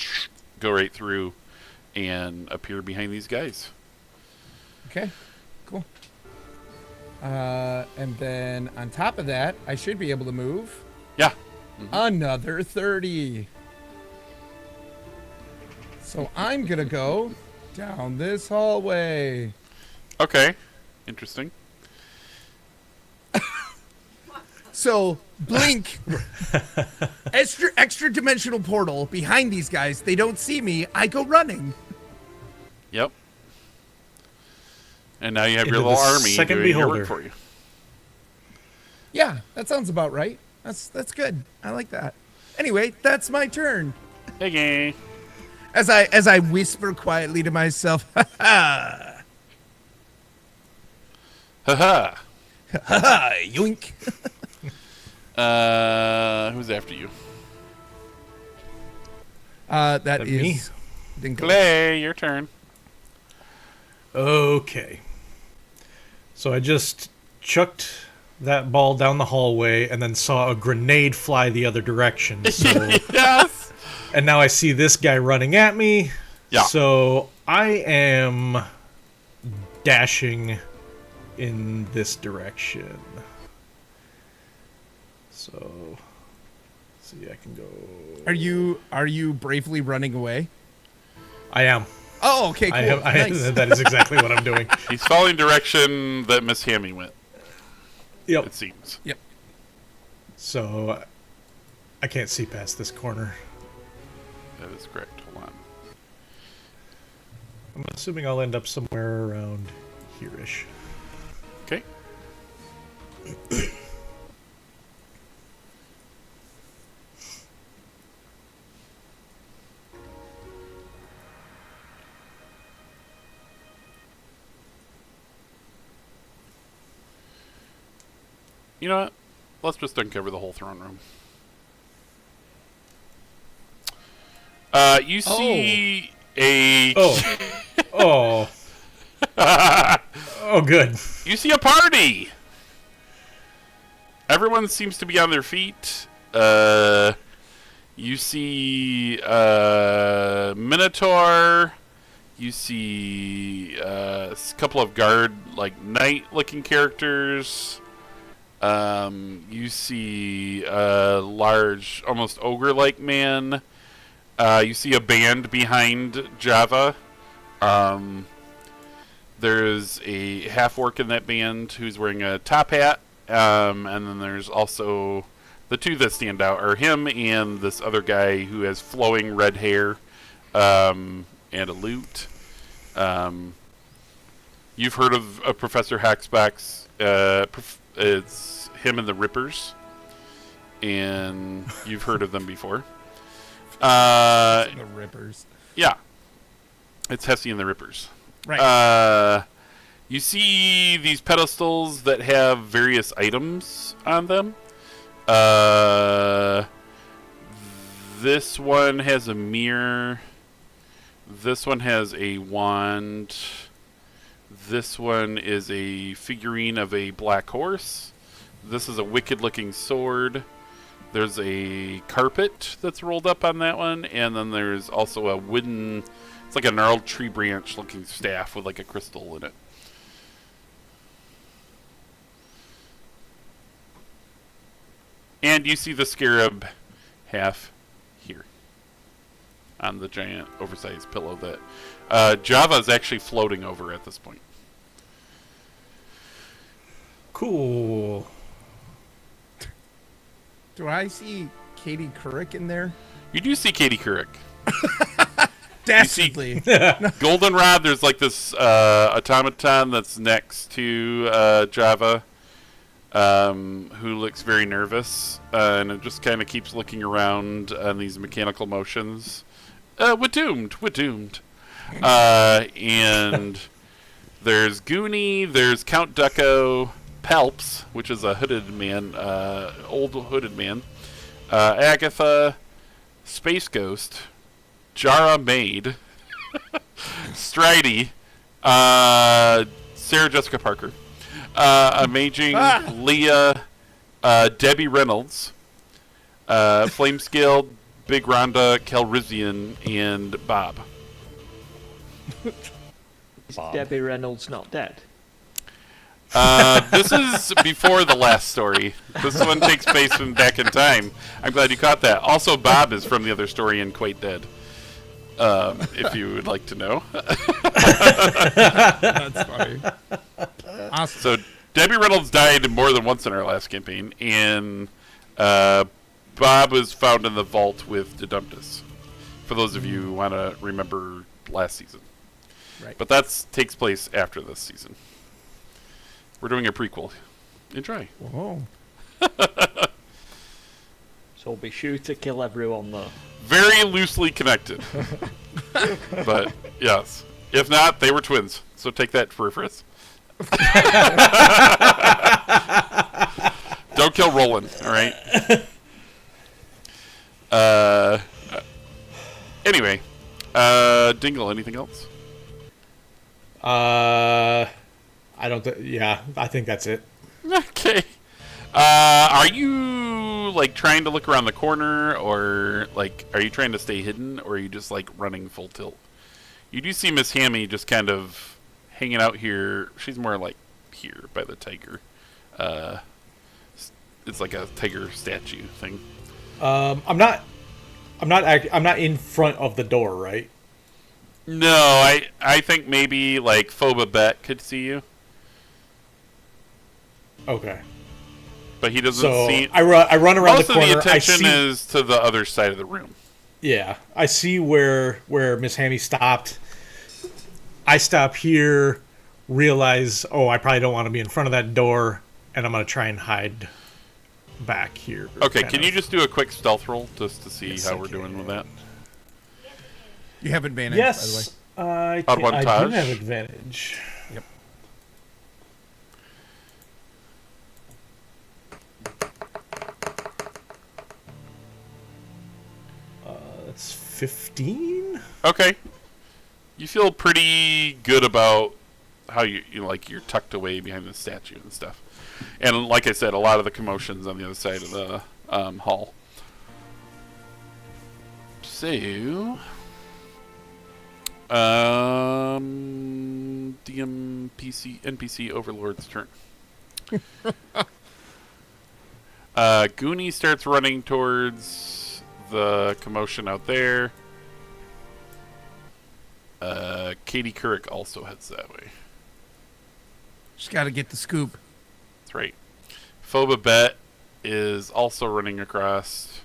go right through and appear behind these guys. Okay, cool. And then on top of that, I should be able to move Yeah. another 30. So I'm gonna go down this hallway. Okay. Interesting. So blink, extra dimensional portal behind these guys. They don't see me. I go running. Yep. And now you have Into your little the army second doing your beholder. work for you. Yeah, that sounds about right. That's good. I like that. Anyway, that's my turn. Hey, As I whisper quietly to myself, ha ha, haha. ha ha, yoink. Who's after you? That That is me? Dinko. Clay, your turn. Okay. So I just chucked that ball down the hallway and then saw a grenade fly the other direction. So, Yes. and now I see this guy running at me. Yeah. So I am dashing in this direction. So, see, I can go. Are you bravely running away? I am. Oh, okay, cool. Nice. That is exactly what I'm doing. He's following direction that Miss Hammy went, Yep. it seems. Yep. So I can't see past this corner. That is correct. Hold on. I'm assuming I'll end up somewhere around here-ish. Okay. You know what? Let's just uncover the whole throne room. You see a... Oh. Oh, good. You see a party! Everyone seems to be on their feet. You see Minotaur. You see a couple of guard, like, knight-looking characters. You see a large, almost ogre-like man. You see a band behind Java. There's a half-orc in that band who's wearing a top hat. And then there's also The two that stand out are him and this other guy who has flowing red hair and a lute. You've heard of Professor Hacksback's. It's him and the Rippers, and you've heard of them before. The Rippers. Yeah, it's Hesse and the Rippers. Right. You see these pedestals that have various items on them. This one has a mirror. This one has a wand. This one is a figurine of a black horse. This is a wicked-looking sword. There's a carpet that's rolled up on that one, and then there's also a wooden... It's like a gnarled tree branch-looking staff with like a crystal in it. And you see the scarab half here on the giant oversized pillow that Java is actually floating over at this point. Cool. Do I see Katie Couric in there? You do see Katie Couric. Dastardly. Goldenrod, there's like this automaton that's next to Java, who looks very nervous, and it just kind of keeps looking around on these mechanical motions. We're doomed. And there's Goonie, there's Count Ducko, Palps, which is a hooded man, old hooded man, Agatha, Space Ghost, Jara Maid, Stridey, Sarah Jessica Parker, Amazing, Leah, Debbie Reynolds, Flamescale, Big Rhonda, Calrissian, and Bob. Is Debbie Reynolds not dead? This is before the last story. This one takes place from back in time. I'm glad you caught that. Also, Bob is from the other story and quite dead. If you would like to know. That's funny. Awesome. So, Debbie Reynolds died more than once in our last campaign, and Bob was found in the vault with Dedumtus. For those of you who want to remember last season. Right. But that takes place after this season. We're doing a prequel. Enjoy. Whoa. So be sure to kill everyone though. Very loosely connected. But, yes. If not, they were twins. So take that for reference. Don't kill Roland, alright? Anyway. Dingle, anything else? I don't. Yeah, I think that's it. Okay. Are you like trying to look around the corner, or like are you trying to stay hidden, or are you just like running full tilt? You do see Miss Hammy just kind of hanging out here. She's more like here by the tiger. It's like a tiger statue thing. I'm not in front of the door, right? No, I think maybe like Phobabet could see you. Okay. But he doesn't So see. I run around Most the corner. of the attention I see, is to the other side of the room. yeah, I see where Miss Hammy stopped. I stop here, realize, I probably don't want to be in front of that door, and I'm gonna try and hide back here. Okay, kind can of. you just do a quick stealth roll just to see Yes, how I we're doing can. with that? You have advantage, Yes, I do Advantage? have advantage. Yep. That's 15. Okay. You feel pretty good about how you're tucked away behind the statue and stuff. And like I said, a lot of the commotion's on the other side of the hall. So, DM NPC Overlord's turn. Goonie starts running towards the commotion out there. Katie Couric also heads that way. Just got to get the scoop. That's right. Phobabet is also running across.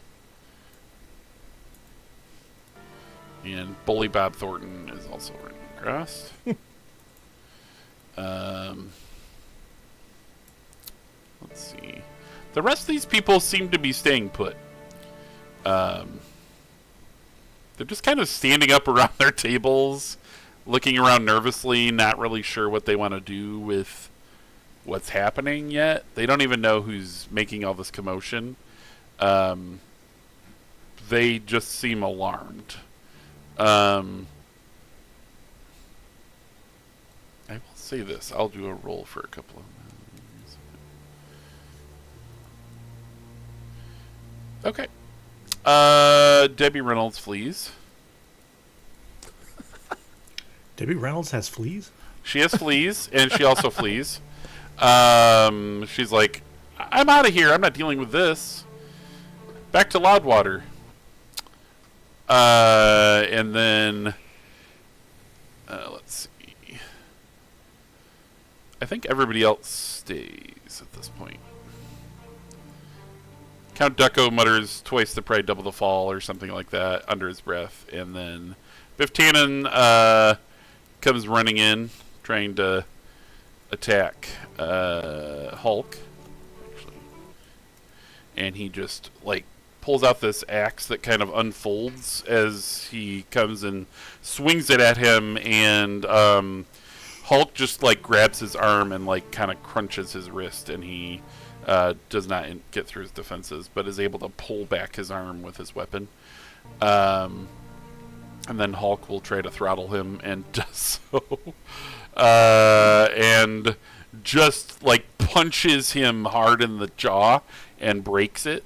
And Bully Bob Thornton is also running across. Let's see. The rest of these people seem to be staying put. They're just kind of standing up around their tables, looking around nervously, not really sure what they want to do with what's happening yet. They don't even know who's making all this commotion. They just seem alarmed. I will say this. I'll do a roll for a couple of minutes. Okay. Debbie Reynolds flees. Debbie Reynolds has fleas? She has fleas, and she also flees. She's like, I'm out of here. I'm not dealing with this. Back to Loudwater. And then, let's see. I think everybody else stays at this point. Count Ducko mutters twice the pride, double the fall, or something like that under his breath. And then Biff Tannen comes running in, trying to attack Hulk. Actually. And he just, like, pulls out this axe that kind of unfolds as he comes and swings it at him, and Hulk just like grabs his arm and like kind of crunches his wrist, and he does not get through his defenses, but is able to pull back his arm with his weapon. And then Hulk will try to throttle him and does so. And just like punches him hard in the jaw and breaks it.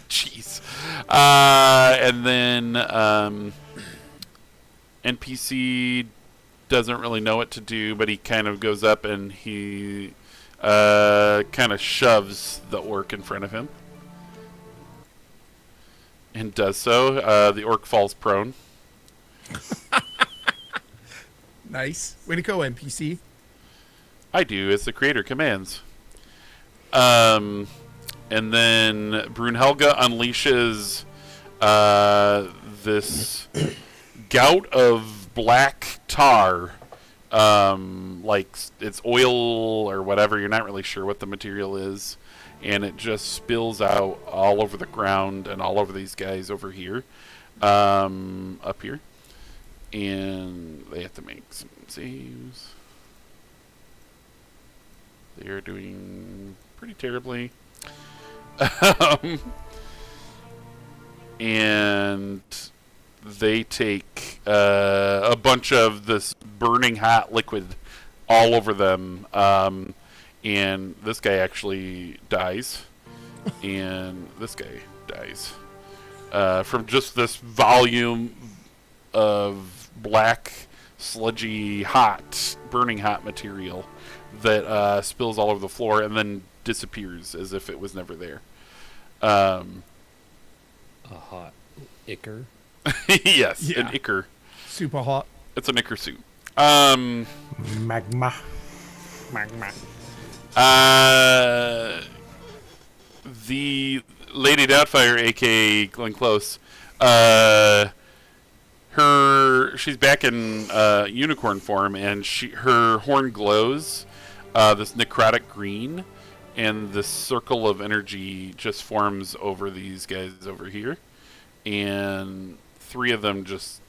Jeez. And then NPC doesn't really know what to do, but he kind of goes up and he kind of shoves the orc in front of him. And does so. The orc falls prone. Nice. Way to go, NPC. I do, as the creator commands. And then Brunhelga unleashes this gout of black tar. Like it's oil or whatever. You're not really sure what the material is. And it just spills out all over the ground and all over these guys over here. Up here. And they have to make some saves. They are doing pretty terribly. And they take a bunch of this burning hot liquid all over them. And this guy actually dies. And this guy dies. From just this volume of black, sludgy, hot, burning hot material that spills all over the floor and then disappears as if it was never there. A hot ichor. Yes, Yeah. an ichor. Super hot. It's an ichor suit. Magma. The Lady Doubtfire, aka Glenn Close, she's back in unicorn form, and her horn glows this necrotic green, and this circle of energy just forms over these guys over here, and 3 of them just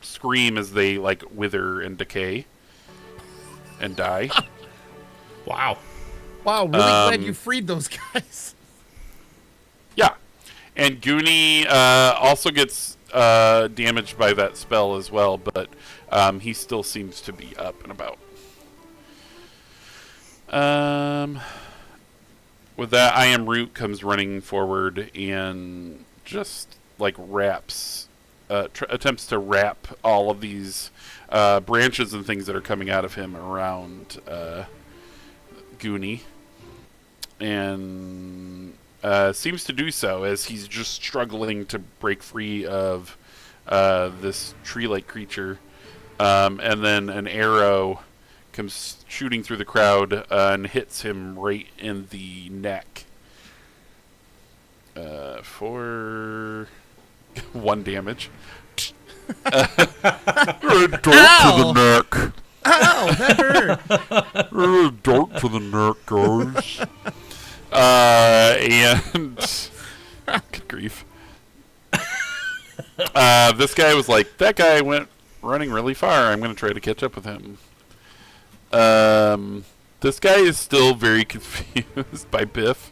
scream as they like wither and decay and die. Wow. Wow, really glad you freed those guys. Yeah, and Goonie also gets damaged by that spell as well, but he still seems to be up and about. With that, I Am Root comes running forward and just like attempts to wrap all of these branches and things that are coming out of him around Goonie, and seems to do so as he's just struggling to break free of this tree-like creature, and then an arrow comes shooting through the crowd and hits him right in the neck for 1 damage. Right to the neck. Ow, that hurt. Dart to the neck, guys. And good grief. This guy was like, that guy went running really far. I'm going to try to catch up with him. This guy is still very confused by Biff.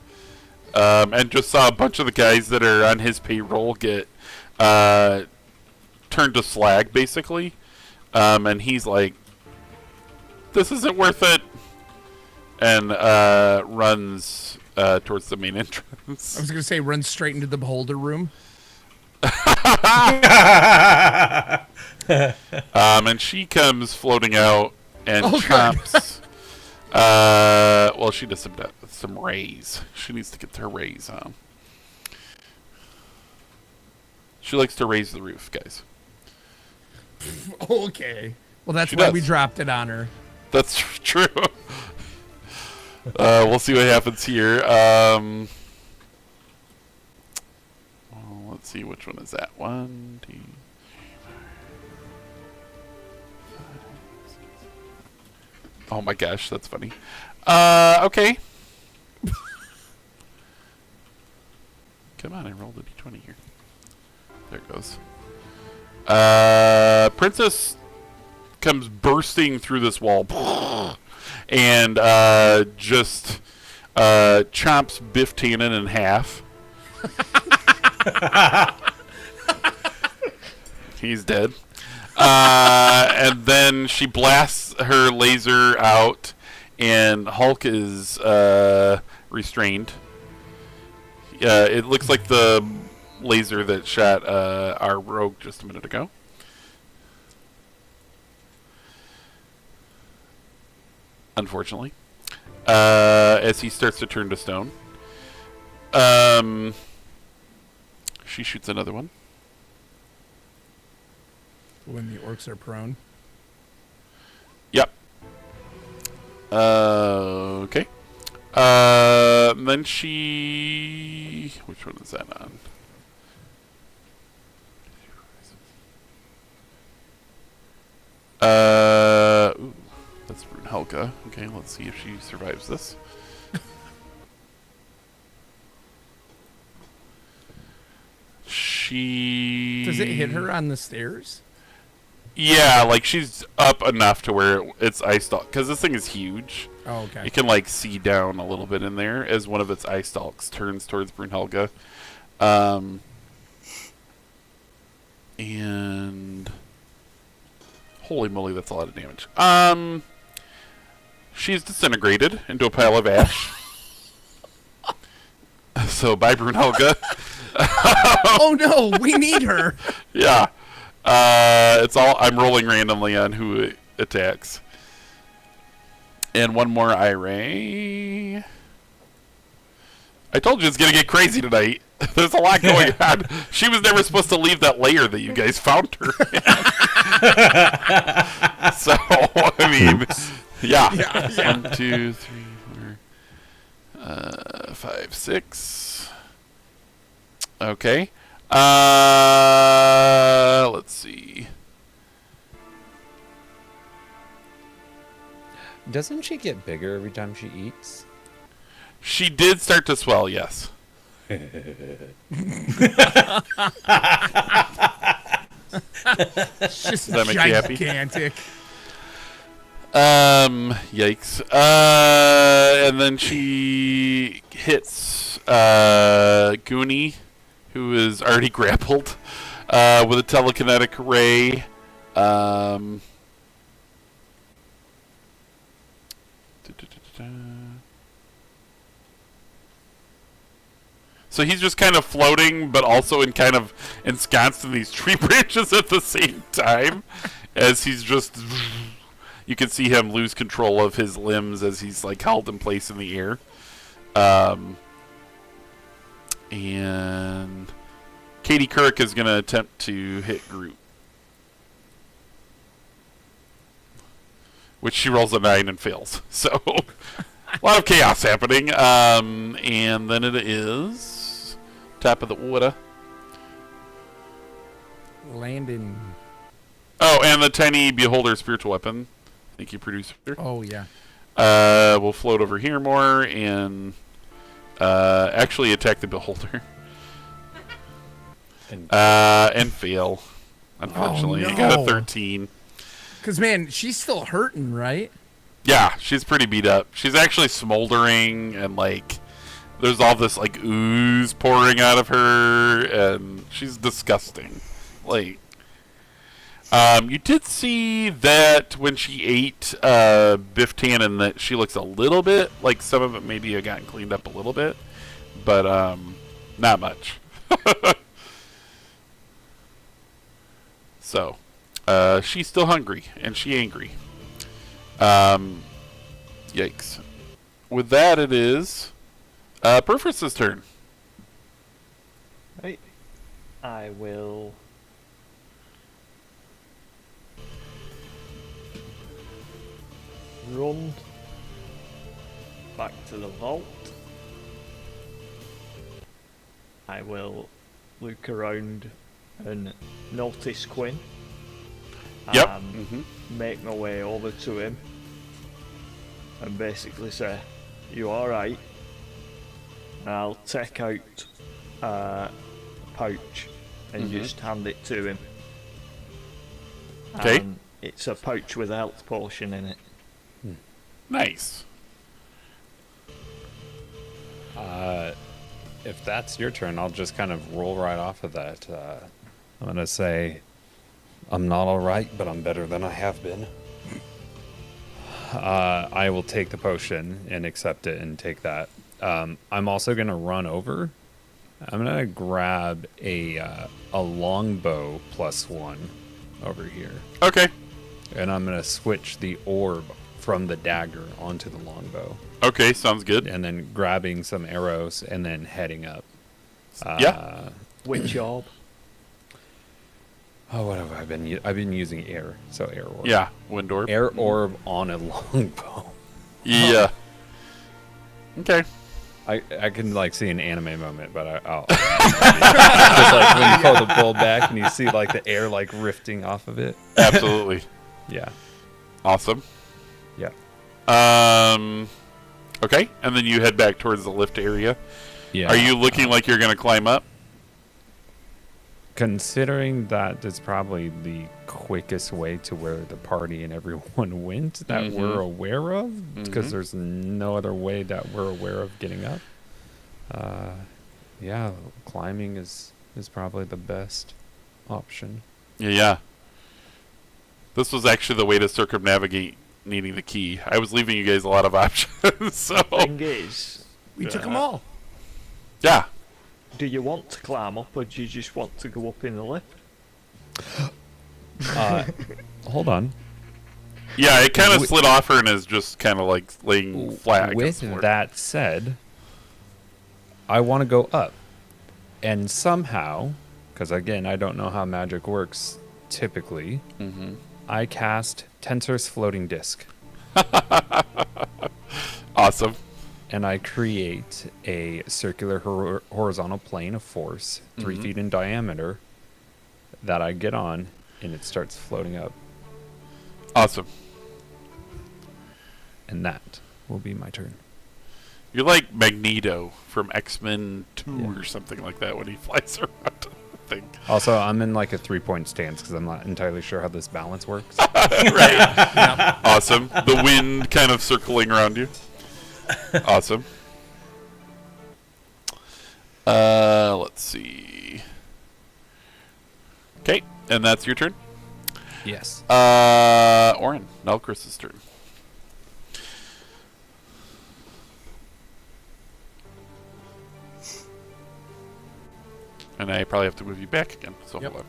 And just saw a bunch of the guys that are on his payroll get turned to slag, basically. And he's like, this isn't worth it. And runs towards the main entrance. I was going to say run straight into the beholder room. And she comes floating out and chomps. Well, she does some rays. She needs to get her rays on. She likes to raise the roof, guys. Okay. Well, that's She why does. we dropped it on her. That's true. We'll see what happens here. Well, let's see, which one is that? 1, 2, 3, 4, 5, 6. Oh my gosh, that's funny. Okay. Come on, I rolled a d20 here. There it goes. Princess comes bursting through this wall and just chomps Biff Tannen in half. He's dead. And then she blasts her laser out, and Hulk is restrained. It looks like the laser that shot our rogue just a minute ago. Unfortunately. As he starts to turn to stone. She shoots another one. When the orcs are prone. Yep. Okay. Then she... Which one is that on? Ooh, that's Brunhilde. Okay, let's see if she survives this. She... Does it hit her on the stairs? Yeah, like she's up enough to where it's eye stalk, because this thing is huge. Oh, okay. You can like see down a little bit in there as one of its eye stalks turns towards Brunhilde. And holy moly, that's a lot of damage. She's disintegrated into a pile of ash. So bye, Brunhilde. Oh no, we need her. Yeah. It's all I'm rolling randomly on who attacks. And one more Ira. I told you it's gonna get crazy tonight. There's a lot going on. She was never supposed to leave that layer that you guys found her in. So I mean, yeah. 1, 2, 3, 4, 5, 6. Okay. Let's see. Doesn't she get bigger every time she eats? She did start to swell, yes. It's just that make you happy? gigantic. Yikes. And then she hits Goonie, who is already grappled, with a telekinetic ray. So he's just kind of floating, but also in kind of ensconced in these tree branches at the same time, as he's just... You can see him lose control of his limbs as he's like held in place in the air. And Katie Couric is going to attempt to hit Groot. which she rolls a 9 and fails. So a lot of chaos happening. And then it is top of the order. Landon. Oh, and the tiny beholder spiritual weapon. Thank you, producer. Oh, yeah. We'll float over here more and actually attack the beholder. And fail. Unfortunately, Oh, I got a no. 13. Because, man, she's still hurting, right? Yeah, she's pretty beat up. She's actually smoldering, and like, there's all this like ooze pouring out of her, and she's disgusting. Like, you did see that when she ate Biff Tannen, that she looks a little bit like some of it maybe had gotten cleaned up a little bit, but not much. So, she's still hungry and she angry. Yikes. With that, it is Perfus's turn. Right. I will run back to the vault. I will look around and notice Quinn. Yep. And make my way over to him and basically say, "You alright?" And I'll take out a pouch and just hand it to him. Okay. And it's a pouch with a health potion in it. Nice. If that's your turn, I'll just kind of roll right off of that. I'm going to say, I'm not all right, but I'm better than I have been. I will take the potion and accept it and take that. I'm also going to run over. I'm going to grab a longbow +1 over here. Okay. And I'm going to switch the orb from the dagger onto the longbow. Okay, sounds good. And then grabbing some arrows and then heading up. Yeah. Which orb? Oh, what have I been? I've been using air, so air orb. Yeah, wind orb. Air orb on a longbow. Yeah. Okay. I can like see an anime moment, but I'll just like when you pull the bowl back and you see like the air like rifting off of it. Absolutely. Yeah. Awesome. Yeah. Okay, and then you head back towards the lift area. Yeah. Are you looking like you're going to climb up? Considering that it's probably the quickest way to where the party and everyone went that we're aware of, because there's no other way that we're aware of getting up. Yeah, climbing is probably the best option. Yeah. This was actually the way to circumnavigate needing the key. I was leaving you guys a lot of options. So Thing is, We took them all. yeah. do you want to climb up or do you just want to go up in the lift? Hold on. Yeah, it kind of slid off her and is just kind of like laying flat. With against the floor. that said, I want to go up. And somehow, because again, I don't know how magic works typically, I cast Tensor's floating disc. Awesome. And I create a circular horizontal plane of force, 3 feet in diameter, that I get on, and it starts floating up. Awesome. And that will be my turn. You're like Magneto from X-Men 2 or something like that when he flies around. I think. Also, I'm in like a 3-point stance because I'm not entirely sure how this balance works. Right. Awesome. The wind kind of circling around you. Awesome. Let's see. Okay, and that's your turn. Yes. Orin, now Chris's turn. And I probably have to move you back again. So Yep. hold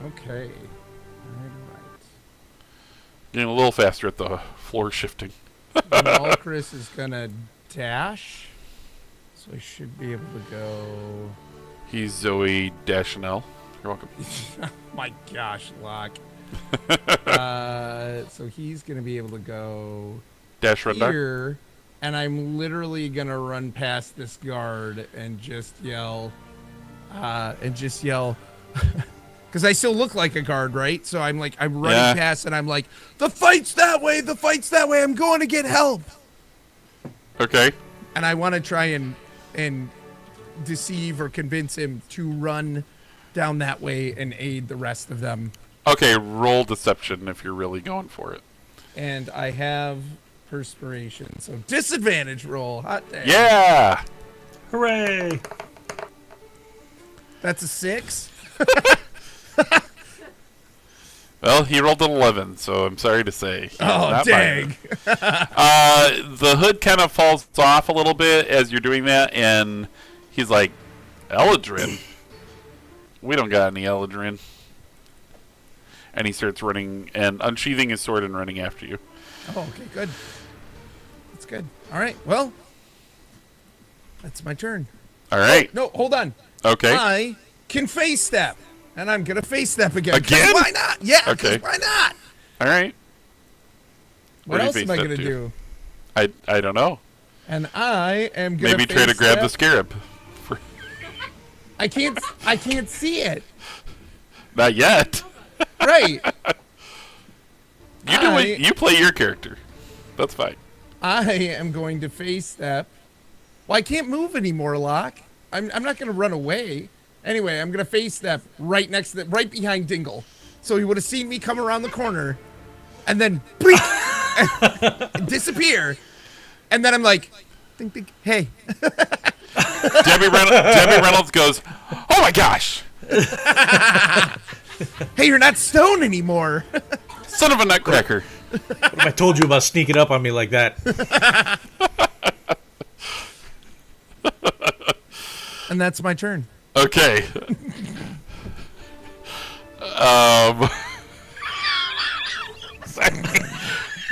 on. Okay. Right. Getting a little faster at the floor shifting. Now Chris is gonna dash, so he should be able to go. He's Zoe Deschanel. You're welcome. My gosh, Locke. So he's going to be able to go Dash run dart. here, and I'm literally going to run past this guard and just yell, because I still look like a guard, right? So I'm running past, and I'm like, the fight's that way, I'm going to get help. Okay. And I want to try and deceive or convince him to run down that way and aid the rest of them. Okay, roll deception if you're really going for it. And I have perspiration, so disadvantage roll. Hot day. Yeah! Hooray! That's a 6. Well, he rolled an 11, so I'm sorry to say. Oh, dang. The hood kind of falls off a little bit as you're doing that, and he's like, Eladrin? We don't got any Eladrin. And he starts running and unsheathing his sword and running after you. Oh, okay, good. That's good. All right, well, that's my turn. All right. No, hold on. Okay. I can face step, and I'm going to face step again. Again? Why not? Yeah, Okay. why not? All right. What Where do you else face am I step going to to? do? I don't know. And I am going to Maybe try to grab the scarab. I can't see it. Not yet. Right. You play your character. That's fine. I am going to face step. Well, I can't move anymore, Locke. I'm not going to run away. Anyway, I'm going to face step right behind Dingle. So he would have seen me come around the corner and then and disappear. And then I'm like, ding, ding, hey. Debbie Reynolds goes, oh my gosh. Hey, you're not stone anymore. Son of a nutcracker. What if I told you about sneaking up on me like that? And that's my turn. Okay.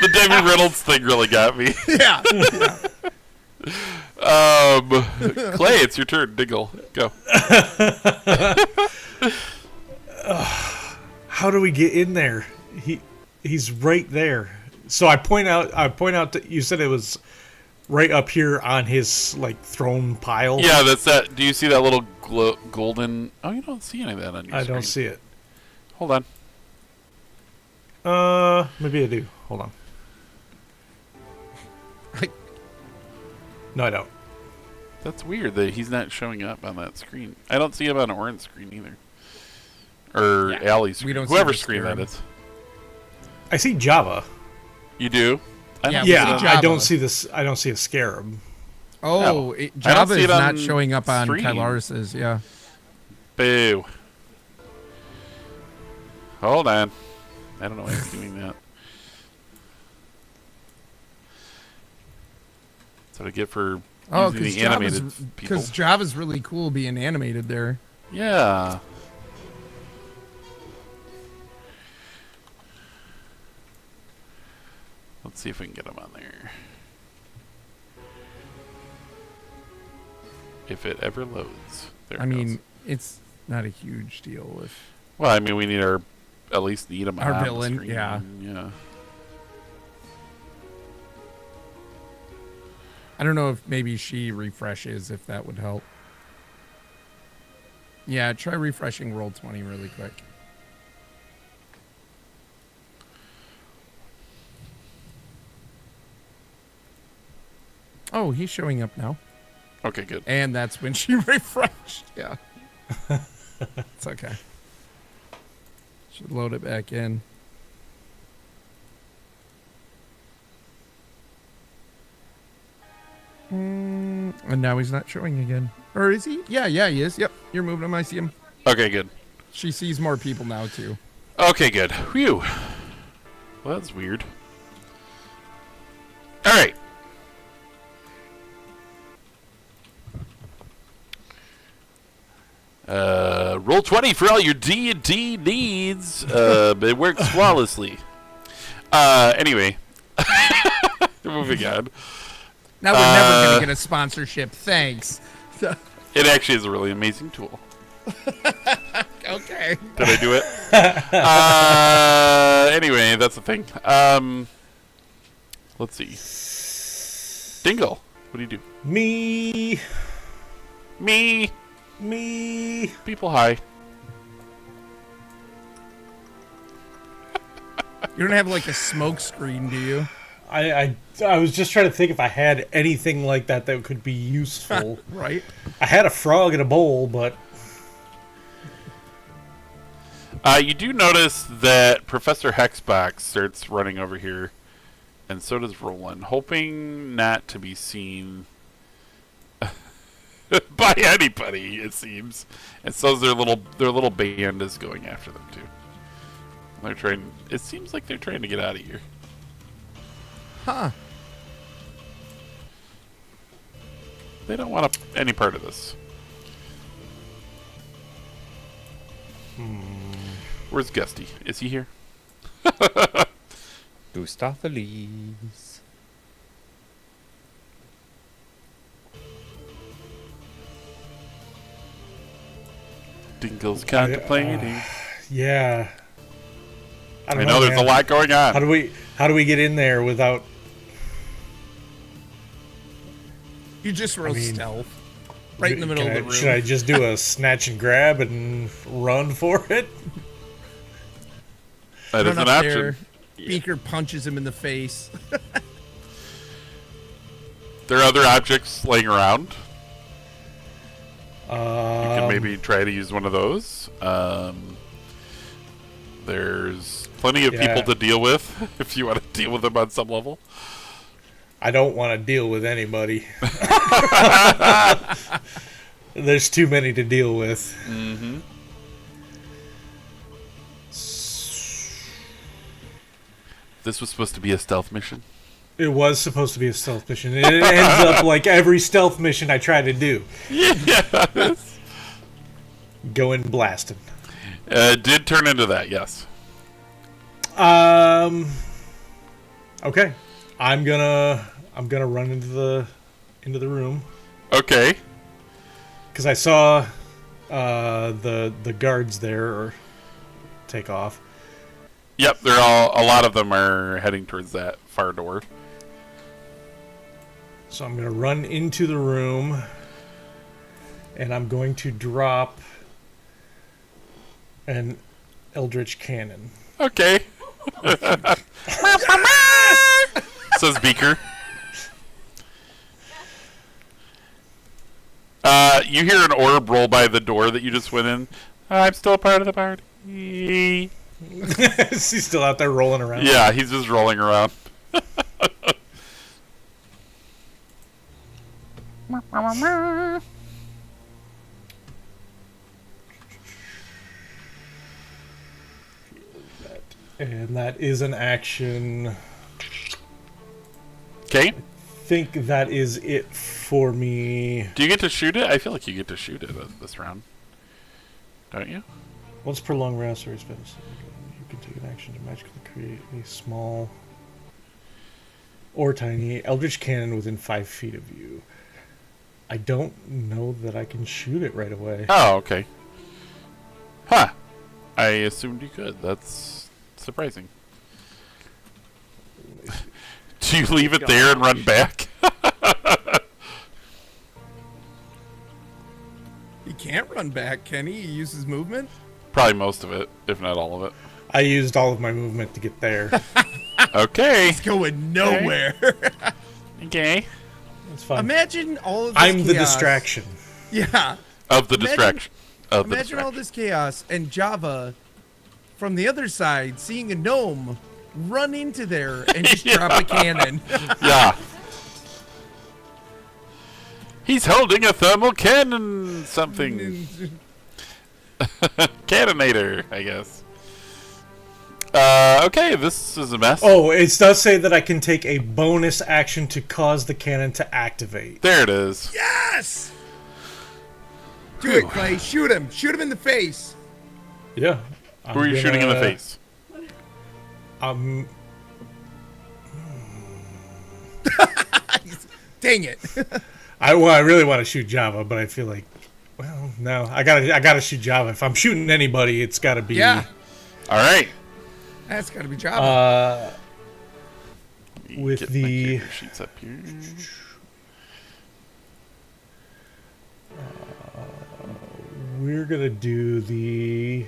The Debbie Reynolds thing really got me. Yeah. Clay, it's your turn. Diggle, go. How do we get in there? He's right there. So I point out that you said it was right up here on his like throne pile. Yeah, that's that. Do you see that little golden? Oh, you don't see any of that on your I screen. don't see it. Hold on. Maybe I do. Hold on. No, I don't. That's weird that he's not showing up on that screen. I don't see him on Orin's screen either. Or Allie's screen. We don't see Whoever's the screen that scarab. is. I see Java. You do? I Yeah, don't we Yeah, see I Java. don't see this. I don't see a scarab. Oh, No. I don't Java see is it on not showing up on stream. Kylaris's, yeah. Boo. Hold on. I don't know why he's doing that. That's what I get for Oh, using the animated people. because Java's really cool being animated there. Yeah. Let's see if we can get him on there. If it ever loads. There I it mean, goes. it's not a huge deal if Well, I mean, we need at least need him Our on villain, the screen. yeah. Yeah. I don't know if maybe she refreshes, if that would help. Yeah, try refreshing Roll20 really quick. Oh, he's showing up now. Okay, good. And that's when she refreshed. Yeah. It's okay. Should load it back in. And now he's not showing again. Or is he? Yeah, he is. Yep, you're moving him. I see him. Okay, good. She sees more people now, too. Okay, good. Whew. Well, that's weird. All right. Roll 20 for all your D&D needs. It works flawlessly. Anyway. Moving on. Now we're never going to get a sponsorship. Thanks. It actually is a really amazing tool. Okay. Did I do it? Anyway, that's the thing. Let's see. Dingle, what do you do? Me. People, hi. You don't have like a smoke screen, do you? I was just trying to think if I had anything like that that could be useful. Right. I had a frog in a bowl, but You do notice that Professor Hexbox starts running over here, and so does Roland, hoping not to be seen by anybody, it seems. And so their little band is going after them too. They're trying. It seems like they're trying to get out of here. Huh. They don't want any part of this. Where's Gusty? Is he here? Gustafelis. Dingle's contemplating. yeah. I know there's man. a lot going on. How do we get in there without? You just roll mean, stealth. Right in the middle of the room. Should I just do a snatch and grab and run for it? That is Run an up option. there, Beaker punches him in the face. There are other objects laying around. You can Um, maybe try to use one of those. There's plenty of people to deal with if you want to deal with them on some level. I don't want to deal with anybody. There's too many to deal with. Mm-hmm. This was supposed to be a stealth mission. It was supposed to be a stealth mission. It ends up like every stealth mission I try to do. Yes. Going blasting. It did turn into that, yes. Okay. I'm gonna run into the room Okay. because I saw the guards there or take off. Yep, a lot of them are heading towards that far door. So I'm gonna run into the room and I'm going to drop an eldritch cannon. Okay. Says Beaker. You hear an orb roll by the door that you just went in. I'm still a part of the party. He's still out there rolling around. Yeah, he's just rolling around. And that is an action. Okay. Think that is it for me. Do you get to shoot it? I feel like you get to shoot it this round. Don't you? Once per long rest or spend, you can take an action to magically create a small or tiny eldritch cannon within 5 feet of you. I don't know that I can shoot it right away. Oh, okay. Huh. I assumed you could. That's surprising. Do you leave it there and run back? He can't run back, can he? He uses movement? Probably most of it, if not all of it. I used all of my movement to get there. Okay. It's going nowhere. Okay. That's fine. Imagine all of this I'm the chaos. distraction. Yeah. Of the Imagine- distraction. Of the Imagine all distraction. this chaos and Java from the other side seeing a gnome run into there and just drop a cannon. Yeah. He's holding a thermal cannon something. Cannonator, I guess. Okay, this is a mess. Oh, it does say that I can take a bonus action to cause the cannon to activate. There it is. Yes! Do it, Clay. Shoot him. Shoot him in the face. Yeah. Who are you shooting in the face? Dang it. I really want to shoot Java, but I feel like Well, no, I gotta shoot Java. If I'm shooting anybody, it's gotta be. Yeah, All right. that's got to be Java. With Get my the character sheets up here. we're gonna do the.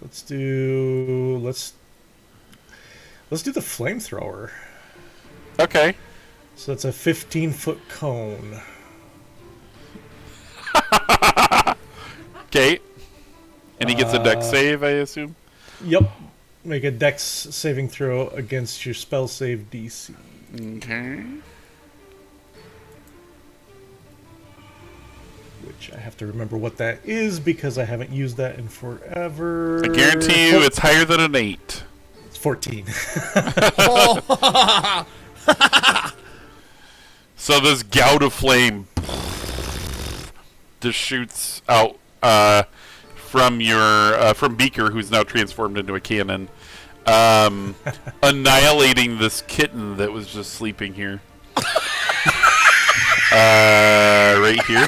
Let's do the flamethrower. Okay. So that's a 15-foot cone. Okay. And he gets a dex save, I assume? Yep. Make a dex saving throw against your spell save DC. Okay. Which I have to remember what that is because I haven't used that in forever. I guarantee you it's higher than an 8. It's 14. So this gout of flame just shoots out from from Beaker, who's now transformed into a cannon, annihilating this kitten that was just sleeping here. Right here.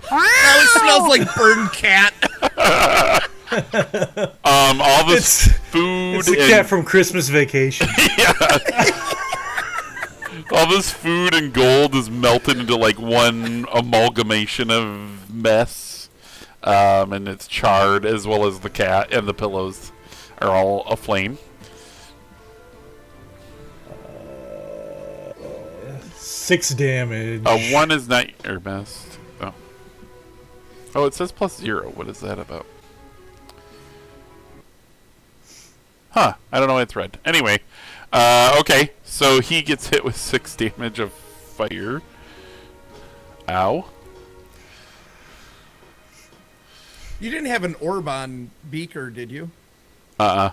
Now it smells like burned cat. All this food. It's the cat from Christmas Vacation. All this food and gold is melted into like one amalgamation of mess, and it's charred, as well as the cat and the pillows are all aflame. 6 damage. 1 is not your best. Oh, it says +0. What is that about? Huh? I don't know why it's red. Anyway, okay. So he gets hit with 6 damage of fire. Ow. You didn't have an orb on Beaker, did you? Uh-uh.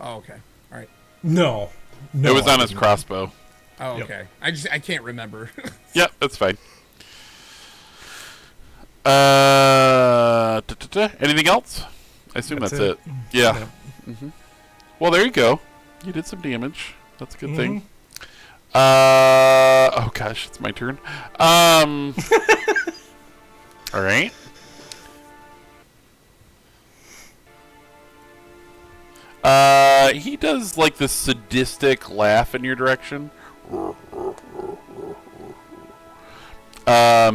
Oh, okay. All right. No. It was on his crossbow. Oh, Yep. okay. I can't remember. Yep, that's fine. Anything else? I assume that's it. Yeah. Well, there you go. You did some damage. That's a good thing. Oh gosh, it's my turn. All right. He does like this sadistic laugh in your direction.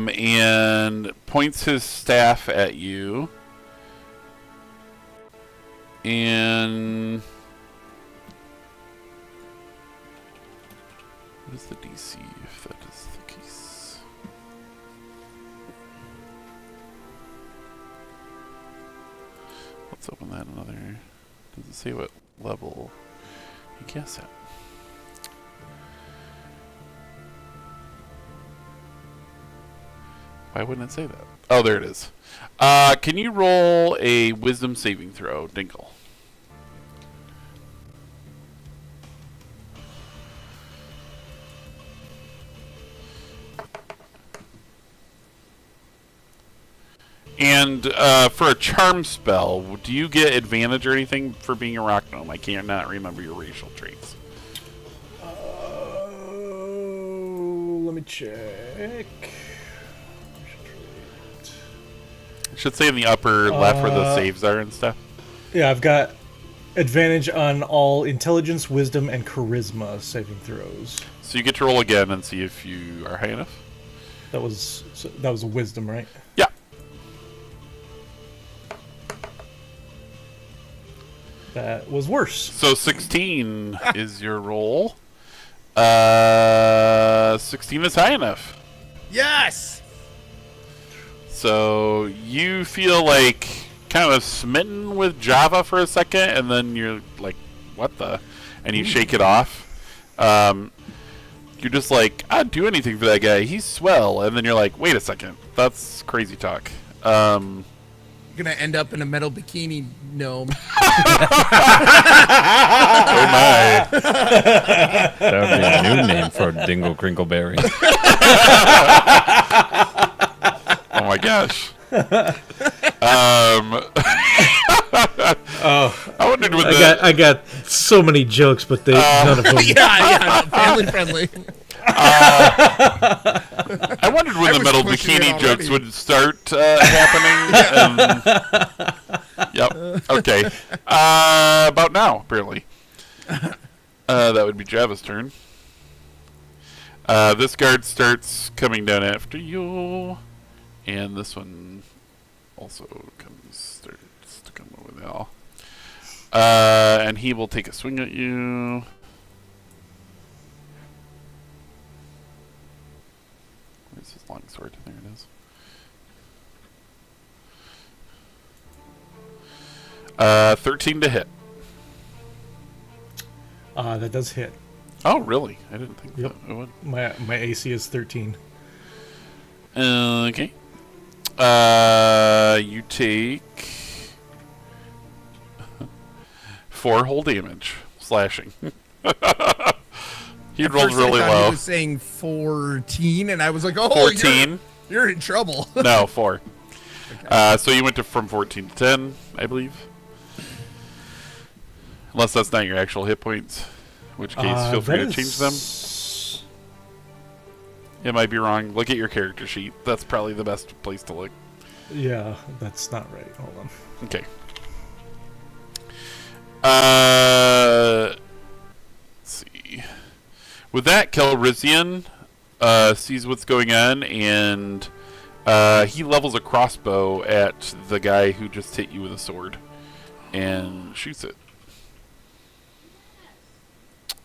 And points his staff at you. And what is the DC if that is the case? Let's open that another. Does it say what level you guess at? Why wouldn't it say that? Oh, there it is. Can you roll a wisdom saving throw, Dinkle? And for a charm spell, do you get advantage or anything for being a rock gnome? I cannot remember your racial traits. Let me check. It should say in the upper left where the saves are and stuff. Yeah, I've got advantage on all intelligence, wisdom, and charisma saving throws. So you get to roll again and see if you are high enough. That was a wisdom, right? Yeah. That was worse. So 16 is your roll. 16 is high enough. Yes. So you feel like kind of smitten with Java for a second, and then you're like, what the? And you shake it off. You're just like, I'd do anything for that guy. He's swell. And then you're like, wait a second. That's crazy talk. You're gonna end up in a metal bikini gnome. Oh my. That would be a new name for Dingle Crinkleberry. Oh my gosh. I wonder wondered when I got so many jokes, but none of them. Yeah, family friendly. I wondered when the was metal pushing it bikini jokes already. would start happening. Yep. Okay. About now, apparently. That would be Java's turn. This guard starts coming down after you, and this one also starts to come over now. And he will take a swing at you. Where's his long sword? There it is. 13 to hit. That does hit. Oh, really? I didn't think Yep. that it would. My AC is 13. Okay. You take 4 whole damage, slashing. He rolls really I low. was saying 14, and I was like, "Oh, 14? you're in trouble." No, 4. So you went from 14 to 10, I believe. Unless that's not your actual hit points. In which case, feel free to change them. It might be wrong. Look at your character sheet. That's probably the best place to look. Yeah, that's not right. Hold on. Okay. Let's see. With that, Kelrizian sees what's going on, and he levels a crossbow at the guy who just hit you with a sword and shoots it.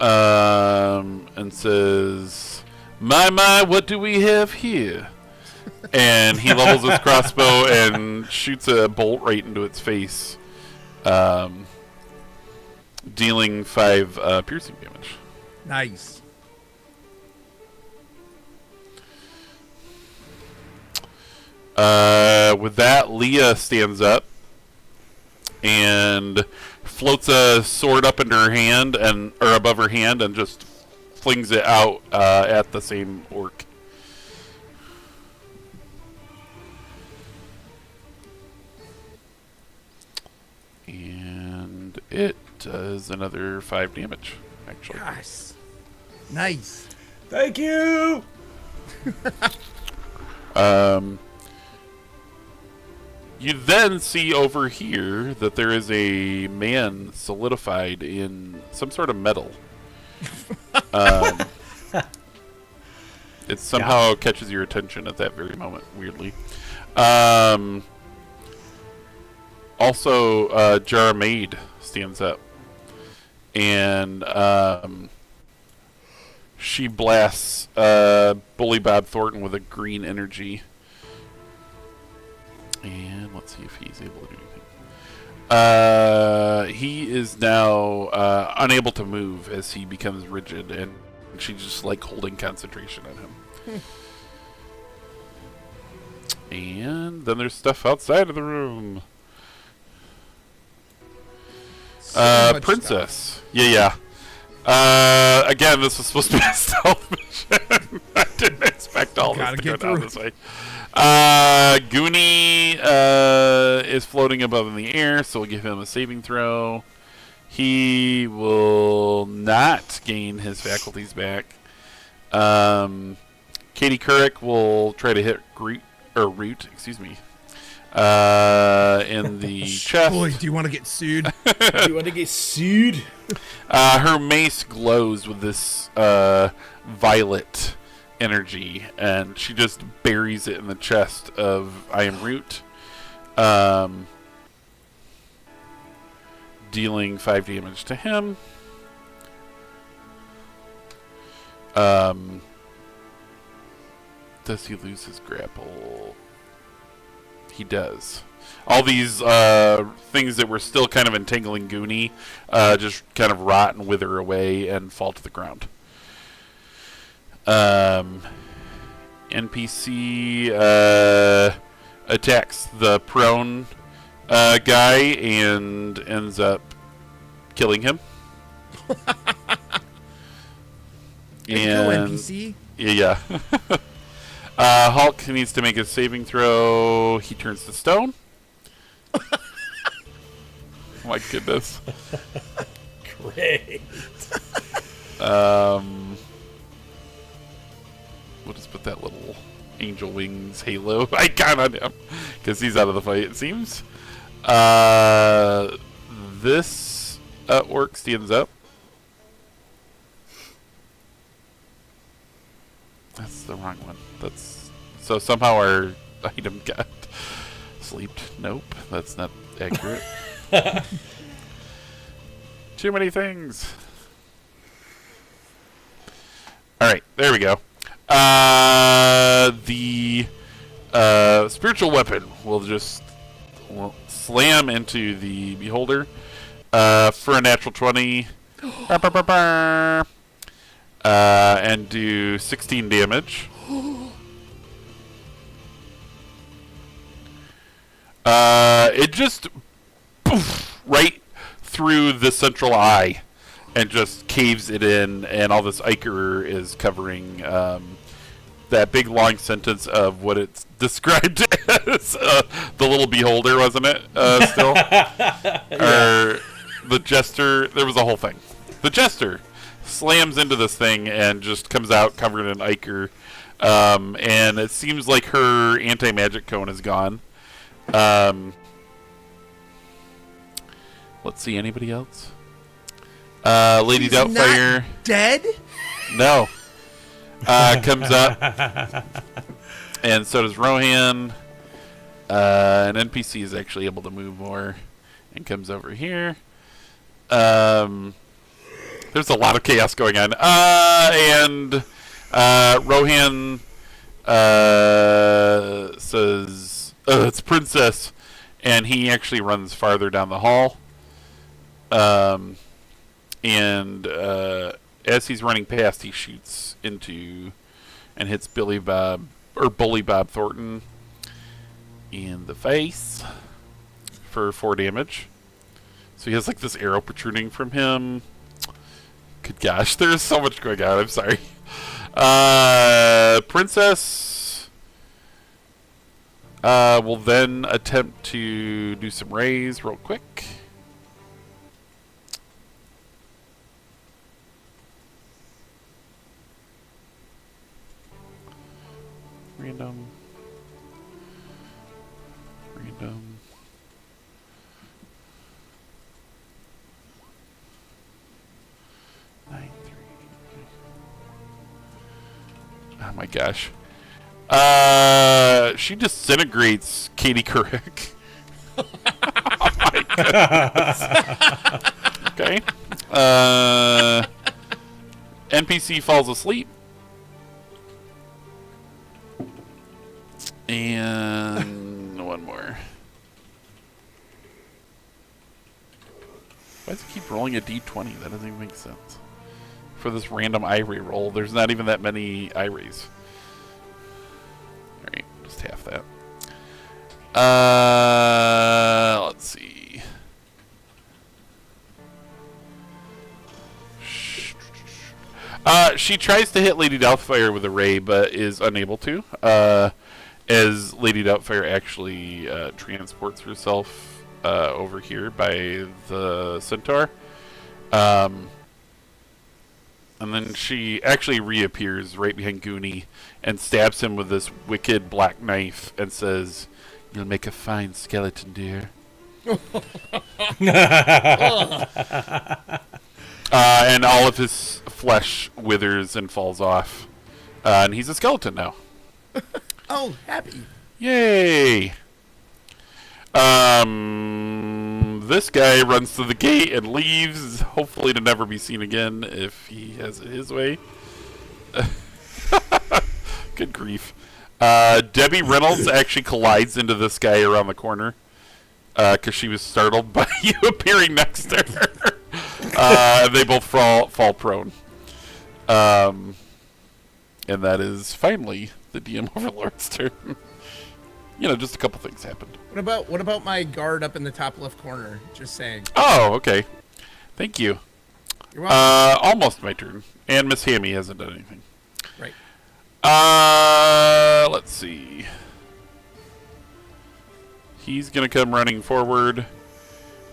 And says, My, what do we have here? And he levels his crossbow and shoots a bolt right into its face, dealing 5 piercing damage. Nice. With that, Leah stands up and floats a sword up into her hand or above her hand and just flings it out at the same orc. And it does another 5 damage, actually. Gosh. Nice. Thank you. You then see over here that there is a man solidified in some sort of metal. It somehow catches your attention at that very moment, weirdly. Also, Jarmaid stands up. And she blasts Bully Bob Thornton with a green energy. And let's see if he's able to do anything. He is now unable to move as he becomes rigid, and she's just like holding concentration on him. And then there's stuff outside of the room. So Princess. stuff. Yeah. Again, this was supposed to be a stealth mission. I didn't expect all this to go down this way. Goonie is floating above in the air, so we'll give him a saving throw. He will not gain his faculties back. Katie Couric will try to hit Root, in the chest. Boy, do you want to get sued? You want to get sued? Her mace glows with this violet energy, and she just buries it in the chest of I Am Root, dealing 5 damage to him. Does he lose his grapple? He does. All these things that were still kind of entangling Goonie just kind of rot and wither away and fall to the ground. NPC attacks the prone guy and ends up killing him. And NPC. Yeah. Hulk needs to make a saving throw. He turns to stone. my goodness. Great. We'll just put that little angel wings halo icon on him because he's out of the fight, it seems. This orc stands up. That's the wrong one. That's so somehow our item got sleeped. Nope, that's not accurate. Too many things. All right, there we go. The spiritual weapon will just slam into the beholder for a natural 20. And do 16 damage. It just poof, right through the central eye and just caves it in, and all this ichor is covering that big long sentence of what it's described as the little beholder, wasn't it? Still? Or the jester. There was a whole thing. The jester slams into this thing and just comes out covered in ichor. And it seems like her anti-magic cone is gone. Let's see, anybody else? Lady He's Doubtfire. not dead? No. Comes up. And so does Rohan. An NPC is actually able to move more and comes over here. There's a lot of chaos going on. And Rohan says, it's Princess. And he actually runs farther down the hall. And as he's running past, he shoots into and hits Bully Bob Thornton in the face for 4 damage. So he has like this arrow protruding from him. Good gosh, there's so much going on. I'm sorry. Princess will then attempt to do some rays real quick. Random. 9, 3. Oh my gosh. She disintegrates Katie Couric. Oh my goodness. Okay. NPC falls asleep. And one more. Why does it keep rolling a d20? That doesn't even make sense. For this random irie roll, there's not even that many iries. Alright, just half that. Let's see. She tries to hit Lady Doubtfire with a ray, but is unable to. As Lady Doubtfire actually transports herself over here by the centaur. And then she actually reappears right behind Goonie and stabs him with this wicked black knife and says, "You'll make a fine skeleton, dear." And all of his flesh withers and falls off. And he's a skeleton now. Oh, happy. Yay! This guy runs to the gate and leaves, hopefully to never be seen again if he has it his way. Good grief. Debbie Reynolds actually collides into this guy around the corner because she was startled by you appearing next to her. And they both fall prone. And that is finally the DM Overlord's turn. Just a couple things happened. What about my guard up in the top left corner? Just saying. Oh, okay. Thank you. You're welcome. Almost my turn. And Miss Hammy hasn't done anything. Right. Let's see. He's gonna come running forward.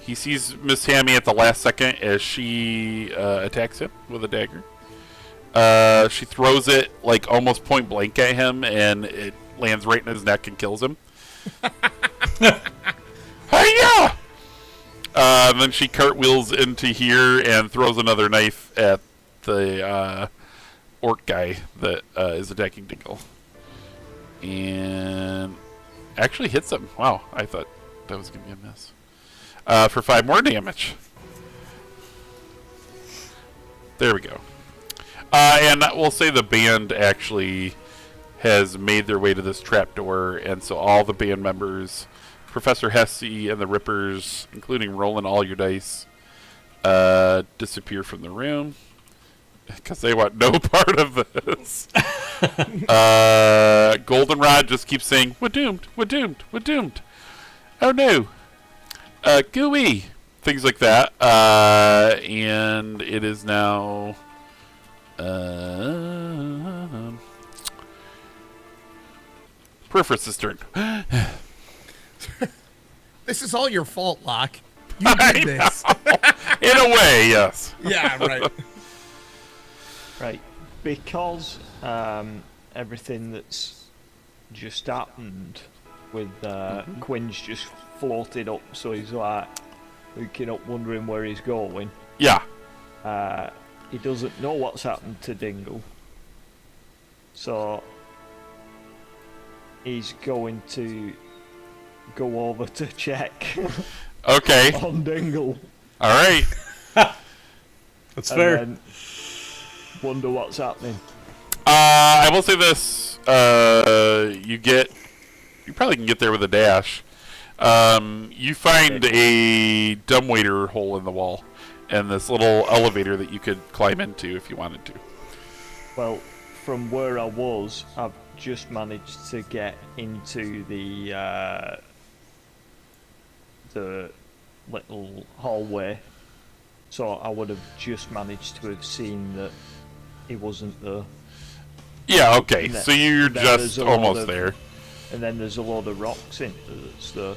He sees Miss Hammy at the last second as she attacks him with a dagger. She throws it like almost point blank at him, and it lands right in his neck and kills him. Hiya! Then she cartwheels into here and throws another knife at the orc guy that is attacking Dingle. And actually hits him. Wow, I thought that was going to be a miss. For 5 more damage. There we go. And we'll say the band actually has made their way to this trapdoor, and so all the band members, Professor Hesse and the Rippers, including rolling all your dice, disappear from the room because they want no part of this. Goldenrod just keeps saying, "We're doomed, we're doomed, we're doomed. Oh no. Gooey." Things like that. And it is now... Perforate's turn. This is all your fault, Locke. You did this. In a way, yes. Yeah, right. Right. Because everything that's just happened with Quinn's just floated up, so he's like looking up, wondering where he's going. Yeah. He doesn't know what's happened to Dingle. So he's going to go over to check Okay. on Dingle. All right. That's And fair. then wonder what's happening. I will say this. You probably can get there with a dash. You find a dumbwaiter hole in the wall and this little elevator that you could climb into if you wanted to. Well, from where I was, I've just managed to get into the little hallway, so I would have just managed to have seen that he wasn't there. Yeah, okay. Then- So you're then just there's a lot almost of- there. And then there's a load of rocks in that's there.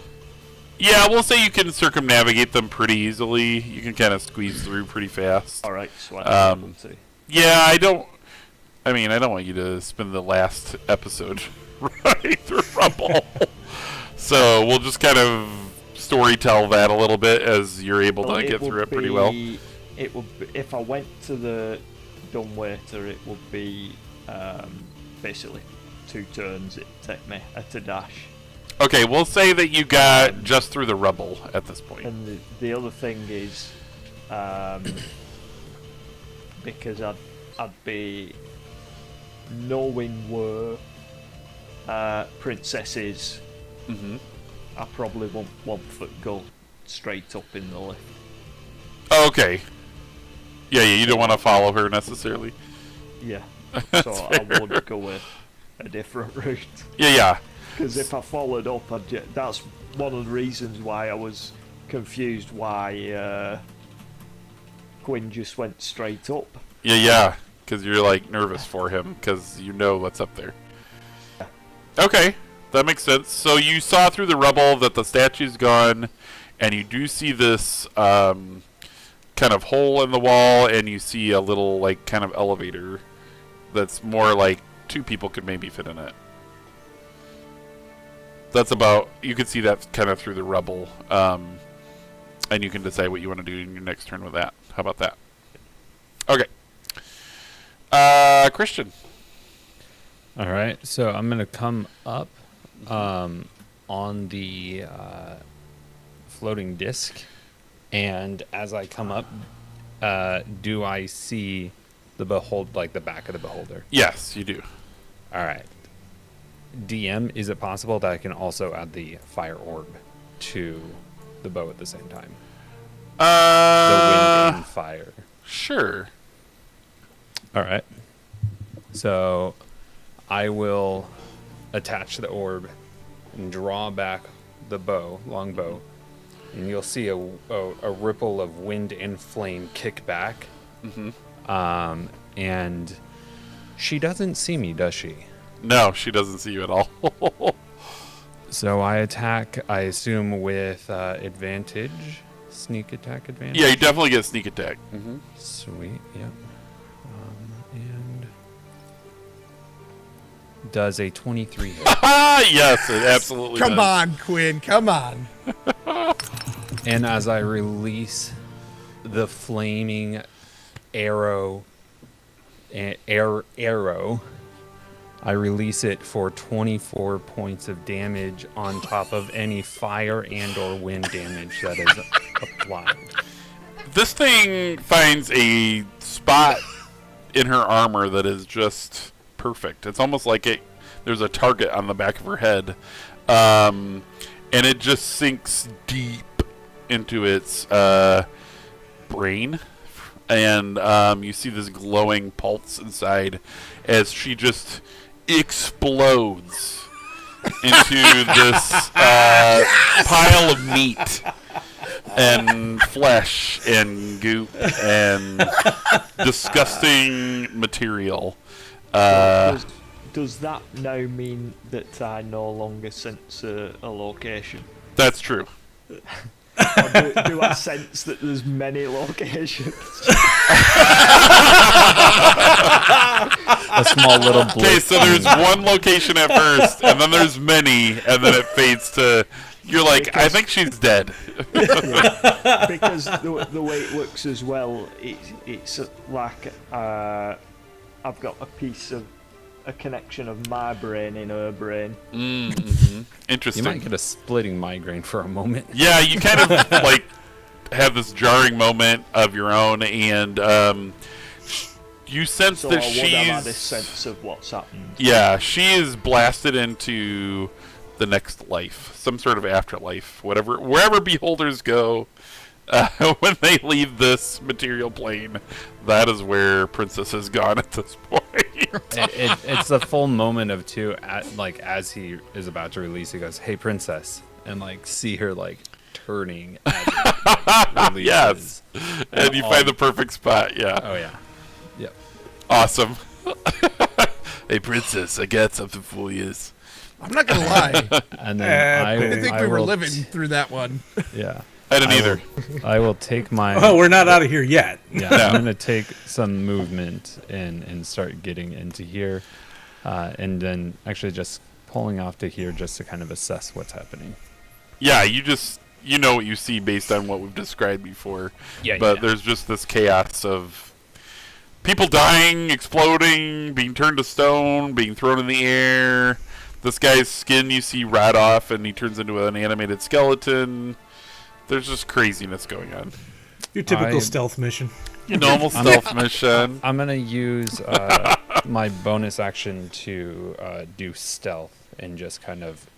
Yeah, we'll say you can circumnavigate them pretty easily. You can kind of squeeze through pretty fast. Alright, so I'm able to. Yeah, I don't want you to spend the last episode right through Rumble. So we'll just kind of story tell that a little bit as you're able to get through it pretty well. It would be, if I went to the dumbwaiter, it would be basically 2 turns it'd take me to dash. Okay, we'll say that you got just through the rubble at this point. And the other thing is, because I'd be knowing where Princess is, I probably won't 1 foot go straight up in the lift. Okay. Yeah, you don't want to follow her necessarily. Yeah, so I would go a different route. Yeah. Because if I followed up, that's one of the reasons why I was confused why Quinn just went straight up. Yeah, because you're like nervous for him because you know what's up there. Okay, that makes sense. So you saw through the rubble that the statue's gone, and you do see this kind of hole in the wall, and you see a little like kind of elevator that's more like 2 people could maybe fit in it. That's about, you can see that kind of through the rubble, and you can decide what you want to do in your next turn with that. How about that? Okay. Christian. All right, so I'm gonna come up on the floating disc, and as I come up, do I see the the back of the beholder? Yes, you do. All right. DM, is it possible that I can also add the fire orb to the bow at the same time? The wind and fire. Sure. All right. So I will attach the orb and draw back the bow, long bow, and you'll see a ripple of wind and flame kick back. And she doesn't see me, does she? No, she doesn't see you at all. So I attack, I assume, with advantage. sneak attack advantage? Yeah, you definitely get sneak attack. Sweet, yep. And does a 23 hit. Yes, it absolutely Come does. on, Quinn. Come on. And as I release the flaming arrow, I release it for 24 points of damage on top of any fire and or wind damage that is applied. This thing finds a spot in her armor that is just perfect. It's almost like there's a target on the back of her head. And it just sinks deep into its brain. And you see this glowing pulse inside as she just explodes into this pile of meat and flesh and goop and disgusting material. Does that now mean that I no longer sense a location? That's true. Or do I sense that there's many locations? A small little blip. Okay, so there's one location at first, and then there's many, and then it fades to... You're like, I think she's dead. Yeah. Because the way it works as well, it's like I've got a connection of my brain in her brain. Mm-hmm. Interesting. You might get a splitting migraine for a moment. Yeah, you kind of like have this jarring moment of your own, and you sense So that I would have had a she's... sense of what's happened. Yeah, she is blasted into the next life, some sort of afterlife, wherever beholders go. When they leave this material plane, that is where Princess has gone at this point. It's a full moment of two. As he is about to release, he goes, "Hey, Princess," and see her turning. As it releases. Yes, and you find the perfect spot. Yeah. Oh yeah. Yep. Awesome. Hey, Princess, I got something for you. I'm not gonna lie. And then I didn't think we were living through that one. Yeah. I didn't either. I will take my. Oh, we're not out of here yet. Yeah, I'm gonna take some movement and start getting into here, and then actually just pulling off to here just to kind of assess what's happening. Yeah, you know what you see based on what we've described before. Yeah. But there's just this chaos of people dying, exploding, being turned to stone, being thrown in the air. This guy's skin you see rot off, and he turns into an animated skeleton. There's just craziness going on. Your typical stealth mission. Your normal stealth mission. I'm gonna use my bonus action to do stealth and just kind of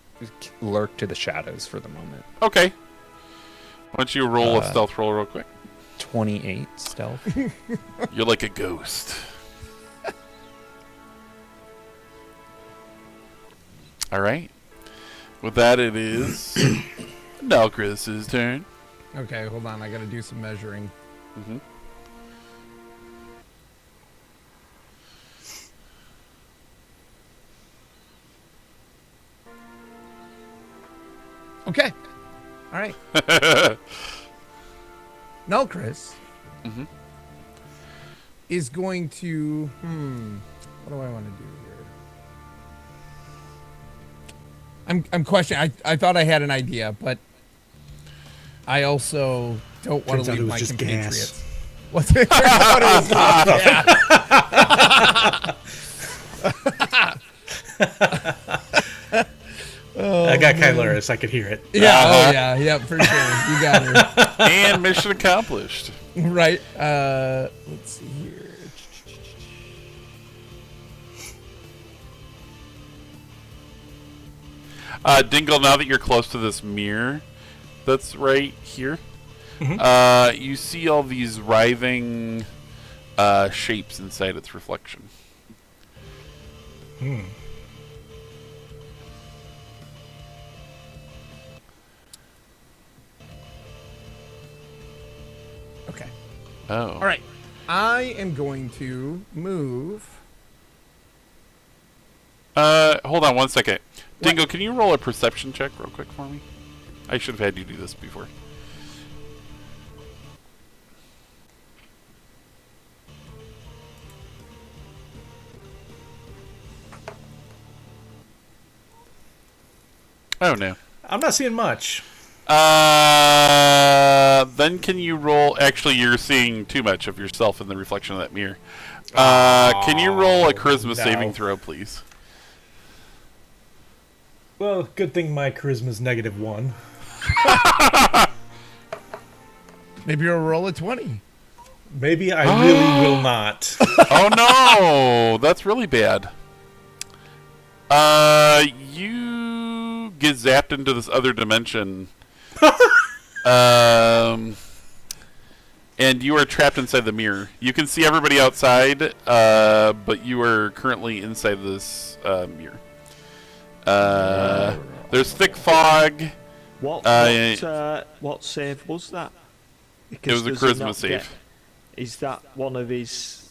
lurk to the shadows for the moment. Okay. Why don't you roll a stealth roll real quick? 28 stealth. You're like a ghost. All right. With that, it is now Chris's turn. Okay, hold on. I gotta do some measuring. Mm-hmm. Okay. All right. Now, Chris is going to. What do I want to do here? I'm questioning. I thought I had an idea, but I also don't want to leave my compatriots. What's it? I got Kylaris. I could hear it. Yeah. Oh yeah. For sure. You got her. And mission accomplished. Right. Let's see here. Dingle, now that you're close to this mirror that's right here, you see all these writhing shapes inside its reflection. Okay. Oh. All right. I am going to move. Hold on one second. Dingo, can you roll a perception check real quick for me? I should have had you do this before. Oh no. I'm not seeing much. Then can you roll? Actually, you're seeing too much of yourself in the reflection of that mirror. Can you roll a charisma saving throw, please? Well, good thing my charisma's -1. Maybe you'll roll a 20. Maybe I really will not. Oh no, that's really bad. You get zapped into this other dimension. And you are trapped inside the mirror. You can see everybody outside, but you are currently inside this mirror. There's thick fog. What save was that? It was a charisma save. Is that one of his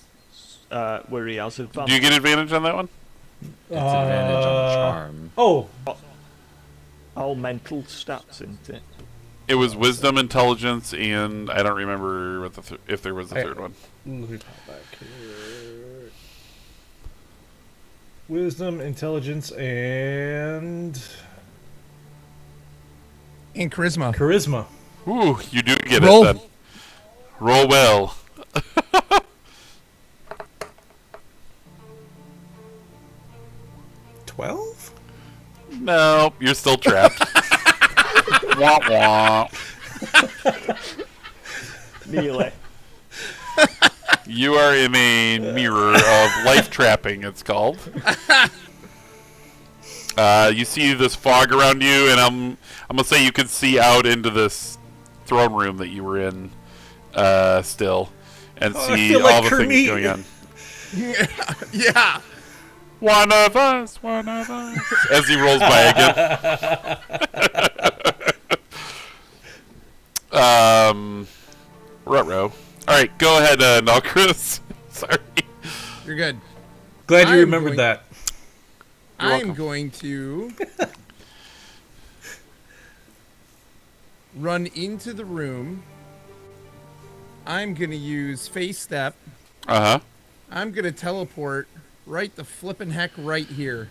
where he has advantage? Do you get advantage on that one? It's advantage on charm. Oh, all mental stats, isn't it? It was wisdom, intelligence, and I don't remember what if there was a third one. let me pop back here. Wisdom, intelligence, and charisma. Charisma. Ooh, you do get Roll. it then. Roll well. 12? No, you're still trapped. Wah wah. Nearly. You are in a mirror of life trapping, it's called. You see this fog around you, and I'm gonna say you can see out into this throne room that you were in still, and see feel like all the Kermit. things going on. Yeah. One of us. As he rolls by again. Ruh-roh. Alright, go ahead, Nalchris. Sorry. You're good. Glad you I'm remembered going- that. You're I'm welcome. going to run into the room. I'm going to use face step. Uh-huh. I'm going to teleport right the flippin' heck right here.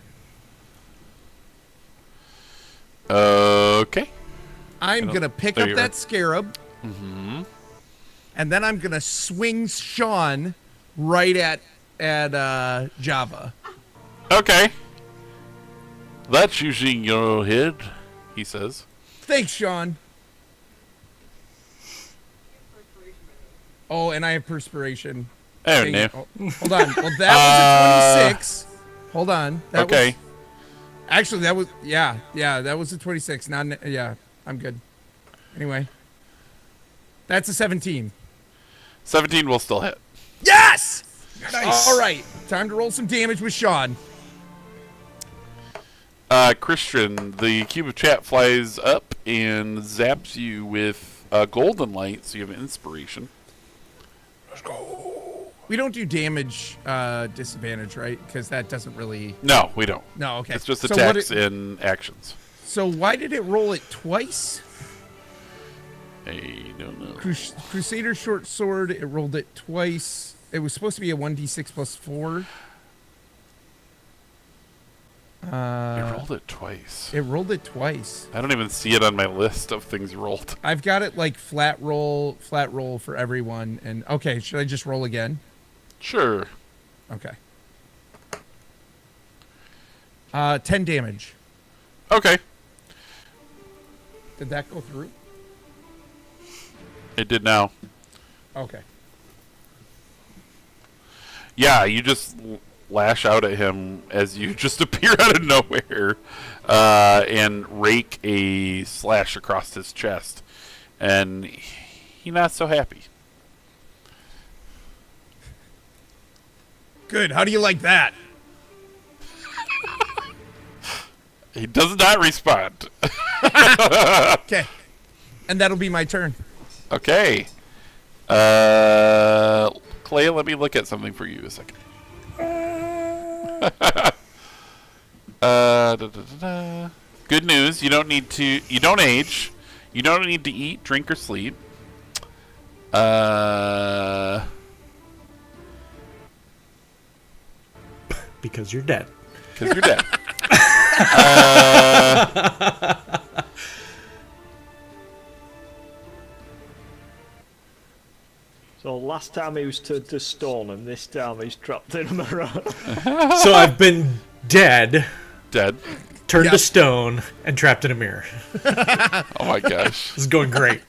Okay. I'm going to pick there up you that are. scarab. Mm-hmm. And then I'm going to swing Sean right at Java. Okay. That's using your head, he says. Thanks, Sean. Oh, and I have perspiration. Oh, Dang no. it. Oh, hold on. Well, that was a 26. Hold on. That Okay. Was, actually, that was that was a 26. Now, yeah, I'm good. Anyway, that's a 17. 17 will still hit. Yes. Nice. All right, time to roll some damage with Sean. Christian, the cube of chat flies up and zaps you with golden light, so you have inspiration. We don't do damage disadvantage, right? Because that doesn't really. No, we don't. No, okay. It's just So what attacks it- and actions. So why did it roll it twice? I don't know. Crusader short sword. It rolled it twice. It was supposed to be a 1d6 plus 4. It rolled it twice. It rolled it twice. I don't even see it on my list of things rolled. I've got it like flat roll for everyone. And okay, should I just roll again? Sure. Okay. 10 damage. Okay. Did that go through? It did now. Okay. Yeah, you just lash out at him as you just appear out of nowhere and rake a slash across his chest. And he's not so happy. Good. How do you like that? He does not respond. Okay. And that'll be my turn. Okay. Clay, let me look at something for you a second. Good news. You don't age. You don't need to eat, drink, or sleep. Because you're dead. Because you're dead. So last time he was turned to stone, and this time he's trapped in a mirror. So I've been dead, Dead. turned to stone, and trapped in a mirror. Oh my gosh. This is going great.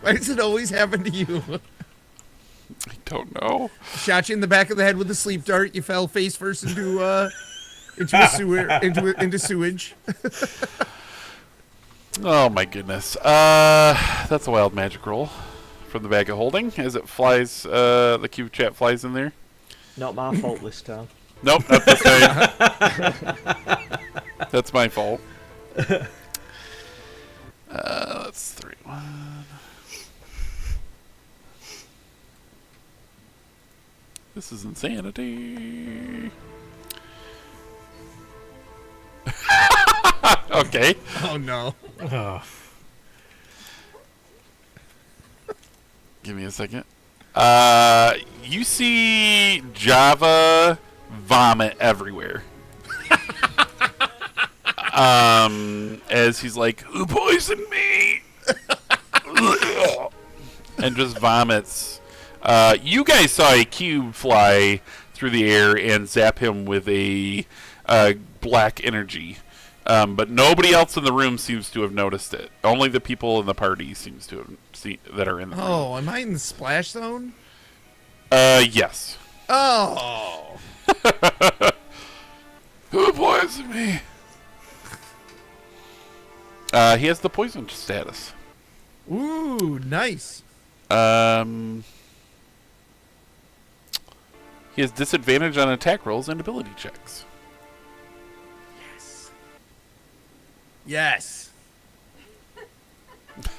Why does it always happen to you? I don't know. Shot you in the back of the head with a sleep dart. You fell face first into a sewer, into sewage. Oh my goodness. That's a wild magic roll from the bag of holding as it flies. The cube chat flies in there. Not my fault this time. Nope, not this time. That's my fault. That's 3-1. This is insanity. Okay. Oh no. Oh. Give me a second. You see Java vomit everywhere. As he's like, "Who poisoned me?" and just vomits. You guys saw a cube fly through the air and zap him with a black energy. But nobody else in the room seems to have noticed it. Only the people in the party seems to have seen that are in the room. Oh, am I in the splash zone? Yes. Oh. Who poisoned me? He has the poison status. Ooh, nice. He has disadvantage on attack rolls and ability checks. Yes.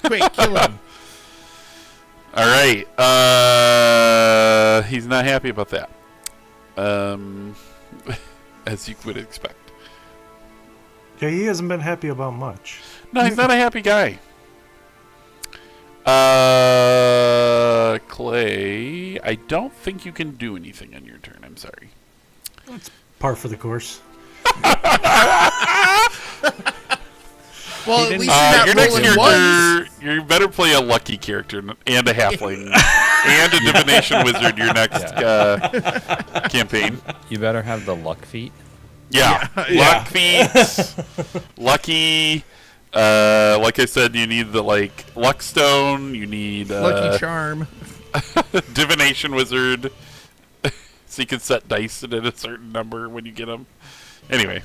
Quick, kill him. All right. He's not happy about that. As you would expect. Yeah, he hasn't been happy about much. No, he's not a happy guy. Clay, I don't think you can do anything on your turn. I'm sorry. Par for the course. Well, at least you're not Your next rolling ones. character, you better play a lucky character and a halfling and a divination wizard your next campaign. You better have the luck feat. Yeah. Luck feats. Lucky. Like I said, you need the luck stone. You need Lucky charm. divination wizard, so you can set dice at a certain number when you get them. Anyway,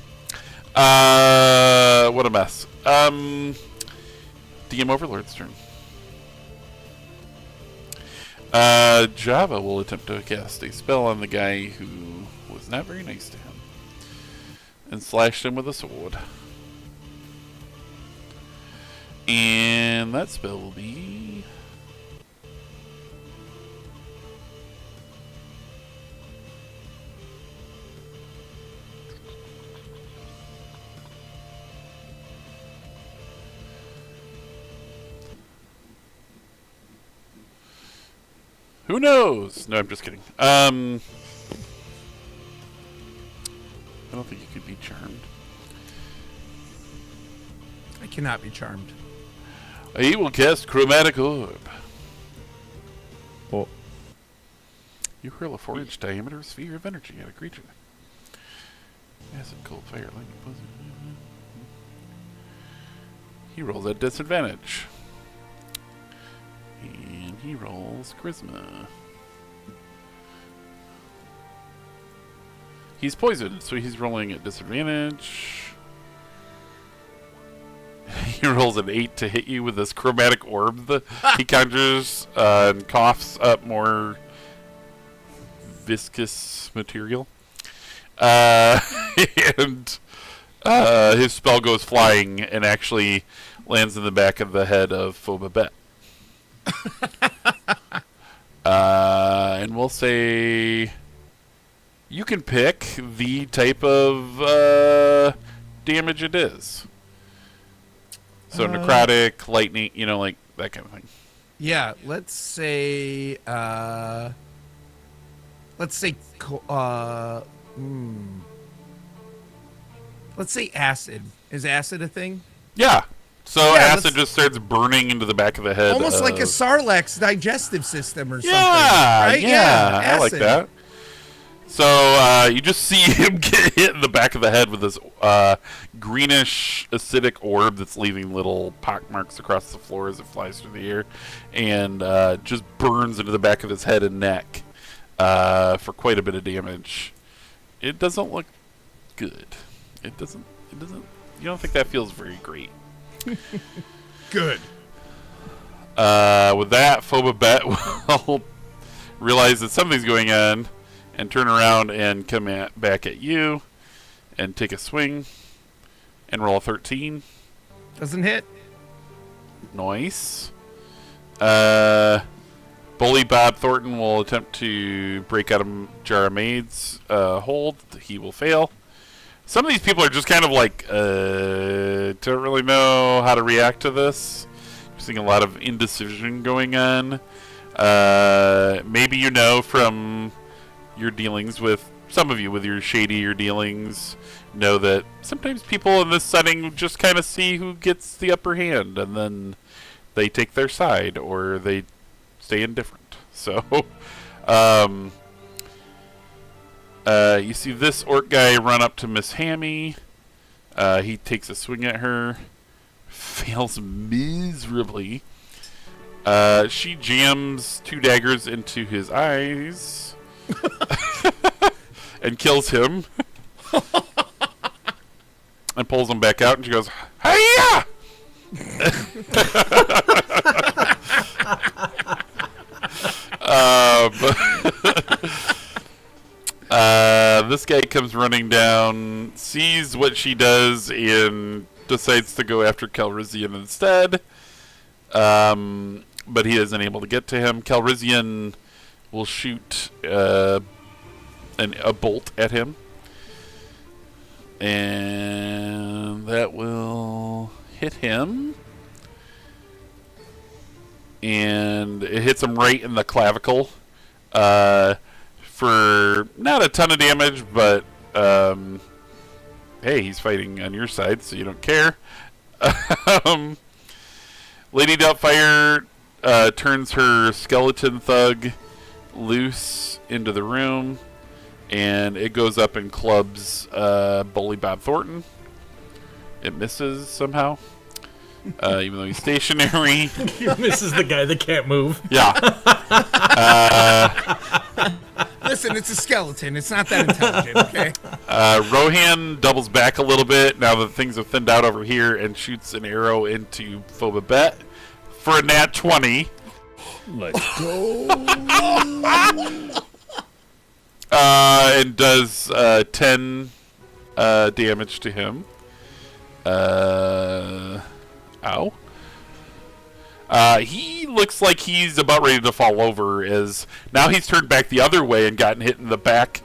what a mess. DM Overlord's turn. Java will attempt to cast a spell on the guy who was not very nice to him and slashed him with a sword. And that spell will be... Who knows? No, I'm just kidding. I don't think you could be charmed. I cannot be charmed. He will cast Chromatic Orb. Well, You hurl a 4-inch diameter sphere of energy at a creature. Acid, cold, fire, lightning, blizzard. He rolls at disadvantage. And he rolls Charisma. He's poisoned, so he's rolling at disadvantage. He rolls an 8 to hit you with this chromatic orb that he conjures and coughs up more viscous material. And his spell goes flying and actually lands in the back of the head of Phobabet. And we'll say you can pick the type of damage it is. So necrotic, lightning, like that kind of thing. Yeah, let's say let's say let's say acid. Is acid a thing? Yeah. So Yeah, acid just starts burning into the back of the head. Almost like a Sarlacc digestive system or something. Yeah, Right? yeah, I like acid. that. So you just see him get hit in the back of the head with this greenish acidic orb that's leaving little pock marks across the floor as it flies through the air, and just burns into the back of his head and neck for quite a bit of damage. It doesn't look good. It doesn't. You don't think that feels very great. Good. With that, Phobabet will realize that something's going on and turn around and come back at you and take a swing and roll a 13. Doesn't hit. Nice. Bully Bob Thornton will attempt to break out of Jar of Maid's hold. He will fail. Some of these people are just kind of like, don't really know how to react to this. You're seeing a lot of indecision going on. Maybe you know from your dealings with, some of you with your shadier dealings, know that sometimes people in this setting just kind of see who gets the upper hand, and then they take their side, or they stay indifferent. So, you see this orc guy run up to Miss Hammy. He takes a swing at her. Fails miserably. She jams 2 daggers into his eyes. And kills him. And pulls him back out, and she goes, "Hiya!" This guy comes running down, sees what she does, and decides to go after Calrissian instead. But he isn't able to get to him. Calrissian will shoot a bolt at him. And that will hit him. And it hits him right in the clavicle. For not a ton of damage, but hey, he's fighting on your side, so you don't care. Lady Doubtfire turns her skeleton thug loose into the room, and it goes up and clubs Bully Bob Thornton. It misses somehow, even though he's stationary. He misses the guy that can't move. Yeah. Listen, it's a skeleton. It's not that intelligent, okay? Rohan doubles back a little bit now that things have thinned out over here and shoots an arrow into Phobabet for a nat 20. Let's go. And does 10 damage to him. Ow. He looks like he's about ready to fall over, as now he's turned back the other way and gotten hit in the back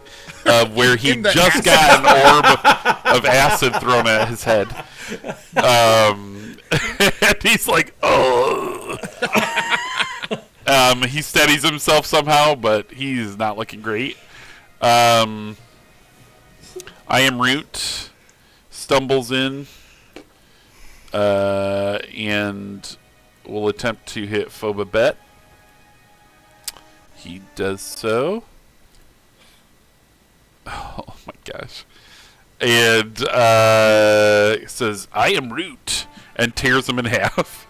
of where he just got an orb of acid thrown at his head. And he's like, oh. He steadies himself somehow, but he's not looking great. I Am Root stumbles in and will attempt to hit Phobabet. He does so. Oh my gosh. And says, "I am Root," and tears him in half.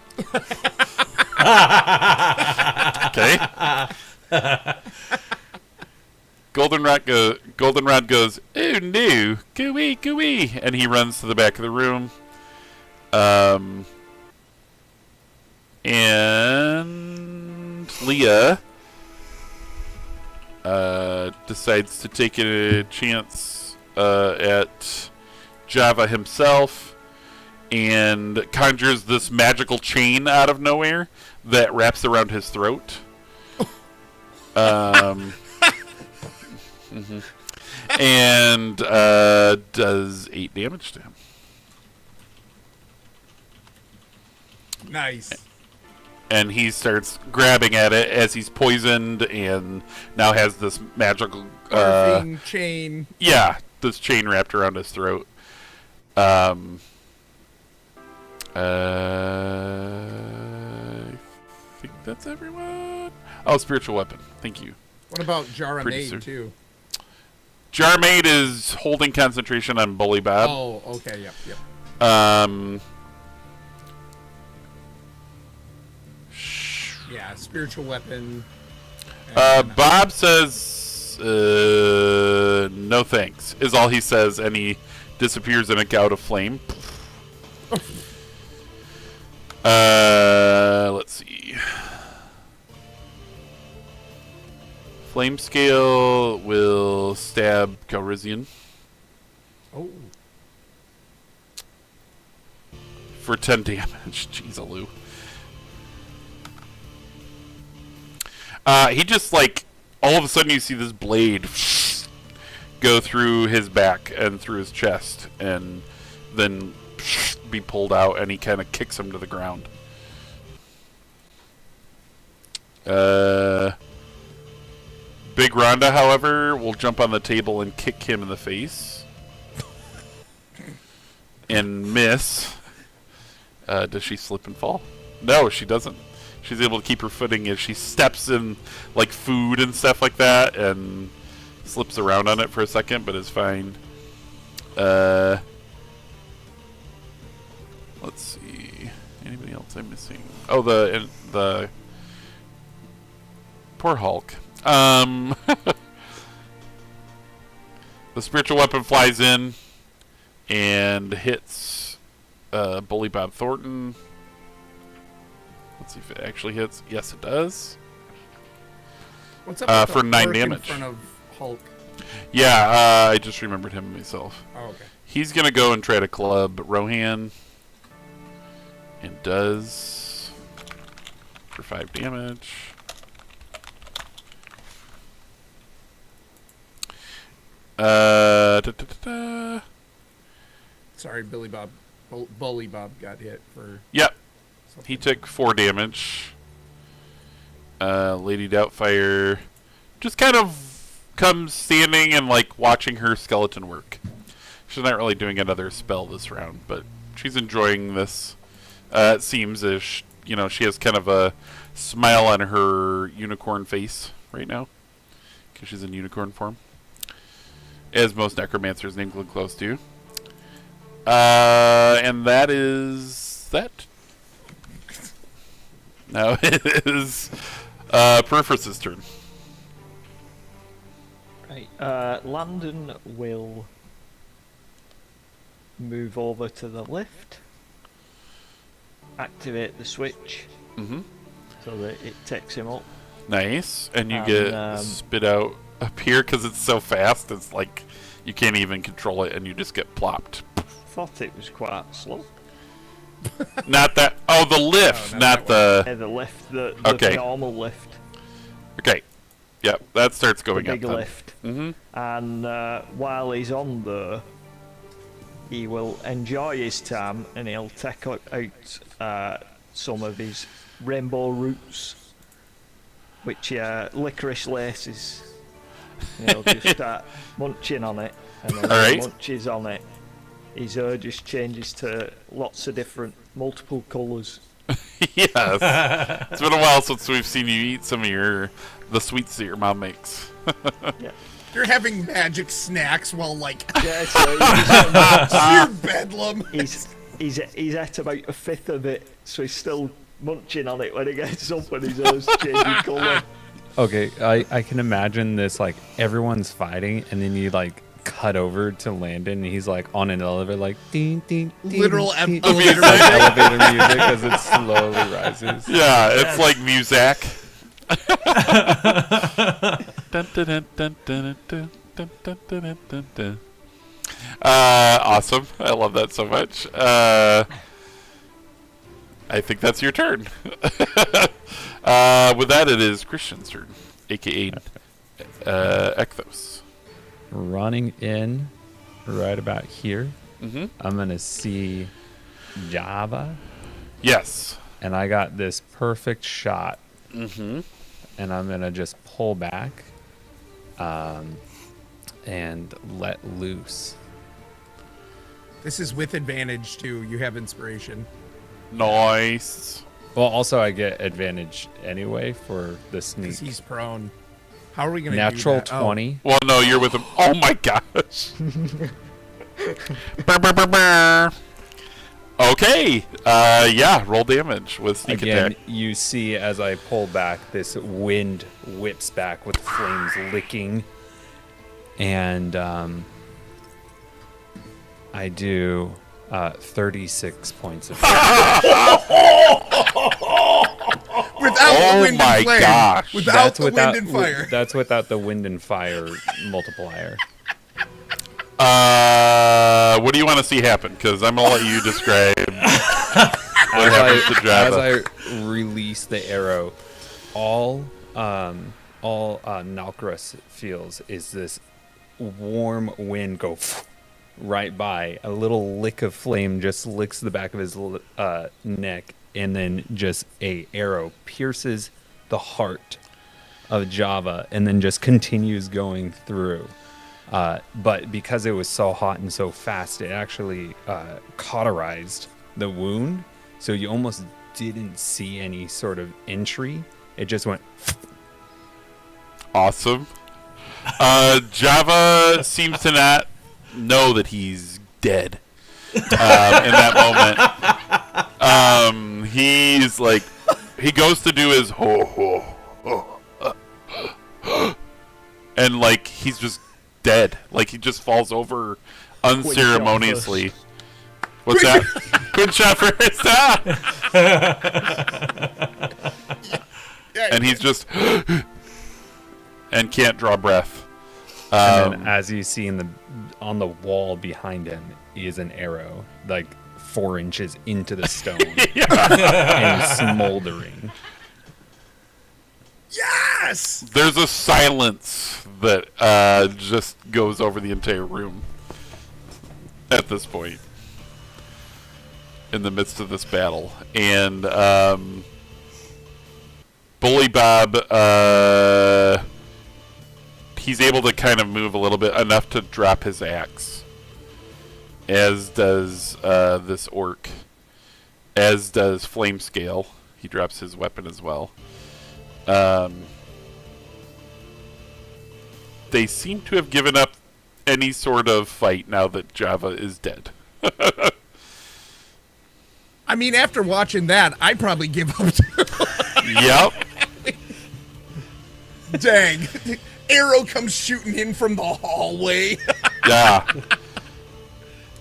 Okay. Goldenrod goes, "Oh no, gooey, gooey," and he runs to the back of the room. And Leah decides to take a chance at Java himself and conjures this magical chain out of nowhere that wraps around his throat. And does 8 damage to him. Nice. and he starts grabbing at it as he's poisoned and now has this magical Barfing chain. Yeah, this chain wrapped around his throat. I think that's everyone. Oh, spiritual weapon. Thank you. What about Jaramaid, Producer. too? Jarmaid is holding concentration on Bully Bob. Oh, okay, yep. Yeah, spiritual weapon. Bob says, no thanks, is all he says, and he disappears in a gout of flame. Let's see. Flame scale will stab Calrissian. Oh. For 10 damage. Jeez, Aloo. He just, like, all of a sudden you see this blade go through his back and through his chest, and then be pulled out, and he kind of kicks him to the ground. Big Rhonda, however, will jump on the table and kick him in the face. And miss. Does she slip and fall? No, she doesn't. She's able to keep her footing as she steps in, like, food and stuff like that, and slips around on it for a second, but is fine. Let's see. Anybody else I'm missing? Oh, the poor Hulk. The spiritual weapon flies in and hits Bully Bob Thornton. Let's see if it actually hits. Yes, it does. What's up with for the 9 orc damage. in front of Hulk? Yeah, I just remembered him myself. Oh, okay. He's going to go and try to club Rohan. And does. For 5 damage. Sorry, Bully Bob got hit for... Yep. something. He took 4 damage. Lady Doubtfire just kind of comes standing and, like, watching her skeleton work. She's not really doing another spell this round, but she's enjoying this. It seems as, she has kind of a smile on her unicorn face right now. Because she's in unicorn form. As most necromancers in England close to. And that is that. Now it is Perforce's turn. Right. Landon will move over to the lift, activate the switch, so that it takes him up. Nice. And you get spit out up here because it's so fast. It's like you can't even control it, and you just get plopped. Thought it was quite slow. Not that. Oh, the lift, not the. Yeah, the lift, the Okay. normal lift, Okay. Yep, that starts the going up. big Then. lift. Mm-hmm. And while he's on there, he will enjoy his time, and he'll take out some of his rainbow roots, which licorice laces. He'll just start munching on it, and then All he right. munches on it. His just changes to lots of different, multiple colours. Yes. It's been a while since we've seen you eat some of the sweets that your mom makes. Yeah. You're having magic snacks while, like, Yeah, so pure bedlam. he's at about a fifth of it, so he's still munching on it when he gets up and his eyes changing colour. Okay, I can imagine this, like, everyone's fighting, and then you, like, cut over to Landon, and he's, like, on an elevator, like, ding, ding, ding. Literal ding, elevator like music. elevator music as it slowly rises. Yeah, it's like Muzak. Awesome. I love that so much. I think that's your turn. With that, it is Christian's turn, aka Ekthos. Running in right about here. Mm-hmm. I'm going to see Java. Yes. and I got this perfect shot. And I'm going to just pull back and let loose. This is with advantage, too. You have inspiration. Nice. Well, also I get advantage anyway for the sneak. Because he's prone. How are we going to do Natural that? 20. Well, no, you're with him. Oh my gosh. Brr, brr, brr, brr. Okay. Yeah, roll damage with sneak Again, attack. you see as I pull back, this wind whips back with flames licking. And I do 36 points of damage. Without the Oh wind my and flame. gosh. Without the wind and fire. That's without the wind and fire multiplier. What do you want to see happen? Because I'm gonna let you describe what happens to As Java. I release the arrow, all Nalkras feels is this warm wind go right by. A little lick of flame just licks the back of his neck, and then just a arrow pierces the heart of Java, and then just continues going through. But because it was so hot and so fast, it actually cauterized the wound, so you almost didn't see any sort of entry. It just went. Awesome. Java seems to not know that he's dead in that moment. He's like, he goes to do his ho ho ho, and like he's just dead. Like he just falls over unceremoniously. What's that? Good shot first. And he's just and can't draw breath. And then, as you see on the wall behind him, is an arrow, like 4 inches into the stone, and smoldering. Yes! There's a silence that just goes over the entire room at this point, in the midst of this battle. And Bully Bob, he's able to kind of move a little bit, enough to drop his axe, as does this orc, as does Flamescale. He drops his weapon as well. They seem to have given up any sort of fight now that Java is dead. I mean, after watching that, I'd probably give up too. Yep. Dang. Arrow comes shooting in from the hallway. Yeah.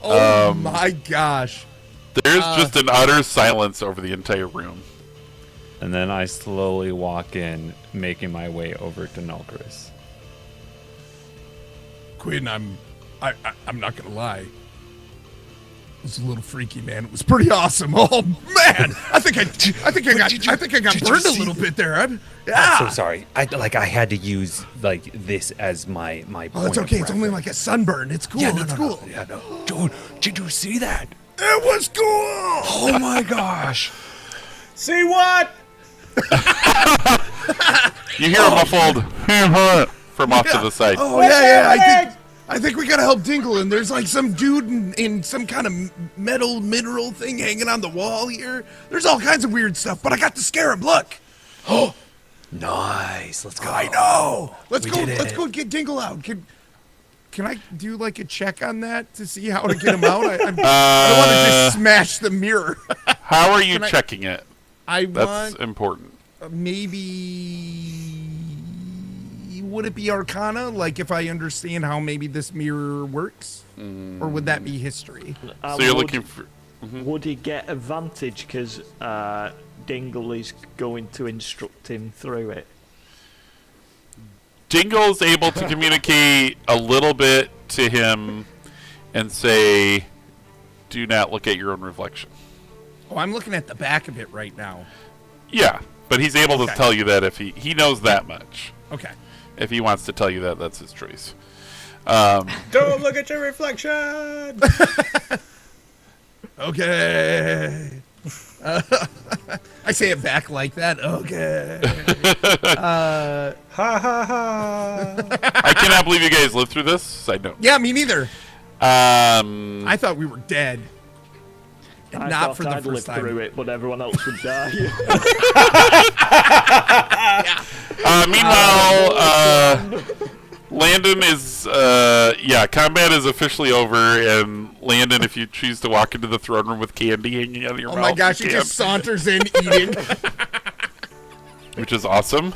Oh my gosh. There's just an utter silence over the entire room. And then I slowly walk in, making my way over to Nalkras. Quinn, I'm not gonna lie. It was a little freaky, man. It was pretty awesome. Oh man, I think I got burned a little bit there. I'm so sorry. I had to use like this as my point. Oh, it's okay. It's only like a sunburn. It's cool. It's cool. Yeah, no. Dude, did you see that? It was cool. Oh my gosh. See what? You hear a muffled from off to the side. Oh yeah. I think we gotta help Dingle. And there's like some dude in some kind of metal mineral thing hanging on the wall here. There's all kinds of weird stuff. But I got the scarab. Look. Oh, nice. Let's go. I know. Let's We go. did Let's it. go get Dingle out. Can I do like a check on that to see how to get him out? I don't want to just smash the mirror. How are you Can I- checking it? I That's want important. maybe. Would it be Arcana? Like if I understand how maybe this mirror works, or would that be history? So you're looking for. Would he get advantage because Dingle is going to instruct him through it? Dingle's able to communicate a little bit to him and say, do not look at your own reflection. Oh, I'm looking at the back of it right now. Yeah, but he's able to Okay. tell you that if he knows that much. Okay. If he wants to tell you that, that's his choice. Don't look at your reflection. Okay. I say it back like that. Okay. Ha ha ha. I cannot believe you guys lived through this. Side note. Yeah, me neither. I I thought we were dead. And I not thought for the I'd first lived through time. it, but everyone else would die. Meanwhile, Landon is, combat is officially over, and Landon, if you choose to walk into the throne room with candy hanging out of your Oh mouth, my gosh, you he can, just saunters in eating. which is awesome.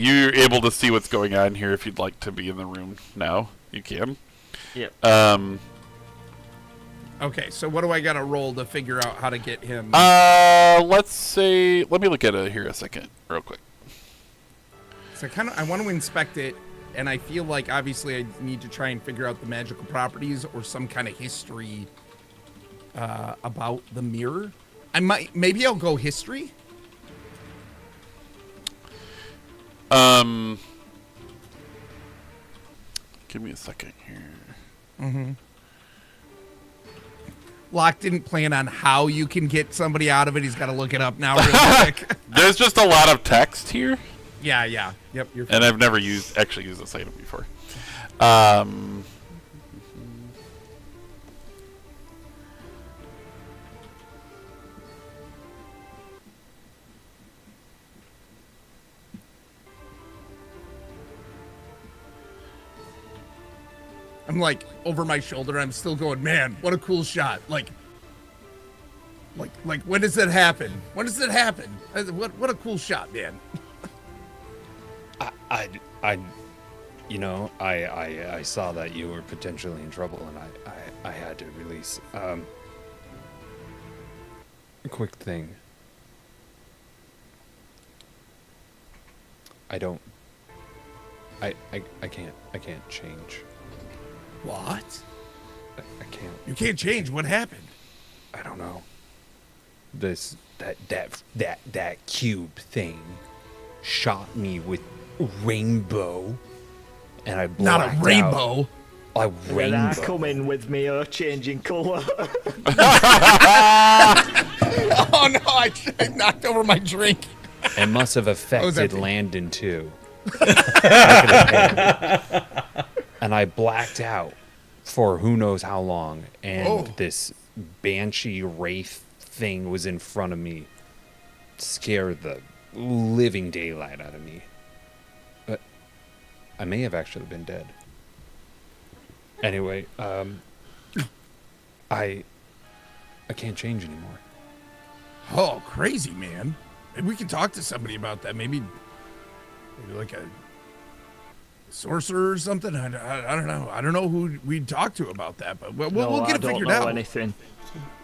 You're able to see what's going on here. If you'd like to be in the room now, you can. Yep. Okay, so what do I gotta roll to figure out how to get him? Let's say, let me look at it here a second, real quick. So I want to inspect it, and I feel like obviously I need to try and figure out the magical properties or some kind of history about the mirror. Maybe I'll go history. Give me a second here. Mm-hmm. Locke didn't plan on how you can get somebody out of it. He's got to look it up now real quick. There's just a lot of text here, Yeah. Yep, you're fine. and I've never actually used this item before. I'm like over my shoulder. I'm still going, man, what a cool shot. Like when does that happen? When does it happen? What a cool shot, man. I saw that you were potentially in trouble, and I had to release. A quick thing. I can't change. What? I can't. You can't change. What happened? I don't know. That cube thing shot me with rainbow, and I blacked Not a out. rainbow. A When I rainbow. come in with me changing colour. Oh no! I knocked over my drink. It must have affected empty. Landon too. And I blacked out for who knows how long, and this banshee wraith thing was in front of me, scared the living daylight out of me. But I may have actually been dead. Anyway, I can't change anymore. Oh, crazy, man. Maybe we can talk to somebody about that. Maybe like a sorcerer or something. I don't know. I don't know who we'd talk to about that, but we'll get it figured out. Anything.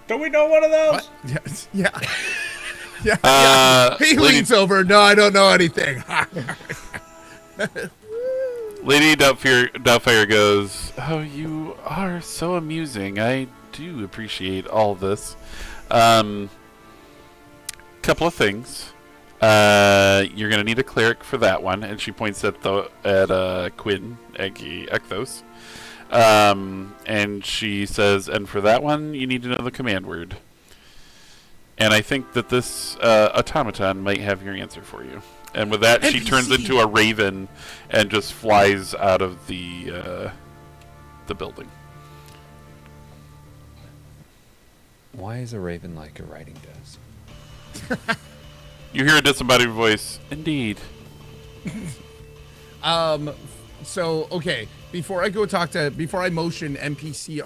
Don't we know one of those? What? Yeah. Yeah. He leans over. No, I don't know anything. Lady Doubtfire goes, "Oh, you are so amusing. I do appreciate all this. Couple of things. You're gonna need a cleric for that one," and she points at Quinn, aka Ekthos. And she says, "And for that one, you need to know the command word." And I think that this automaton might have your answer for you. And with that, she turns into a raven and just flies out of the building. Why is a raven like a writing desk? You hear a disembodied voice. Indeed. So, okay, before I motion NPC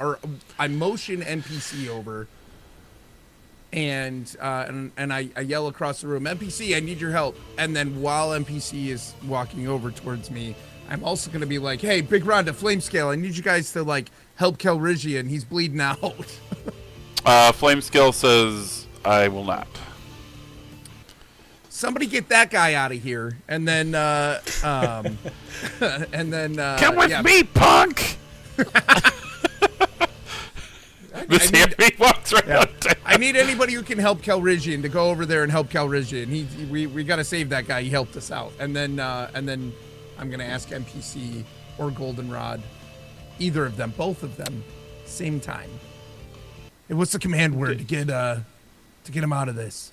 over, and I yell across the room, "NPC, I need your help." And then while NPC is walking over towards me, I'm also going to be like, "Hey, Big Rhonda, Flamescale, I need you guys to, like, help Kelrigian. He's bleeding out." Flamescale says, "I will not." Somebody get that guy out of here, and then, Come with me, punk! This Hammy walks right up. I need anybody who can help Kelrigian to go over there and help Kelrigian. We got to save that guy. He helped us out. And then I'm gonna ask NPC or Goldenrod, either of them, both of them, same time. Hey, what's the command word to get him out of this?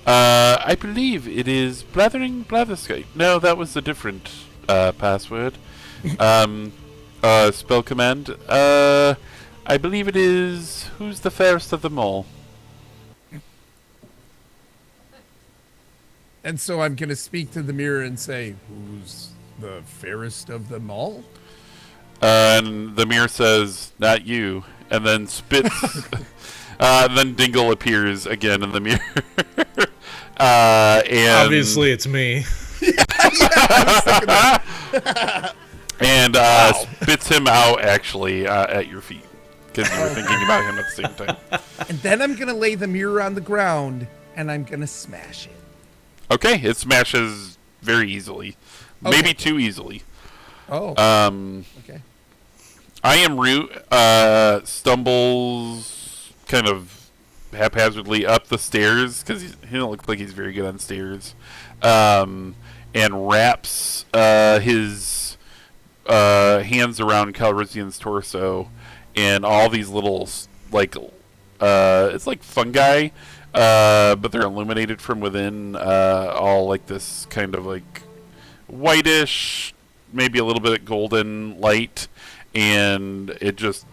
I believe it is blathering blatherskite. No, that was a different password. Spell command. I believe it is who's the fairest of them all. And so I'm gonna speak to the mirror and say, "Who's the fairest of them all?" And the mirror says, "Not you," and then spits. Then Dingle appears again in the mirror. And Obviously, it's me. and spits him out actually at your feet because you were thinking about him at the same time. And then I'm gonna lay the mirror on the ground and I'm gonna smash it. Okay, it smashes very easily, maybe too easily. Oh. Okay. I am Root stumbles kind of haphazardly up the stairs because he don't look like he's very good on stairs, and wraps his hands around Calrissian's torso, and all these little like it's like fungi, but they're illuminated from within, all like this kind of like whitish, maybe a little bit of golden light, and it just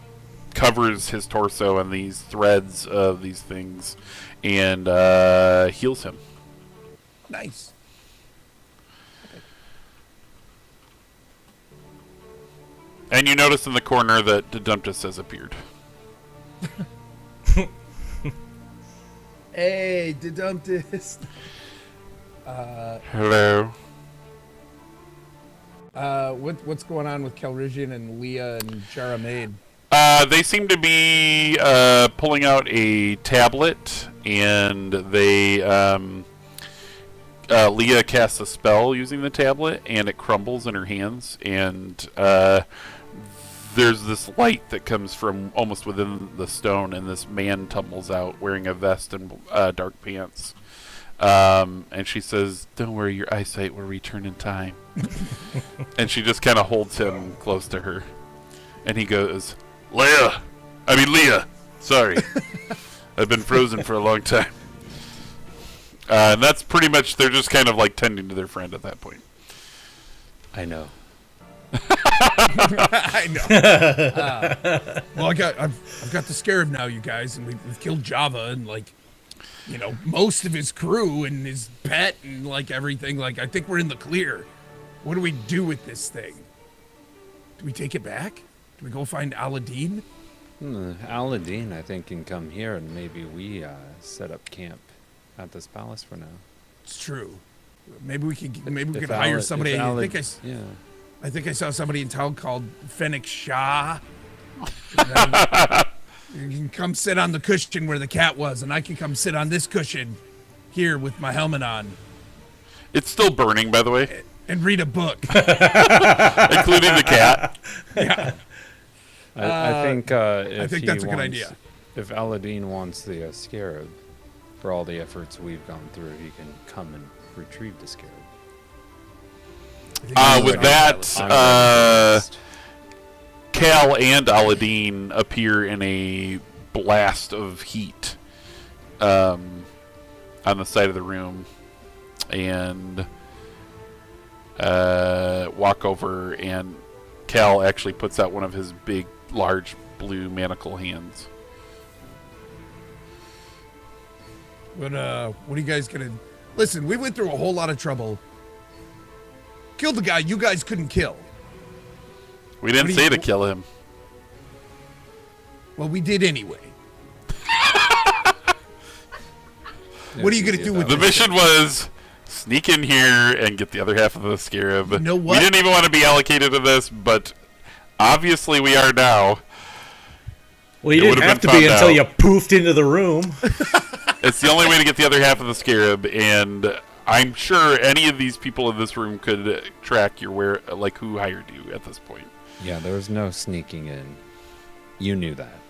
covers his torso and these threads of these things, and heals him. Nice. And you notice in the corner that Dedumptus has appeared. Hey, Dedumptus. Hello. What's going on with Calrissian and Leah and Jara Maid? They seem to be pulling out a tablet, and they Leah casts a spell using the tablet, and it crumbles in her hands, and there's this light that comes from almost within the stone, and this man tumbles out wearing a vest and dark pants. And she says, "Don't worry, your eyesight will return in time." And she just kind of holds him close to her, and he goes, Leah, sorry. I've been frozen for a long time. And that's pretty much, they're just kind of like tending to their friend at that point. I know. I know. Well, I've got the scarab now, you guys, and we've killed Java and most of his crew and his pet and everything. I think we're in the clear. What do we do with this thing? Do we take it back? Do we go find Aladdin? Aladdin, I think, can come here, and maybe we set up camp at this palace for now. It's true. Maybe we could hire somebody. I think I saw somebody in town called Fennec Shah. You can come sit on the cushion where the cat was, and I can come sit on this cushion here with my helmet on. It's still burning, by the way. And read a book. Including the cat. Yeah. I think I think that's a good idea. If Aladdin wants the scarab, for all the efforts we've gone through, he can come and retrieve the scarab. With that, Cal and Aladdin appear in a blast of heat on the side of the room, and walk over, and Cal actually puts out one of his big, large blue manacle hands. But what are you guys gonna... Listen, we went through a whole lot of trouble. Killed the guy you guys couldn't kill. We didn't say to kill him. Well, we did anyway. What are you gonna do with the this mission? Was sneak in here and get the other half of the scarab. You know what? We didn't even want to be allocated to this, but obviously we are now. Well, you didn't have to be until you poofed into the room. It's the only way to get the other half of the scarab, and I'm sure any of these people in this room could track your who hired you at this point. Yeah, there was no sneaking in. You knew that.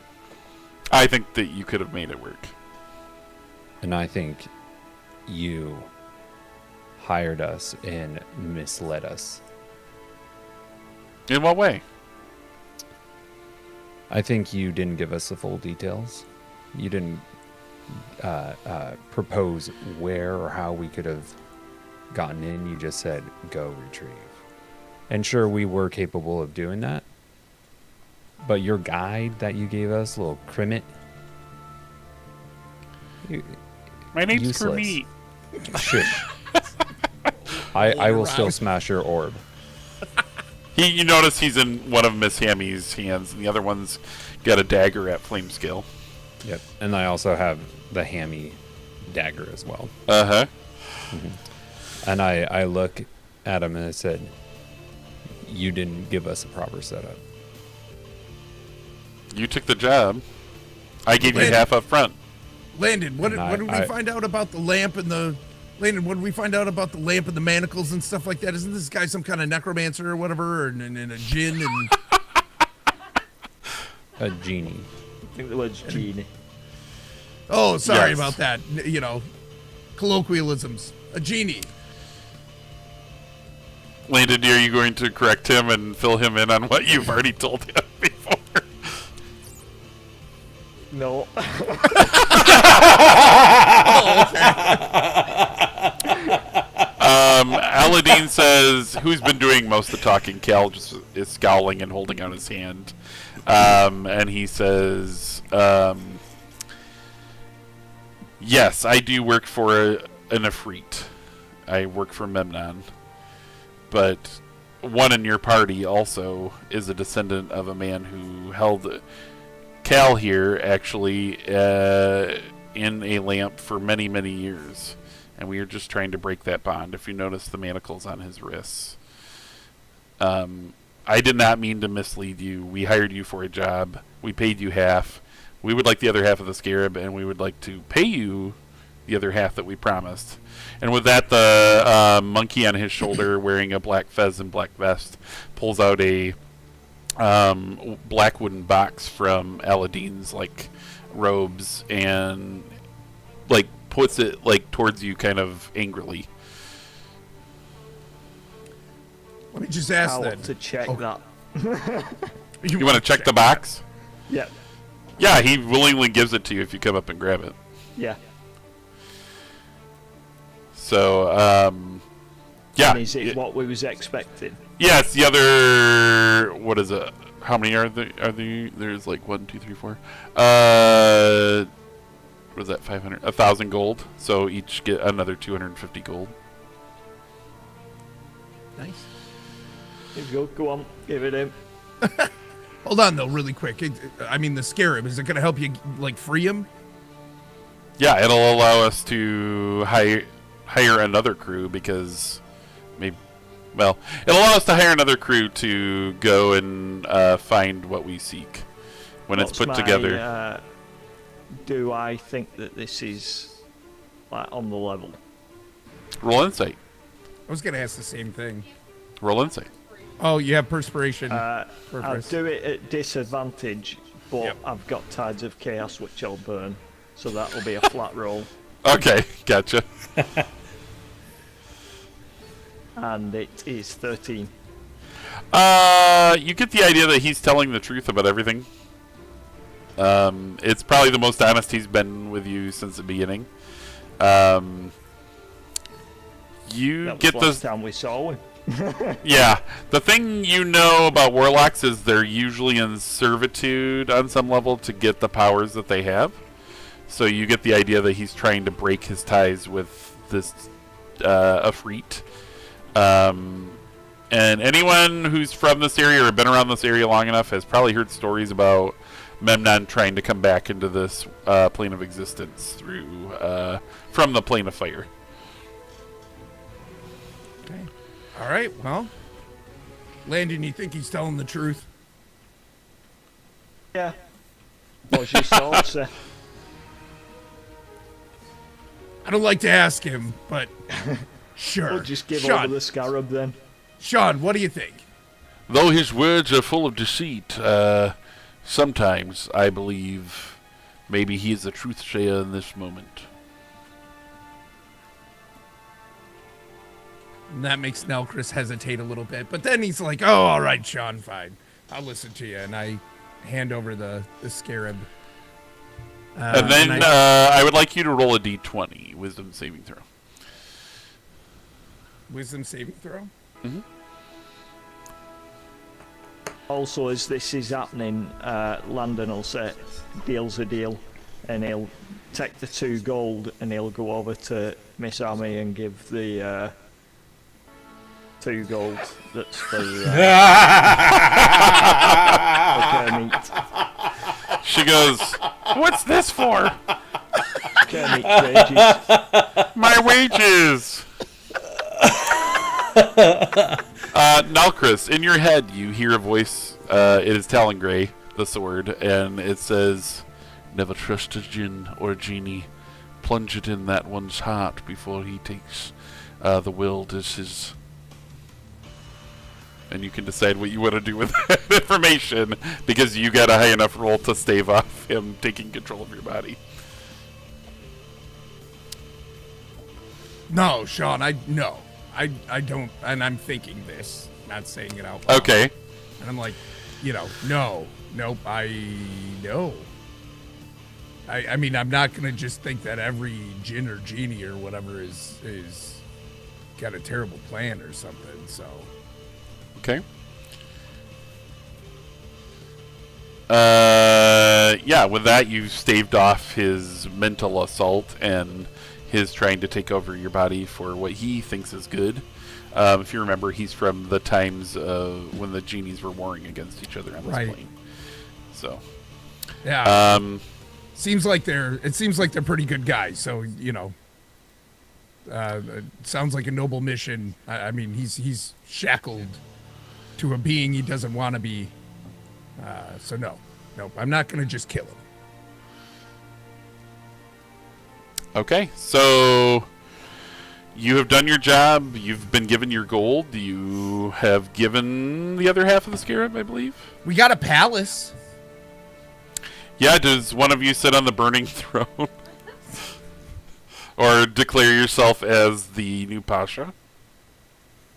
I think that you could have made it work. And I think you hired us and misled us. In what way? I think you didn't give us the full details. You didn't propose where or how we could have gotten in. You just said, go retrieve. And sure, we were capable of doing that. But your guide that you gave us, little Crimit, My name's useless. Kermit. Shush. I will still smash your orb. You notice he's in one of Miss Hammy's hands, and the other one's got a dagger at flame scale. Yep. And I also have the hammy dagger as well. Uh-huh. And I look at him and I said, you didn't give us a proper setup. You took the job. I gave you Landon. half up front. Landon, what And did we find out about the lamp and the... Landon, what did we find out about the lamp and the manacles and stuff like that? Isn't this guy some kind of necromancer or whatever, and a djinn and... A genie. I think the word's genie. Oh, sorry Yes. about that. You know, colloquialisms. A genie. Landon, are you going to correct him and fill him in on what you've already told him before? No. Aladdin says, who's been doing most of the talking? Cal just is scowling and holding out his hand. And he says, yes, I do work for an Ifrit. I work for Memnon. But one in your party also is a descendant of a man who held Cal here, actually, in a lamp for many, many years. And we are just trying to break that bond. If you notice the manacles on his wrists. I did not mean to mislead you. We hired you for a job. We paid you half. We would like the other half of the scarab, and we would like to pay you the other half that we promised. And with that, the monkey on his shoulder, wearing a black fez and black vest, pulls out a black wooden box from Aladdin's robes and puts it towards you kind of angrily. Let me just ask I'll that. have to check that. You want to check the box? Yeah. Yeah, he willingly gives it to you if you come up and grab it. Yeah. So, yeah. And is it what we was expecting? Yes, the other, what is it? How many are there? There's 1, 2, 3, 4. What is that, 500? 1,000 gold. So each get another 250 gold. Nice. Here we go. Go on. Give it him. Hold on, though, really quick. The scarab, is it going to help you, free him? Yeah, it'll allow us to hire another crew because it'll allow us to hire another crew to go and find what we seek when it's put together. Do I think that this is on the level? Roll insight. I was going to ask the same thing. Roll insight. Oh, you have perspiration. I'll Purpose. do it at disadvantage, but Yep. I've got Tides of Chaos which I'll burn, so that'll be a flat roll. Okay, gotcha. And it is 13. You get the idea that he's telling the truth about everything. It's probably the most honest he's been with you since the beginning. You That was get last the time we saw him. yeah. The thing you know about warlocks is they're usually in servitude on some level to get the powers that they have. So you get the idea that he's trying to break his ties with this Ifrit. And anyone who's from this area or been around this area long enough has probably heard stories about Memnon trying to come back into this plane of existence through from the plane of fire. Okay. All right, well. Landon, you think he's telling the truth? Yeah. What's your thoughts, sir? I don't like to ask him, but sure. We'll just give Sean, over the scarab then. Sean, what do you think? Though his words are full of deceit, sometimes I believe maybe he is the truth sayer in this moment. And that makes Nelchris hesitate a little bit, but then he's like, "Oh, all right, Sean, fine. I'll listen to you." And I hand over the scarab. And then I would like you to roll a d20, wisdom saving throw. Wisdom saving throw? Mm-hmm. Also, as this is happening, Landon will say, deal's a deal, and he'll take the 2 gold and he'll go over to Miss Amy and give the 2 gold that's for Kermit. She goes, "What's this for?" Kermit's wages. My wages. Nalchris, in your head, you hear a voice. It is Talongray, the sword, and it says, "Never trust a djinn or a genie. Plunge it in that one's heart before he takes the world as his." And you can decide what you want to do with that information, because you got a high enough roll to stave off him taking control of your body. No, Sean, I don't, and I'm thinking this, not saying it out loud. Okay. And I'm like, nope, no. I mean, I'm not gonna just think that every djinn or genie or whatever is got a terrible plan or something, so. Okay. Yeah, with that, you staved off his mental assault and his trying to take over your body for what he thinks is good. If you remember, he's from the times when the genies were warring against each other on this plane. So, yeah. It seems like they're pretty good guys. So it sounds like a noble mission. I mean, he's shackled to a being he doesn't want to be. So nope, I'm not gonna just kill him. okay, so you have done your job. You've been given your gold. You have given the other half of the scarab, I believe. We got a palace. Yeah, does one of you sit on the burning throne? Or declare yourself as the new Pasha?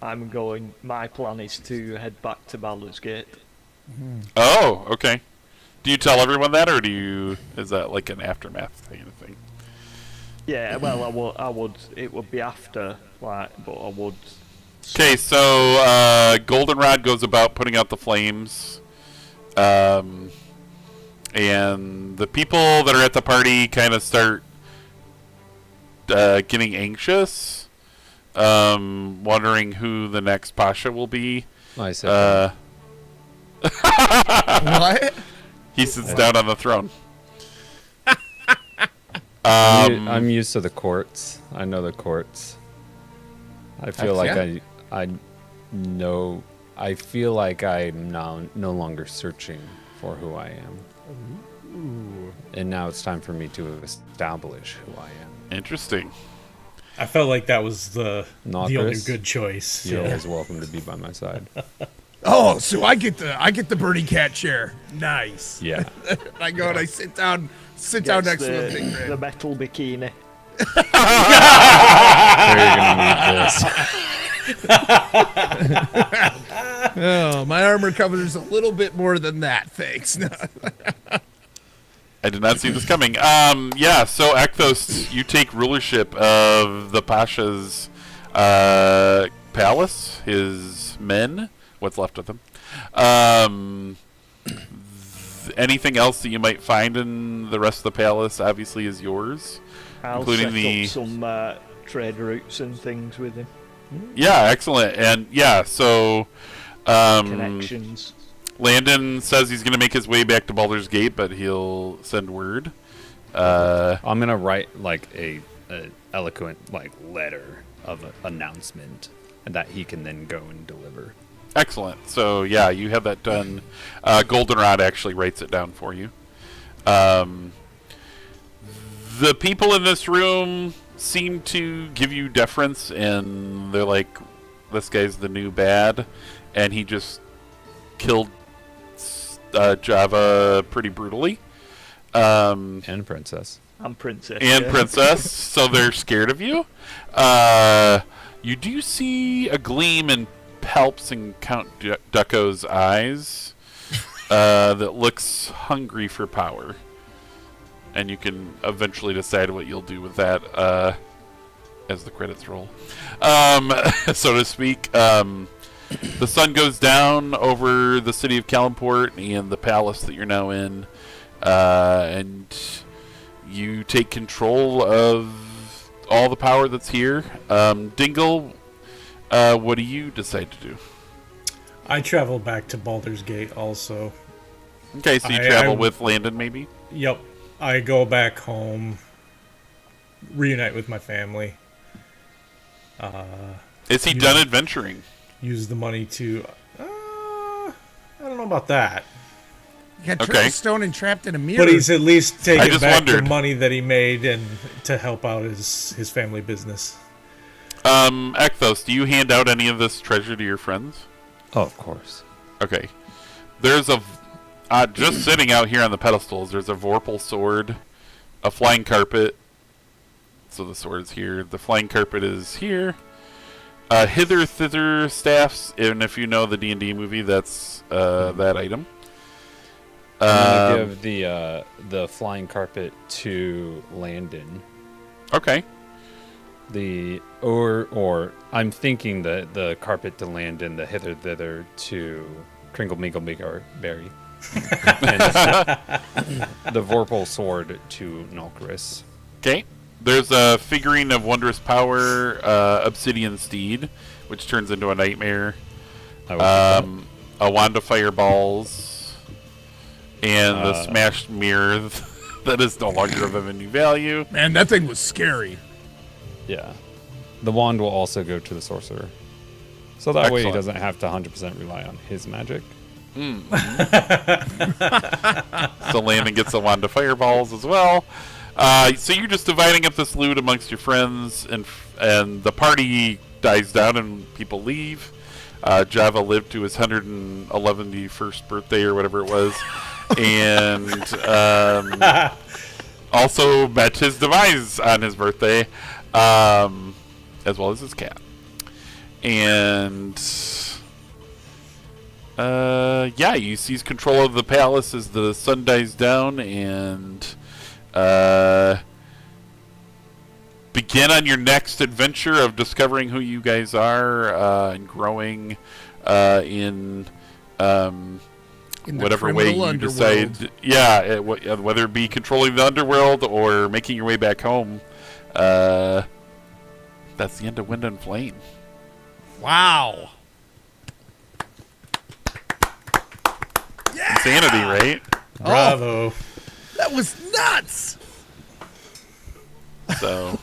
My plan is to head back to Baldur's Gate. Oh, okay. Do you tell everyone that, or is that like an aftermath kind of thing? Yeah, well, I would. It would be after, but I would. Okay, so Goldenrod goes about putting out the flames, and the people that are at the party kind of start getting anxious, wondering who the next Pasha will be. I said What? He sits down on the throne. I'm used to the courts. I know the courts. I feel like I know. I feel like I'm now no longer searching for who I am. Ooh. And now it's time for me to establish who I am. Interesting. I felt like that was the only Chris? good choice. You're always welcome to be by my side. Oh, so I get the birdie cat chair. Nice. Yeah. I go and I sit down next to the thing. The metal bikini. Where are you gonna need this? Oh, my armor covers a little bit more than that. Thanks. I did not see this coming. Yeah, so Ekthos, you take rulership of the Pasha's palace, his men, what's left of them. Anything else that you might find in the rest of the palace obviously is yours. I'll including set up some trade routes and things with him. Yeah, excellent. And yeah, so Connections. Landon says he's going to make his way back to Baldur's Gate, but he'll send word. I'm gonna write like a eloquent letter of announcement that he can then go and deliver. Excellent. So yeah, you have that done. Goldenrod actually writes it down for you. The people in this room seem to give you deference, and they're like, "This guy's the new bad," and he just killed Java pretty brutally. And Princess. And Princess. And yeah. Princess, so they're scared of you. You do see a gleam in Palps and Count Ducko's eyes that looks hungry for power. And you can eventually decide what you'll do with that as the credits roll, so to speak. The sun goes down over the city of Kalimport and the palace that you're now in, and you take control of all the power that's here. Dingle, what do you decide to do? I travel back to Baldur's Gate also. Okay, so you travel with Landon, maybe? Yep. I go back home, reunite with my family. Is he done adventuring? Use the money to... I don't know about that. You got triple stone and trapped in a mirror. But he's at least taking back wondered. the money that he made and to help out his family business. Ekthos, do you hand out any of this treasure to your friends? Oh, of course. Okay. There's a... just sitting out here on the pedestals, there's a Vorpal sword, a flying carpet. So the sword is here. The flying carpet is here. Hither thither staffs, and if you know the D&D movie, that's that item. I'm gonna give the flying carpet to Landon. Okay. Or I'm thinking the carpet to Landon, the hither thither to Kringle Mingle Berry. And the Vorpal sword to Nulkris. Okay. There's a figurine of wondrous power, Obsidian Steed, which turns into a nightmare. A wand of fireballs, and the smashed mirror that is no longer of any value. Man, that thing was scary. Yeah. The wand will also go to the sorcerer. So that way he Excellent. doesn't have to 100% rely on his magic. So Landon gets a wand of fireballs as well. So you're just dividing up this loot amongst your friends, and the party dies down and people leave. Java lived to his 111st birthday or whatever it was, and also met his demise on his birthday, as well as his cat. And you seize control of the palace as the sun dies down, and begin on your next adventure of discovering who you guys are and growing in whatever way you decide. Yeah, whether it be controlling the underworld or making your way back home. That's the end of Wind and Flame. Wow. Insanity, right? Bravo. That was nuts. So,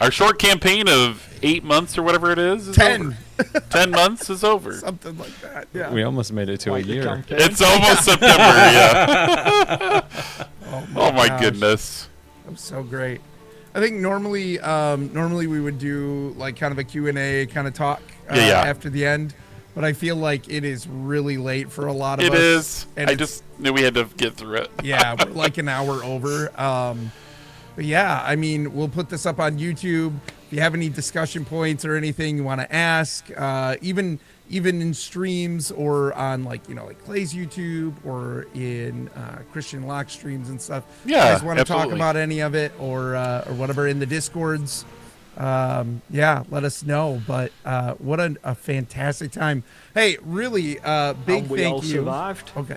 our short campaign of 8 months or whatever it is 10. over. 10 months is over. Something like that. Yeah. We almost made it to a year. It's almost September, yeah. Oh my goodness. That was so great. I think normally we would do like kind of a Q&A kind of talk after the end, but I feel like it is really late for a lot of us. It is. And I just knew we had to get through it. Yeah, we're like an hour over. But yeah, I mean, we'll put this up on YouTube. If you have any discussion points or anything you want to ask, even in streams or on like Clay's YouTube or in Christian Lock streams and stuff. Yeah, you guys want to talk absolutely. about any of it or whatever in the Discords? Let us know. But what a fantastic time! Hey, really, big And we thank all you. survived. Okay.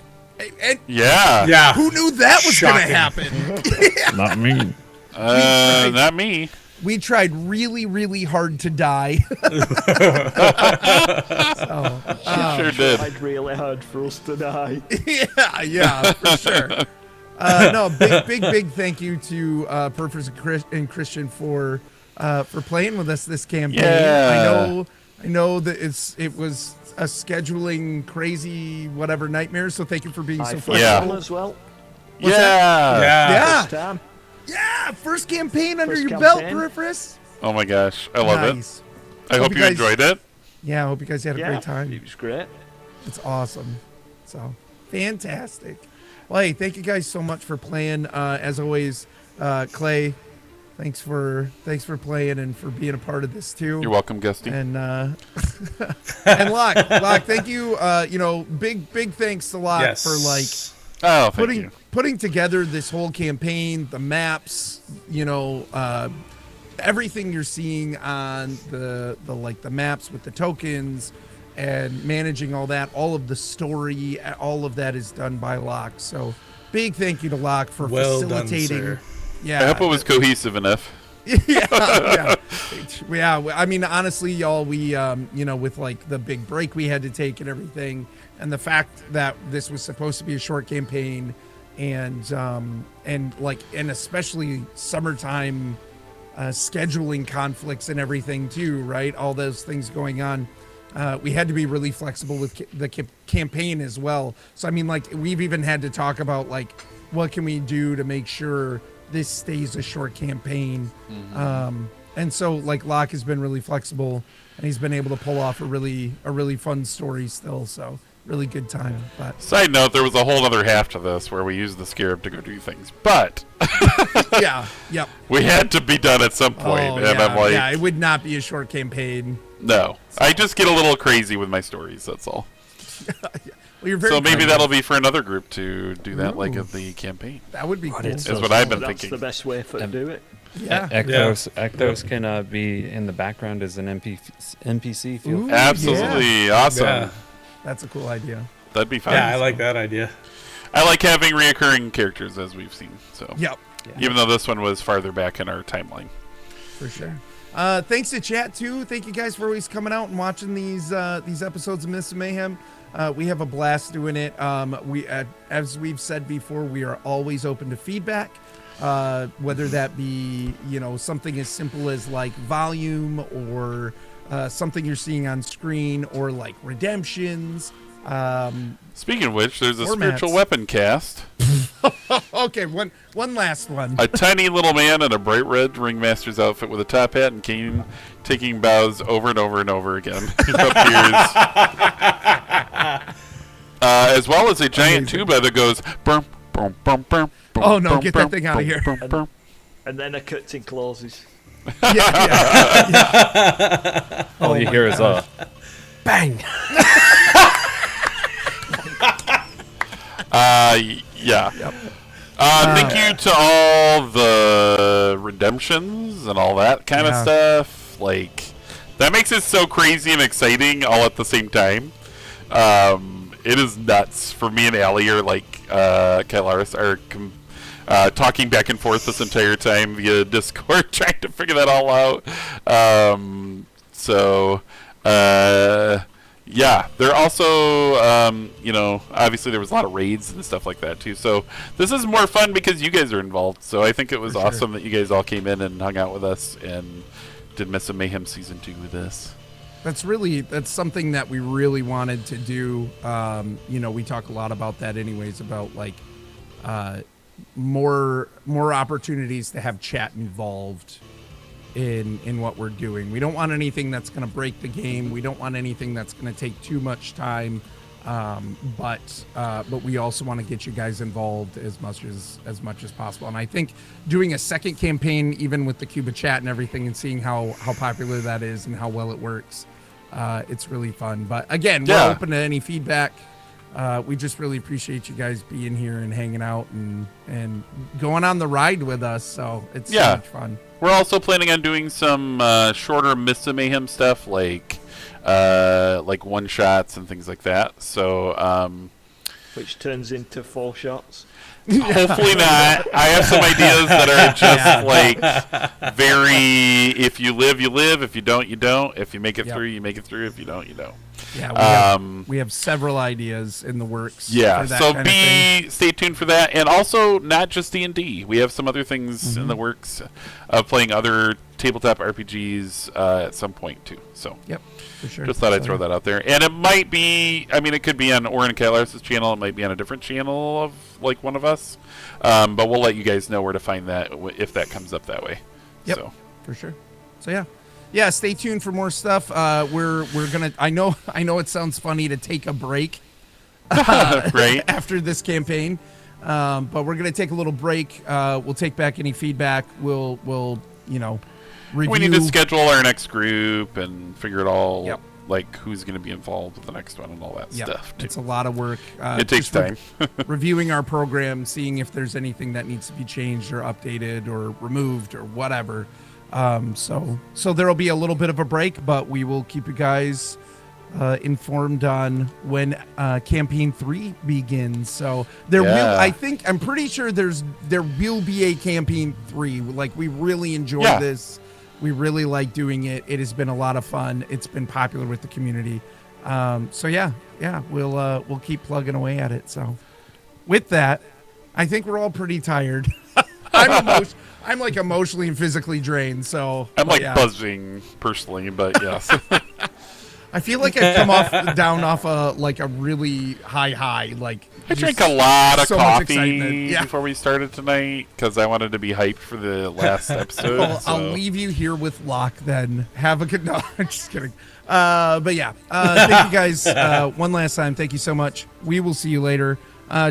And Yeah. who knew that was going to Shocking. happen? Not me. Not me. We tried really, really hard to die. Sure did. I'd really hard for us to die. yeah, for sure. No, big thank you to Purpose and Christian for playing with us this campaign. Yeah. I know that it was a scheduling crazy whatever nightmare. So thank you for being so flexible. As well. Yeah. First time. Yeah, first campaign under First your belt, campaign. Peripherus. Oh my gosh. I love Nice. it. I hope you guys- enjoyed it. Yeah, I hope you guys had a Yeah, great time. it was great. It's awesome. So fantastic. Well, hey, thank you guys so much for playing. As always, Clay, Thanks for playing and for being a part of this too. You're welcome, Gusty. And and Locke, thank you. Big thanks to Locke for putting together this whole campaign, the maps, everything you're seeing on the maps with the tokens and managing all that, all of the story, all of that is done by Locke. So big thank you to Locke for facilitating. Done, sir. Yeah, I hope it was cohesive enough. yeah. I mean, honestly, y'all, we, with like the big break we had to take and everything, and the fact that this was supposed to be a short campaign, and especially summertime scheduling conflicts and everything too, right? All those things going on. We had to be really flexible with the campaign as well. So, I mean, like, we've even had to talk about, like, what can we do to make sure this stays a short campaign. And so, like, Locke has been really flexible, and he's been able to pull off a really fun story still. So, really good time. But side note, there was a whole other half to this where we used the scarab to go do things, but we had to be done at some point. I'm like, it would not be a short campaign. No, I just get a little crazy with my stories. That's all. Well, you're very so maybe that'll be for another group to do that, like of the campaign. That would be cool. That's what I've been thinking. That's the best way to do it. Yeah. Ectos can be in the background as an NPC. Ooh, absolutely awesome. Yeah. That's a cool idea. That'd be fun. Yeah, I like that idea. I like having reoccurring characters, as we've seen. So yep. Even though this one was farther back in our timeline. For sure. Thanks to chat too. Thank you guys for always coming out and watching these episodes of Miss Mayhem. We have a blast doing it. As we've said before, we are always open to feedback, whether that be something as simple as like volume or something you're seeing on screen or like redemptions. Speaking of which, there's a formats. spiritual weapon cast. Okay, one last one. A tiny little man in a bright red ringmaster's outfit with a top hat and cane, taking bows over and over and over again. Appears. As well as a giant tuba that goes. Brum, brum, brum, brum, oh no! Get that thing out of here. And then a curtain closes. Yeah. All you hear is a bang. Yeah. Yep. Thank you to all the redemptions and all that kind of stuff. Like, that makes it so crazy and exciting all at the same time. It is nuts. For me and Allie are like, Kylaris are talking back and forth this entire time via Discord, trying to figure that all out. Yeah, they're also, obviously there was a lot of raids and stuff like that too. So this is more fun because you guys are involved. So I think it was awesome that you guys all came in and hung out with us and did Miss Mayhem Season 2 with us. That's something that we really wanted to do. We talk a lot about that anyways, about like more opportunities to have chat involved in what we're doing. We don't want anything that's going to break the game. We don't want anything that's going to take too much time. But we also want to get you guys involved as much as possible. And I think doing a second campaign, even with the Cuba chat and everything, and seeing how popular that is and how well it works, it's really fun. But again, we're open to any feedback. We just really appreciate you guys being here and hanging out and going on the ride with us. So it's so much fun. We're also planning on doing some shorter Miss Mayhem stuff, like one shots and things like that. So, which turns into 4 shots. Hopefully not. I have some ideas that are just like very. If you live, you live. If you don't, you don't. If you make it through, you make it through. If you don't, you don't. Yeah, we have several ideas in the works. Yeah, for that so kind of thing. Stay tuned for that, and also not just D&D. We have some other things in the works of playing other tabletop RPGs at some point too. So yep, for sure. Just thought I'd throw that out there, and it might be. I mean, it could be on Oren Kylaris' channel. It might be on a different channel of like one of us, but we'll let you guys know where to find that if that comes up that way. Yep, so. For sure. So yeah, stay tuned for more stuff. We're gonna. I know it sounds funny to take a break right after this campaign, But we're gonna take a little break. We'll take back any feedback. We'll review. We need to schedule our next group and figure it all. Yep. Like who's going to be involved with the next one and all that stuff. Too. It's a lot of work. It takes time. Reviewing our program, seeing if there's anything that needs to be changed or updated or removed or whatever. So there'll be a little bit of a break, but we will keep you guys informed on when campaign 3 begins. So there will, I'm pretty sure there will be a campaign 3. Like, we really enjoy this. We really like doing it. It has been a lot of fun. It's been popular with the community. We'll keep plugging away at it. So with that, I think we're all pretty tired. I'm like emotionally and physically drained. So I'm buzzing personally, but yes. I feel like I've come down off a really high. Like, I drank a lot of coffee Yeah. before we started tonight because I wanted to be hyped for the last episode. Well, I'll leave you here with Locke then. Have a good night. I'm just kidding. Thank you guys one last time. Thank you so much. We will see you later.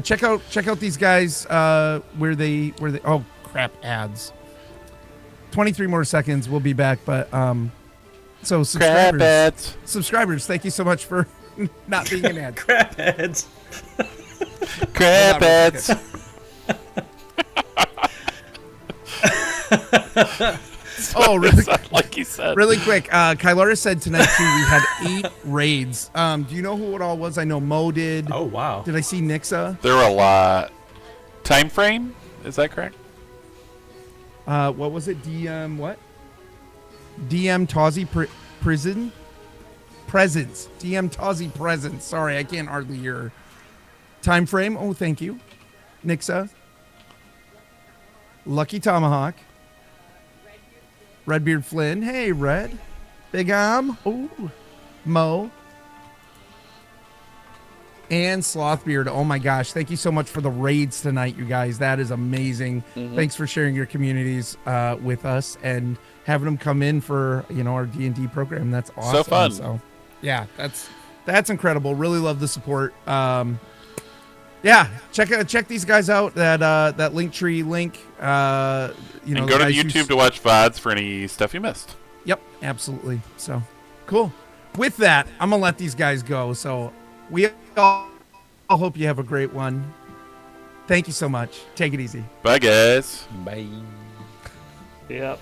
Check out these guys where they oh crap, ads. 23 more seconds. We'll be back, but so subscribers, thank you so much for not being an ad. Crap heads. Crab heads. Oh, really? Like you said. Really quick, Kylara said tonight too we had 8 raids. Do you know who it all was? I know Mo did. Oh wow. Did I see Nixa? There were a lot. Time frame? Is that correct? What was it? DM what? DM Tawzy Prison? Presence. DM Tawzy Presence. Sorry, I can't hardly hear. Time frame. Oh, thank you. Nixa. Lucky Tomahawk. Redbeard Flynn. Hey, Red. Big Am. Oh. Mo. And Slothbeard. Oh my gosh. Thank you so much for the raids tonight, you guys. That is amazing. Thanks for sharing your communities with us and having them come in for, our D&D program. That's awesome. So fun. So, yeah, that's incredible. Really love the support. Check these guys out. That Linktree link. And go to YouTube to watch VODs for any stuff you missed. Yep, absolutely. So cool. With that, I'm gonna let these guys go. So we all hope you have a great one. Thank you so much. Take it easy. Bye, guys. Bye. Yep.